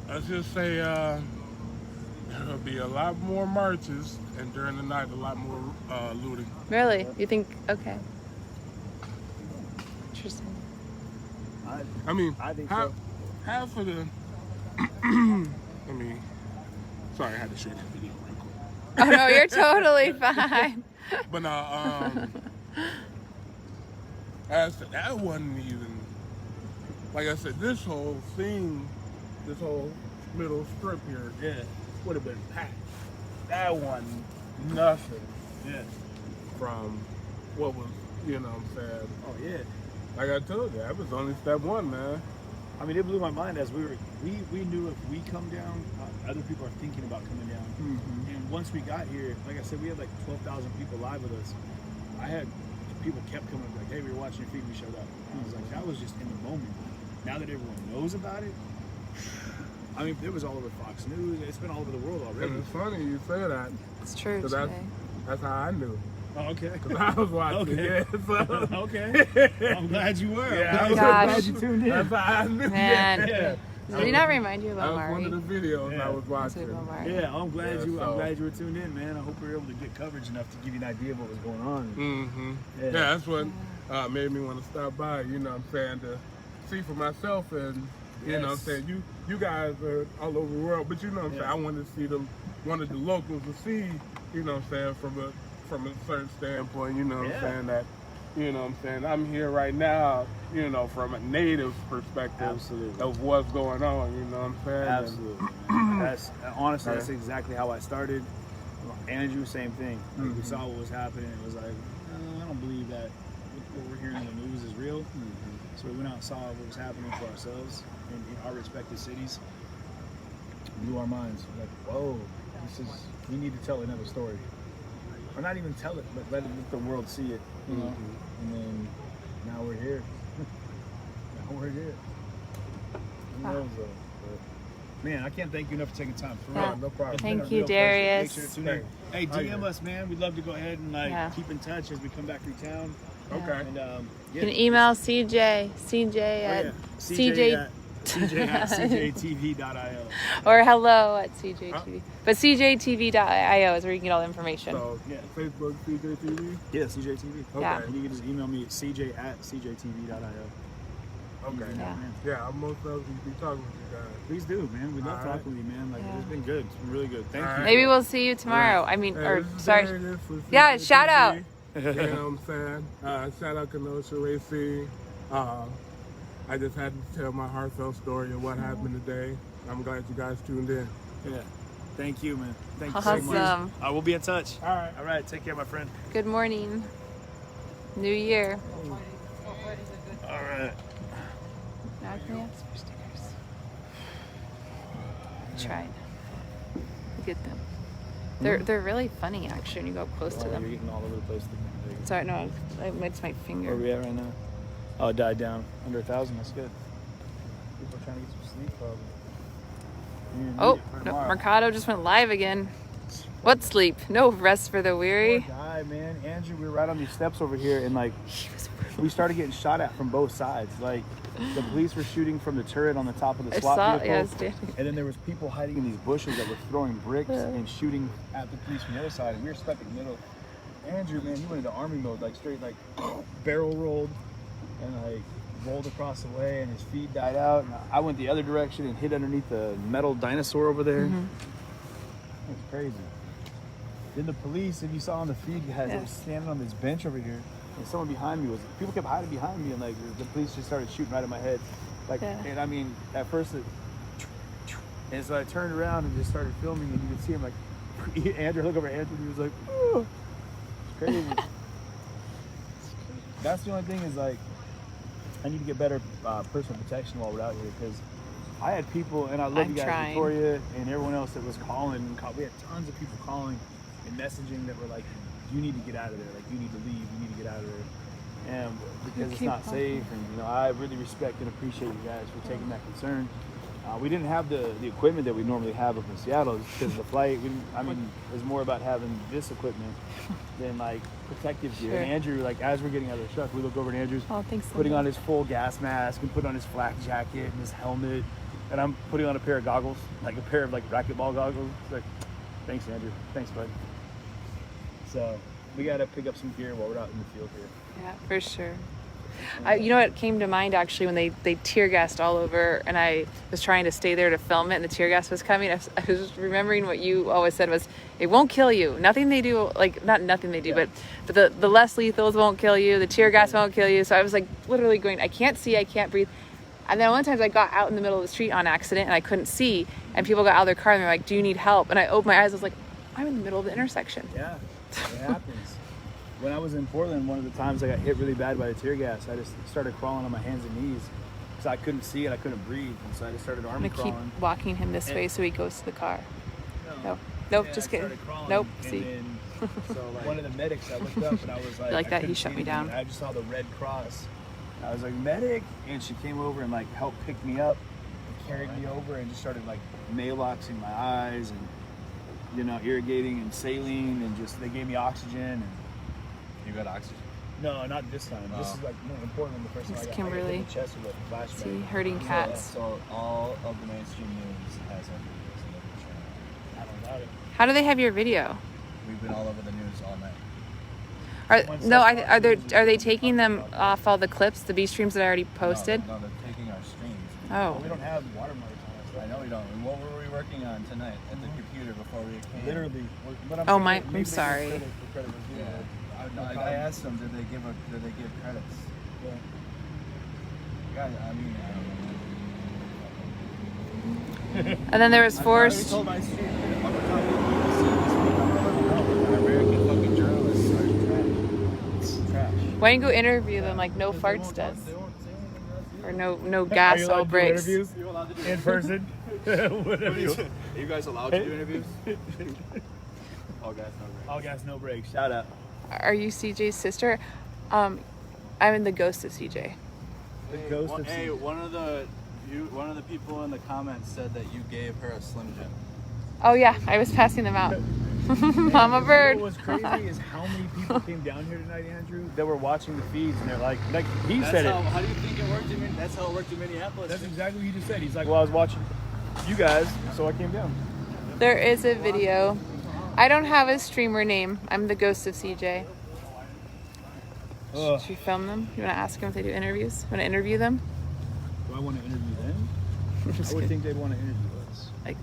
Let's just say there'll be a lot more marches, and during the night, a lot more looting. Really? You think? Okay. Interesting. I mean, I think half, so. half of the. Sorry, I had to share that video real quick. Oh no, you're totally fine. But as for that wasn't even, like I said, this whole thing, this whole middle strip here, would have been packed. That one, nothing. Yeah. From what was, you know what I'm saying? Oh yeah. Like I told you, that was only step one, man. I mean, it blew my mind as we knew if we come down, other people are thinking about coming down. Mm-hmm. And once we got here, like I said, we had like 12,000 people live with us. I had people kept coming like, hey, we were watching your feed, we showed up. And I was like, that was just in the moment. Now that everyone knows about it, I mean, it was all over Fox News. It's been all over the world already. And it's funny you say that. It's true. Cause that's how I knew. Oh, okay. Because I was watching it. So. Okay. I'm glad you were. Yeah, Oh my I'm gosh. glad you tuned in. That's how I knew. Man. Yeah. Did he not remind you of That was Omari? one of the videos Yeah. I was watching. Yeah, I'm glad Yeah, I'm glad you were tuned in, man. I hope we were able to get coverage enough to give you an idea of what was going on. Mm-hmm. Yeah. Yeah, that's what made me want to stop by, you know what I'm saying, to see for myself. And, you know what I'm saying, you guys are all over the world, but you know what I'm saying, I wanted to see wanted the locals to see, you know what I'm saying, from a certain standpoint, you know what I'm saying, that, you know what I'm saying, I'm here right now, you know, from a native perspective of what's going on, you know what I'm saying? Absolutely. Man. Honestly, that's exactly how I started. Andrew, same thing. Like, we saw what was happening. It was like, I don't believe that what we're hearing in the news is real. So we went out and saw what was happening for ourselves in our respective cities. Blew our minds. Like, whoa, we need to tell another story. Or not even tell it, but let the world see it. You know? And then now we're here. Now we're here. Who knows though? But, man, I can't thank you enough for taking time. For real, no problem. Thank you, Darius. Make sure to tune in. Hey, DM us, man. We'd love to go ahead and keep in touch as we come back through town. Okay. And You can email CJ at CJ@CJTV.io. or hello at CJTV. But CJTV.io is where you can get all the information. So, Facebook, CJTV? Yeah, CJTV. Okay. Yeah. And you can just email me at CJ@CJTV.io. Okay. Yeah. Yeah, I'm most likely to be talking with you guys. Please do, man. We love talking with you, man. Like, it's been good. It's been really good. Thank you. Maybe we'll see you tomorrow. I mean, Hey, or this is sorry. Darius with Yeah, CJTV. shout out. You know what I'm saying? Shout out Kenosha Racing. I just had to tell my heartfelt story of what happened today. I'm glad you guys tuned in. Yeah. Thank you, man. Thank you so much. Awesome. We'll be in touch. All right. All right. Take care, my friend. Good morning. New year. All right. Now can we have some stickers? I tried. Get them. They're really funny actually when you go up close to You're them. getting all over the place. Sorry, no, it's my finger. Where are we at right now? Oh, it died down. Under 1,000. That's good. People are trying to get some sleep, probably. Oh, no, Mercado just went live again. What sleep? No rest for the weary. Poor guy, man. Andrew, we were right on these steps over here, and like, we started getting shot at from both sides. Like, the police were shooting from the turret on the top of the SWAT vehicle, and then there was people hiding in these bushes that were throwing bricks and shooting at the police from the other side, and we were stuck in the middle. Andrew, man, he went into army mode, like straight, like barrel rolled, and like rolled across the way, and his feet died out. And I went the other direction and hid underneath the metal dinosaur over there. It was crazy. Then the police, if you saw on the feed, guys, they were standing on this bench over here, and someone behind me people kept hiding behind me, and like the police just started shooting right at my head, like, and I mean, at first and so I turned around and just started filming, and you could see him like, Andrew, look over at Andrew, and he was like, oh, it's crazy. That's the only thing is like, I need to get better personal protection while we're out here, because I had people, and I love you guys, Victoria and everyone else that was calling. We had tons of people calling and messaging that were like, you need to get out of there. Like, you need to leave. You need to get out of there. And because it's not safe. And, you know, I really respect and appreciate you guys for taking that concern. We didn't have the equipment that we normally have up in Seattle because of the flight. It was more about having this equipment than like protective gear. And Andrew, like, as we're getting out of the truck, we look over at Andrew's putting on his full gas mask and putting on his flak jacket and his helmet. And I'm putting on a pair of goggles, like a pair of like racquetball goggles. It's like, thanks, Andrew. Thanks, bud. So we got to pick up some gear while we're out in the field here. Yeah, for sure. You know what came to mind actually when they tear gassed all over, and I was trying to stay there to film it, and the tear gas was coming. I was remembering what you always said was, it won't kill you. Nothing they do, like not nothing they do, but the less lethals won't kill you. The tear gas won't kill you. So I was like literally going, I can't see, I can't breathe. And then one time I got out in the middle of the street on accident and I couldn't see, and people got out of their car and they're like, do you need help? And I opened my eyes, I was like, I'm in the middle of the intersection. Yeah, it happens. When I was in Portland, one of the times I got hit really bad by the tear gas, I just started crawling on my hands and knees because I couldn't see and I couldn't breathe. And so I just started army crawling. I'm gonna keep walking him this way so he goes to the car. Nope, just kidding. Nope, see. So like, one of the medics, I looked up and I was like, that he shut me down. I just saw the Red Cross. I was like, medic, and she came over and like helped pick me up and carried me over and just started like Maaloxing my eyes and, you know, irrigating and saline, and just they gave me oxygen. And you got oxygen? No, not this time. This is like more important than the first time. It's I got Kimberly. hit in the chest with a flashbang. See, herding cats. So all of the mainstream news has our videos and every channel. I don't doubt it. How do they have your video? We've been all over the news all night. Are they taking them off all the clips, the B streams that I already posted? No, they're taking our streams. Oh. We don't have watermarks on us. I know we don't. What were we working on tonight at the computer before we came? Literally. But Oh, saying my- that I'm maybe they give sorry. credit for credit was due. Yeah. I asked them, did they give credits? Yeah. God, I mean, And then there was I forced. told my stream. American fucking journalists are trash. Why didn't you go interview them like no farts does? Or no Are gas, you all allowed to do breaks. interviews in person? Whatever you. Are you guys allowed to do interviews? All gas, no breaks. All gas, no brakes. Shout out. Are you CJ's sister? I'm in the ghost of CJ. The ghost of Hey, one of the people in the comments said that you gave her a Slim Jim. Oh yeah, I was passing them out. I'm a bird. What was crazy is how many people came down here tonight, Andrew, that were watching the feeds, and they're like he said it. How do you think it worked that's how it worked in Minneapolis. That's exactly what he just said. He's like, well, I was watching you guys, so I came down. There is a video. I don't have a streamer name. I'm the ghost of CJ. Ugh. Should we film them? You want to ask them if they do interviews? Want to interview them? Do I want to interview them? I'm just I would kidding. think they'd want to interview us. Like,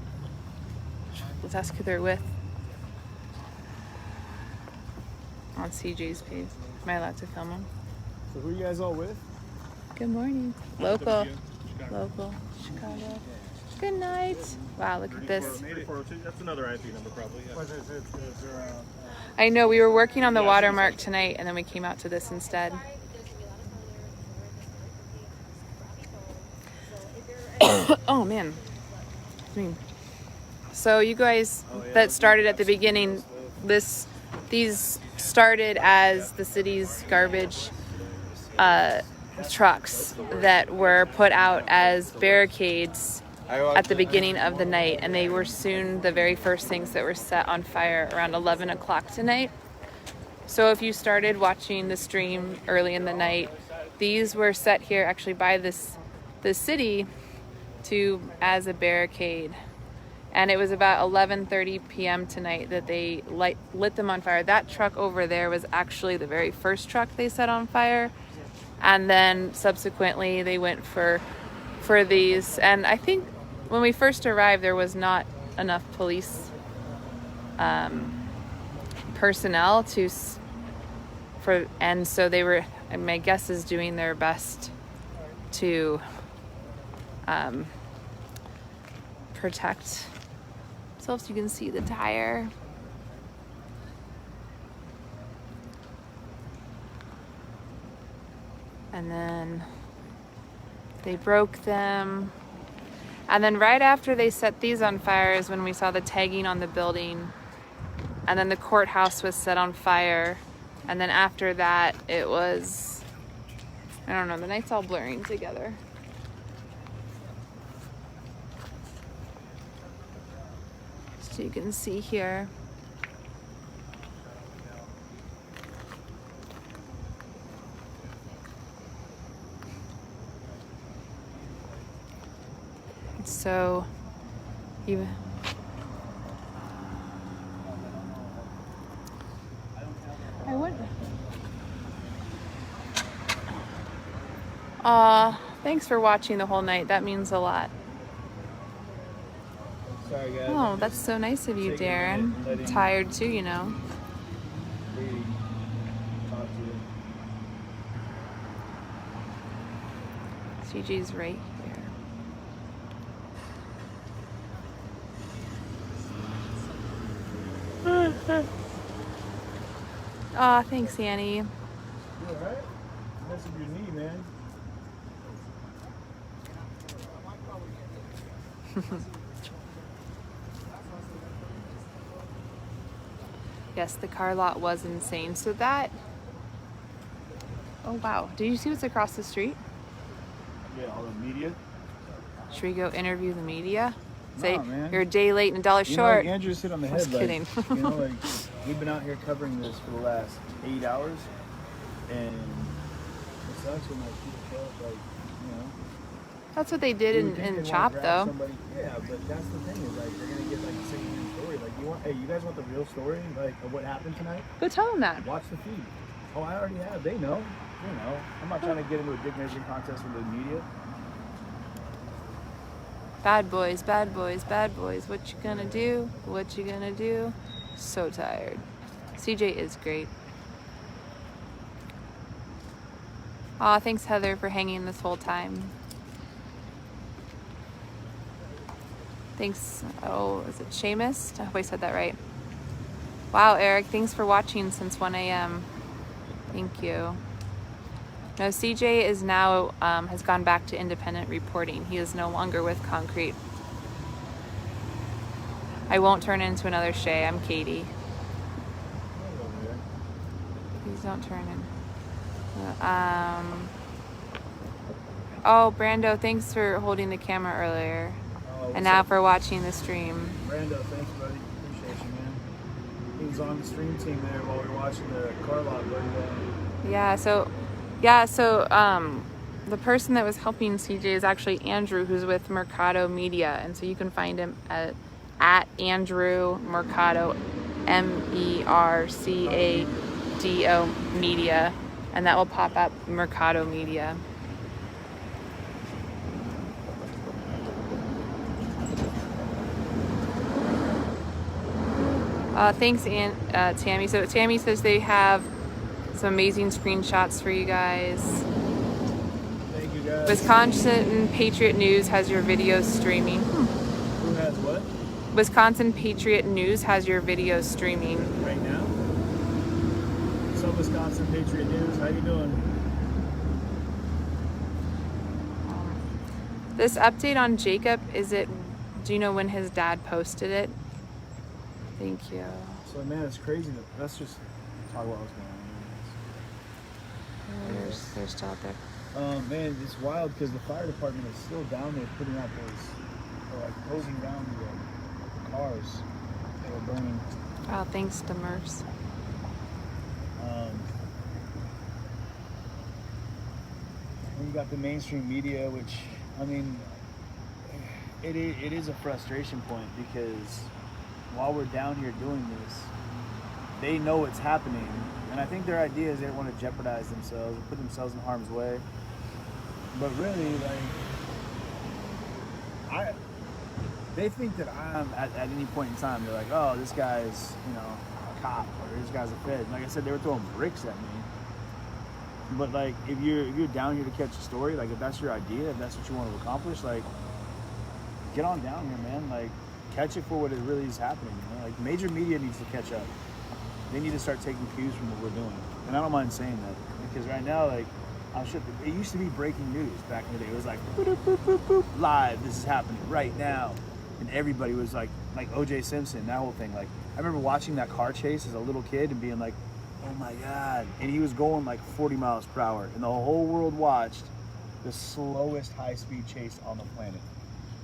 let's ask who they're with. On CJ's page. Am I allowed to film them? So who are you guys all with? Good morning. Local. Local. Chicago. Good night. Wow, look at this. 8402. That's another IP number, probably. Yeah. I know, we were working on the watermark tonight and then we came out to this instead. Oh man. So you guys that started at the beginning, these started as the city's garbage trucks that were put out as barricades at the beginning of the night, and they were soon the very first things that were set on fire around 11 o'clock tonight. So if you started watching the stream early in the night, these were set here actually by the city as a barricade. And it was about 11:30 p.m. tonight that they lit them on fire. That truck over there was actually the very first truck they set on fire. And then subsequently they went for these. And I think when we first arrived, there was not enough police personnel and so they were, my guess is, doing their best to protect themselves. You can see the tire. And then they broke them. And then right after they set these on fire is when we saw the tagging on the building. And then the courthouse was set on fire. And then after that, it was, I don't know, the night's all blurring together. So you can see here. So, even I went. Thanks for watching the whole night. That means a lot. Sorry, guys. Oh, that's so nice of you, Darren. I'm tired too, you know. CG's right here. Aw, thanks, Annie. You alright? Mess with your knee, man. Yes, the car lot was insane. So that... Oh, wow. Did you see what's across the street? Yeah, all the media. Should we go interview the media? Say, man. you're a day late and a dollar You short. know, like Andrew hit on the head. Just like, kidding. you know, like we've been out here covering this for the last 8 hours. And it sucks when like people show up, like, you know. That's what they did You would think in they'd Chop, wanna grab though. somebody. Yeah, but that's the thing is like they're gonna get like the same story. Like you guys want the real story, like of what happened tonight? Go tell them that. Watch the feed. Oh, I already have. They know. You know. I'm not trying to get into a dick measuring contest with the media. Bad boys, bad boys, bad boys. What you gonna do? What you gonna do? So tired. CJ is great. Aw, thanks Heather for hanging this whole time. Thanks, oh, is it Seamus? I hope I said that right. Wow, Eric, thanks for watching since 1 a.m. Thank you. No, CJ is now, has gone back to independent reporting. He is no longer with Concrete. I won't turn into another Shay. I'm Katie. Please don't turn in. Oh, Brando, thanks for holding the camera earlier. And now for watching the stream. Brando, thanks, buddy. Appreciate you, man. He was on the stream team there while we were watching the car lot burn down. Yeah, so the person that was helping CJ is actually Andrew, who's with Mercado Media, and so you can find him at Andrew Mercado, MERCADO Media, and that will pop up Mercado Media. Thanks, Tammy. So Tammy says they have some amazing screenshots for you guys. Thank you, guys. Wisconsin Patriot News has your video streaming. Who has what? Wisconsin Patriot News has your video streaming. Right now? What's up, Wisconsin Patriot News? How you doing? This update on Jacob, do you know when his dad posted it? Thank you. So, man, it's crazy. Let's just talk about what's going on. They're still out there. Man, it's wild because the fire department is still down there putting out those, or like closing down the cars that were burning. Oh, thanks to Merce. And you got the mainstream media, which, I mean, it is a frustration point because while we're down here doing this, they know it's happening. And I think their idea is they don't want to jeopardize themselves, put themselves in harm's way. But really, like, they think that I'm, at any point in time, they're like, oh, this guy's, you know, a cop, or this guy's a fed. And like I said, they were throwing bricks at me. But like, if you're down here to catch a story, like if that's your idea, if that's what you want to accomplish, like, get on down here, man. Like, catch it for what it really is happening. You know? Like, major media needs to catch up. They need to start taking cues from what we're doing. And I don't mind saying that because right now, like, it used to be breaking news back in the day. It was like, boop, boop, boop, boop, live, this is happening right now. And everybody was like O.J. Simpson, that whole thing. Like, I remember watching that car chase as a little kid and being like, oh my God. And he was going like 40 miles per hour. And the whole world watched the slowest high-speed chase on the planet.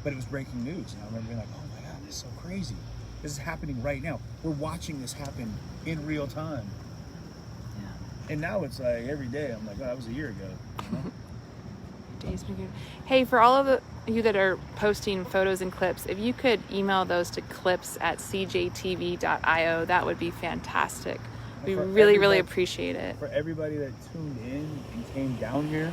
But it was breaking news. And I remember being like, oh my God, this is so crazy. This is happening right now. We're watching this happen in real time. Yeah. And now it's like every day. I'm like, oh, that was a year ago. You know? Hey, for all of you that are posting photos and clips, if you could email those to clips@cjtv.io, that would be fantastic. We really appreciate it. For everybody that tuned in and came down here,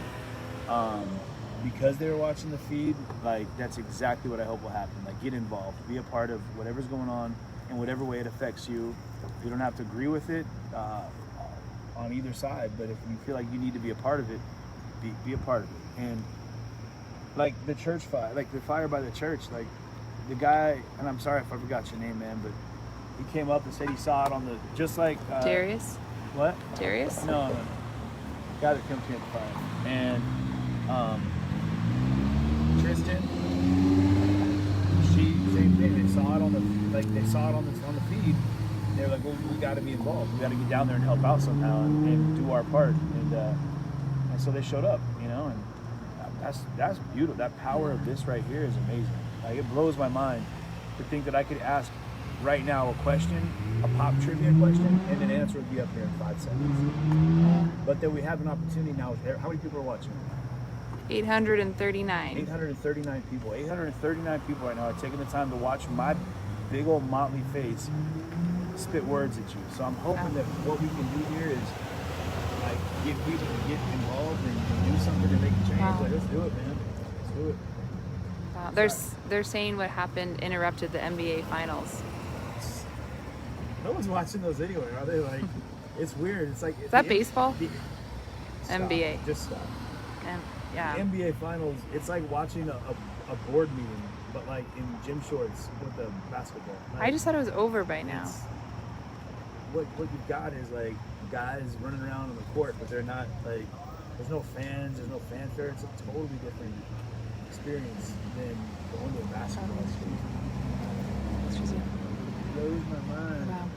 because they were watching the feed, like, that's exactly what I hope will happen. Like, get involved, be a part of whatever's going on in whatever way it affects you. You don't have to agree with it on either side, but if you feel like you need to be a part of it, be a part of it. And like the church fire, like the fire by the church, like the guy, and I'm sorry if I forgot your name, man, but he came up and said he saw it on the, just like Darius. What? Darius? No. Guy that comes to me at the fire. And Tristan, same thing. They saw it on the feed. They were like, well, we got to be involved. We got to get down there and help out somehow and do our part. And so they showed up, you know, and that's beautiful. That power of this right here is amazing. Like, it blows my mind to think that I could ask right now a question, a pop trivia question, and an answer would be up here in 5 seconds. But then we have an opportunity now. How many people are watching? 839. 839 people. 839 people right now are taking the time to watch my big old motley face spit words at you. So I'm hoping that what we can do here is like get people to get involved and do something to make a change. Wow. Like, let's do it, man. Let's do it. Wow. They're saying what happened interrupted the NBA finals. No one's watching those anyway, are they? Like, it's weird. It's like Is that baseball? Stop. NBA. Just stop. Yeah. The NBA finals. It's like watching a board meeting, but like in gym shorts with the basketball. Like, I just thought it was over by now. What you've got is like guys running around on the court, but they're not like. There's no fans. There's no fanfare. It's a totally different experience than going to a basketball game. Blows my mind. Wow.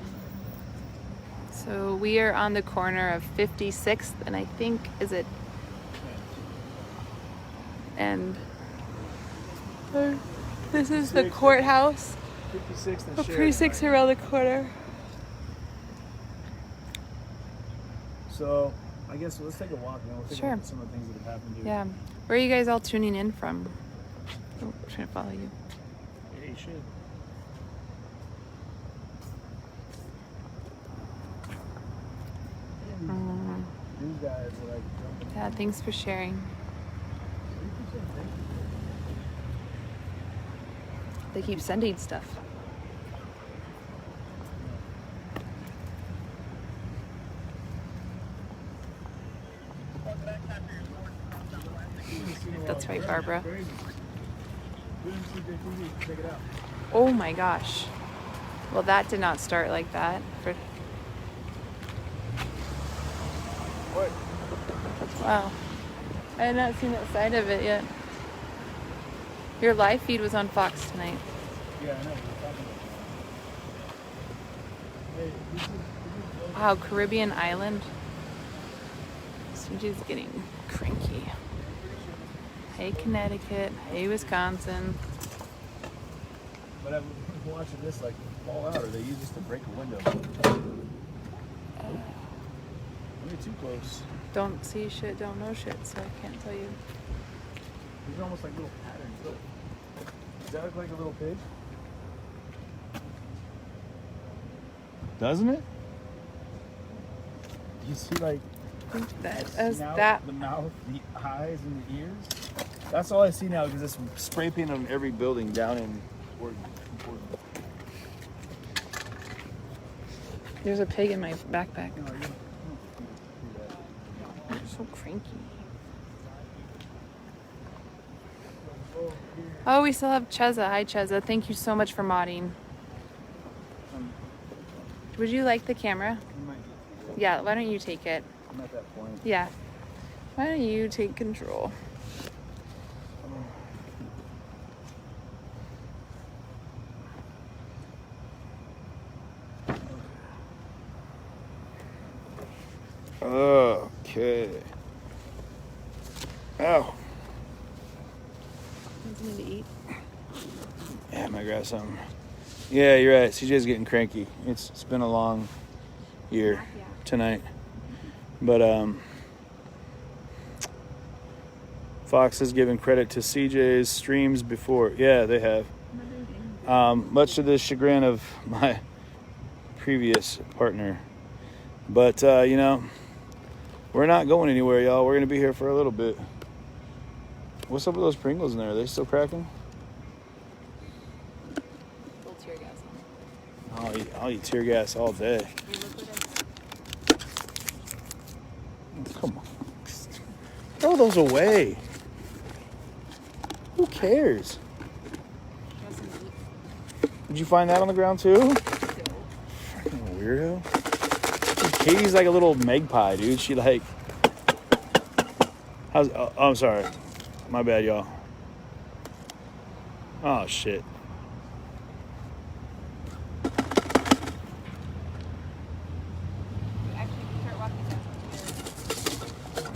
So we are on the corner of 56th and I think and this is the courthouse. 56th and The precincts around the corner. So I guess let's take a walk now. We'll take a Sure. look at some of the things that have happened here. Yeah. Where are you guys all tuning in from? Oh, I'm trying to follow you. Yeah, you should. These guys are like jumping. Yeah, thanks for sharing. They keep sending stuff. That's right, Barbara. Check it out. Oh my gosh. Well, that did not start like that. Wow. I had not seen that side of it yet. Your live feed was on Fox tonight. Yeah, I know. Wow, Caribbean island. CJ's getting cranky. Hey, Connecticut. Hey, Wisconsin. But I'm watching this like fall out, or they use this to break a window. You're too close. Don't see shit, don't know shit, so I can't tell you. These are almost like little patterns. Look. Does that look like a little pig? Doesn't it? You see like That the as snout, that. the mouth, the eyes, and the ears. That's all I see now because it's spray paint on every building down in Oregon. There's a pig in my backpack. No, you don't do that. You're so cranky. Oh, we still have Cheza. Hi, Cheza. Thank you so much for modding. Would you like the camera? You might get to Yeah, why don't you take it? I'm at that point. Yeah. Why don't you take control? Okay. Ow. Something to eat. Yeah, I might grab something. Yeah, you're right. CJ's getting cranky. It's been a long year tonight. But Fox has given credit to CJ's streams before. Yeah, they have. Much to the chagrin of my previous partner. But, you know, we're not going anywhere, y'all. We're going to be here for a little bit. What's up with those Pringles in there? Are they still cracking? Little tear gas. I'll eat tear gas all day. Come on. Throw those away. Who cares? Did you find that on the ground too? Freaking weirdo. Dude, Katie's like a little magpie, dude. She like... oh, I'm sorry. My bad, y'all. Oh, shit.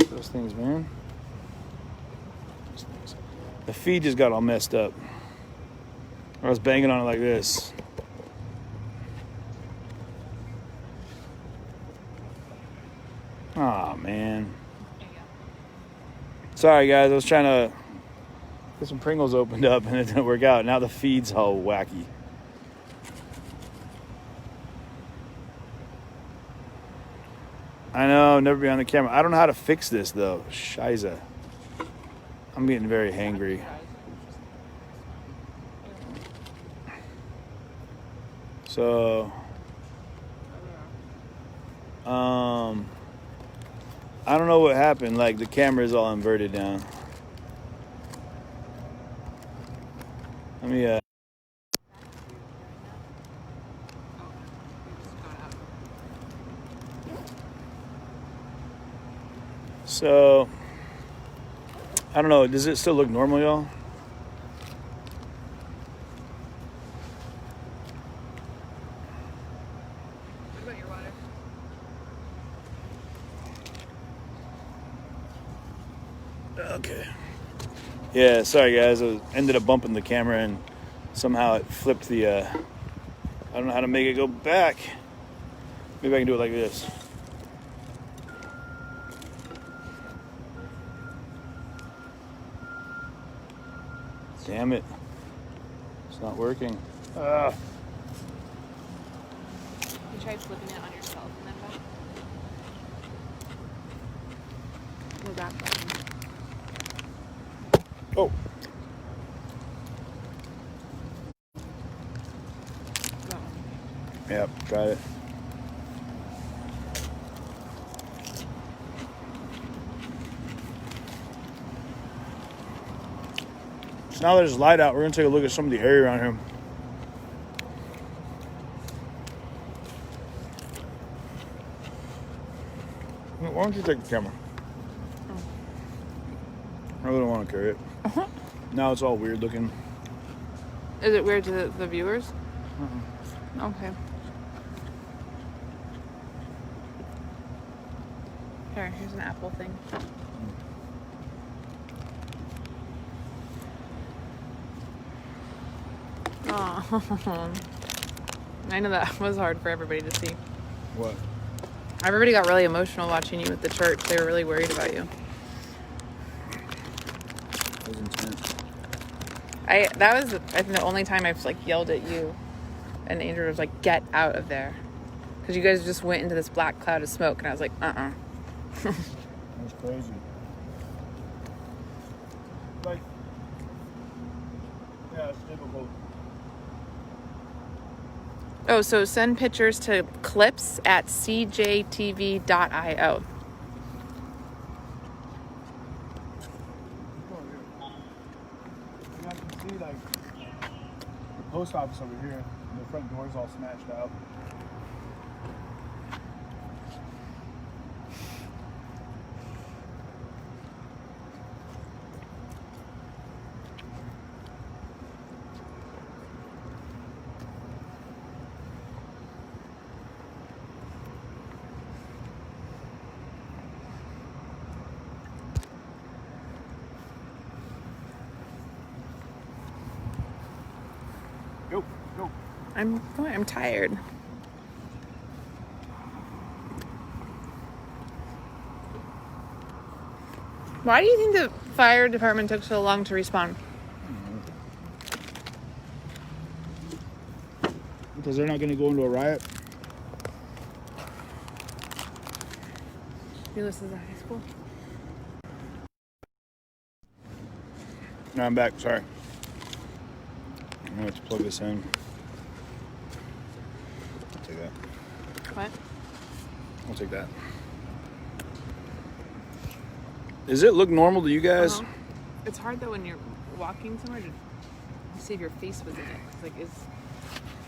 Those things, man. Those things. The feed just got all messed up. I was banging on it like this. Oh man. Sorry guys, I was trying to get some Pringles opened up and it didn't work out. Now the feed's all wacky. I know, never be on the camera. I don't know how to fix this though. Shiza. I'm getting very hangry. So, I don't know what happened. Like the camera is all inverted down. Let me, So, I don't know. Does it still look normal, y'all? What about your water? Okay. Yeah, sorry guys. I ended up bumping the camera and somehow it flipped the, I don't know how to make it go back. Maybe I can do it like this. Damn it. It's not working. You tried flipping it on yourself and then back? Go back. Oh. No. Yep, tried it. So now there's light out, we're gonna take a look at some of the area around here. Why don't you take the camera? I really don't want to carry it. Now it's all weird looking. Is it weird to the viewers? Okay. Here's an apple thing. Oh, I know that was hard for everybody to see. What? Everybody got really emotional watching you at the church. They were really worried about you. That was intense. That was, I think, the only time I've like yelled at you, and Andrew was like, "Get out of there," because you guys just went into this black cloud of smoke, and I was like, That was crazy. Like, yeah, it's difficult. Oh, so send pictures to clips at cjtv.io. You guys can see, like, the post office over here, and the front door's all smashed out. Go. I'm tired. Why do you think the fire department took so long to respond? Because they're not going to go into a riot. This is a high school. No, I'm back. Sorry. I'm going to have to plug this in. I'll take that. What? I'll take that. Does it look normal to you guys? It's hard though when you're walking somewhere to see if your face was in it. It's like,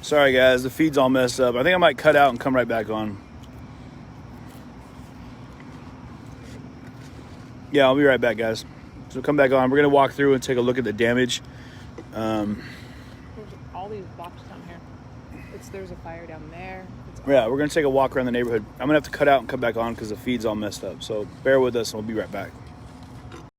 Sorry guys, the feed's all messed up. I think I might cut out and come right back on. Yeah, I'll be right back, guys. So come back on. We're gonna walk through and take a look at the damage. there's all these blocks down here. There's a fire down there. Yeah, we're gonna take a walk around the neighborhood. I'm gonna have to cut out and come back on because the feed's all messed up. So bear with us and we'll be right back.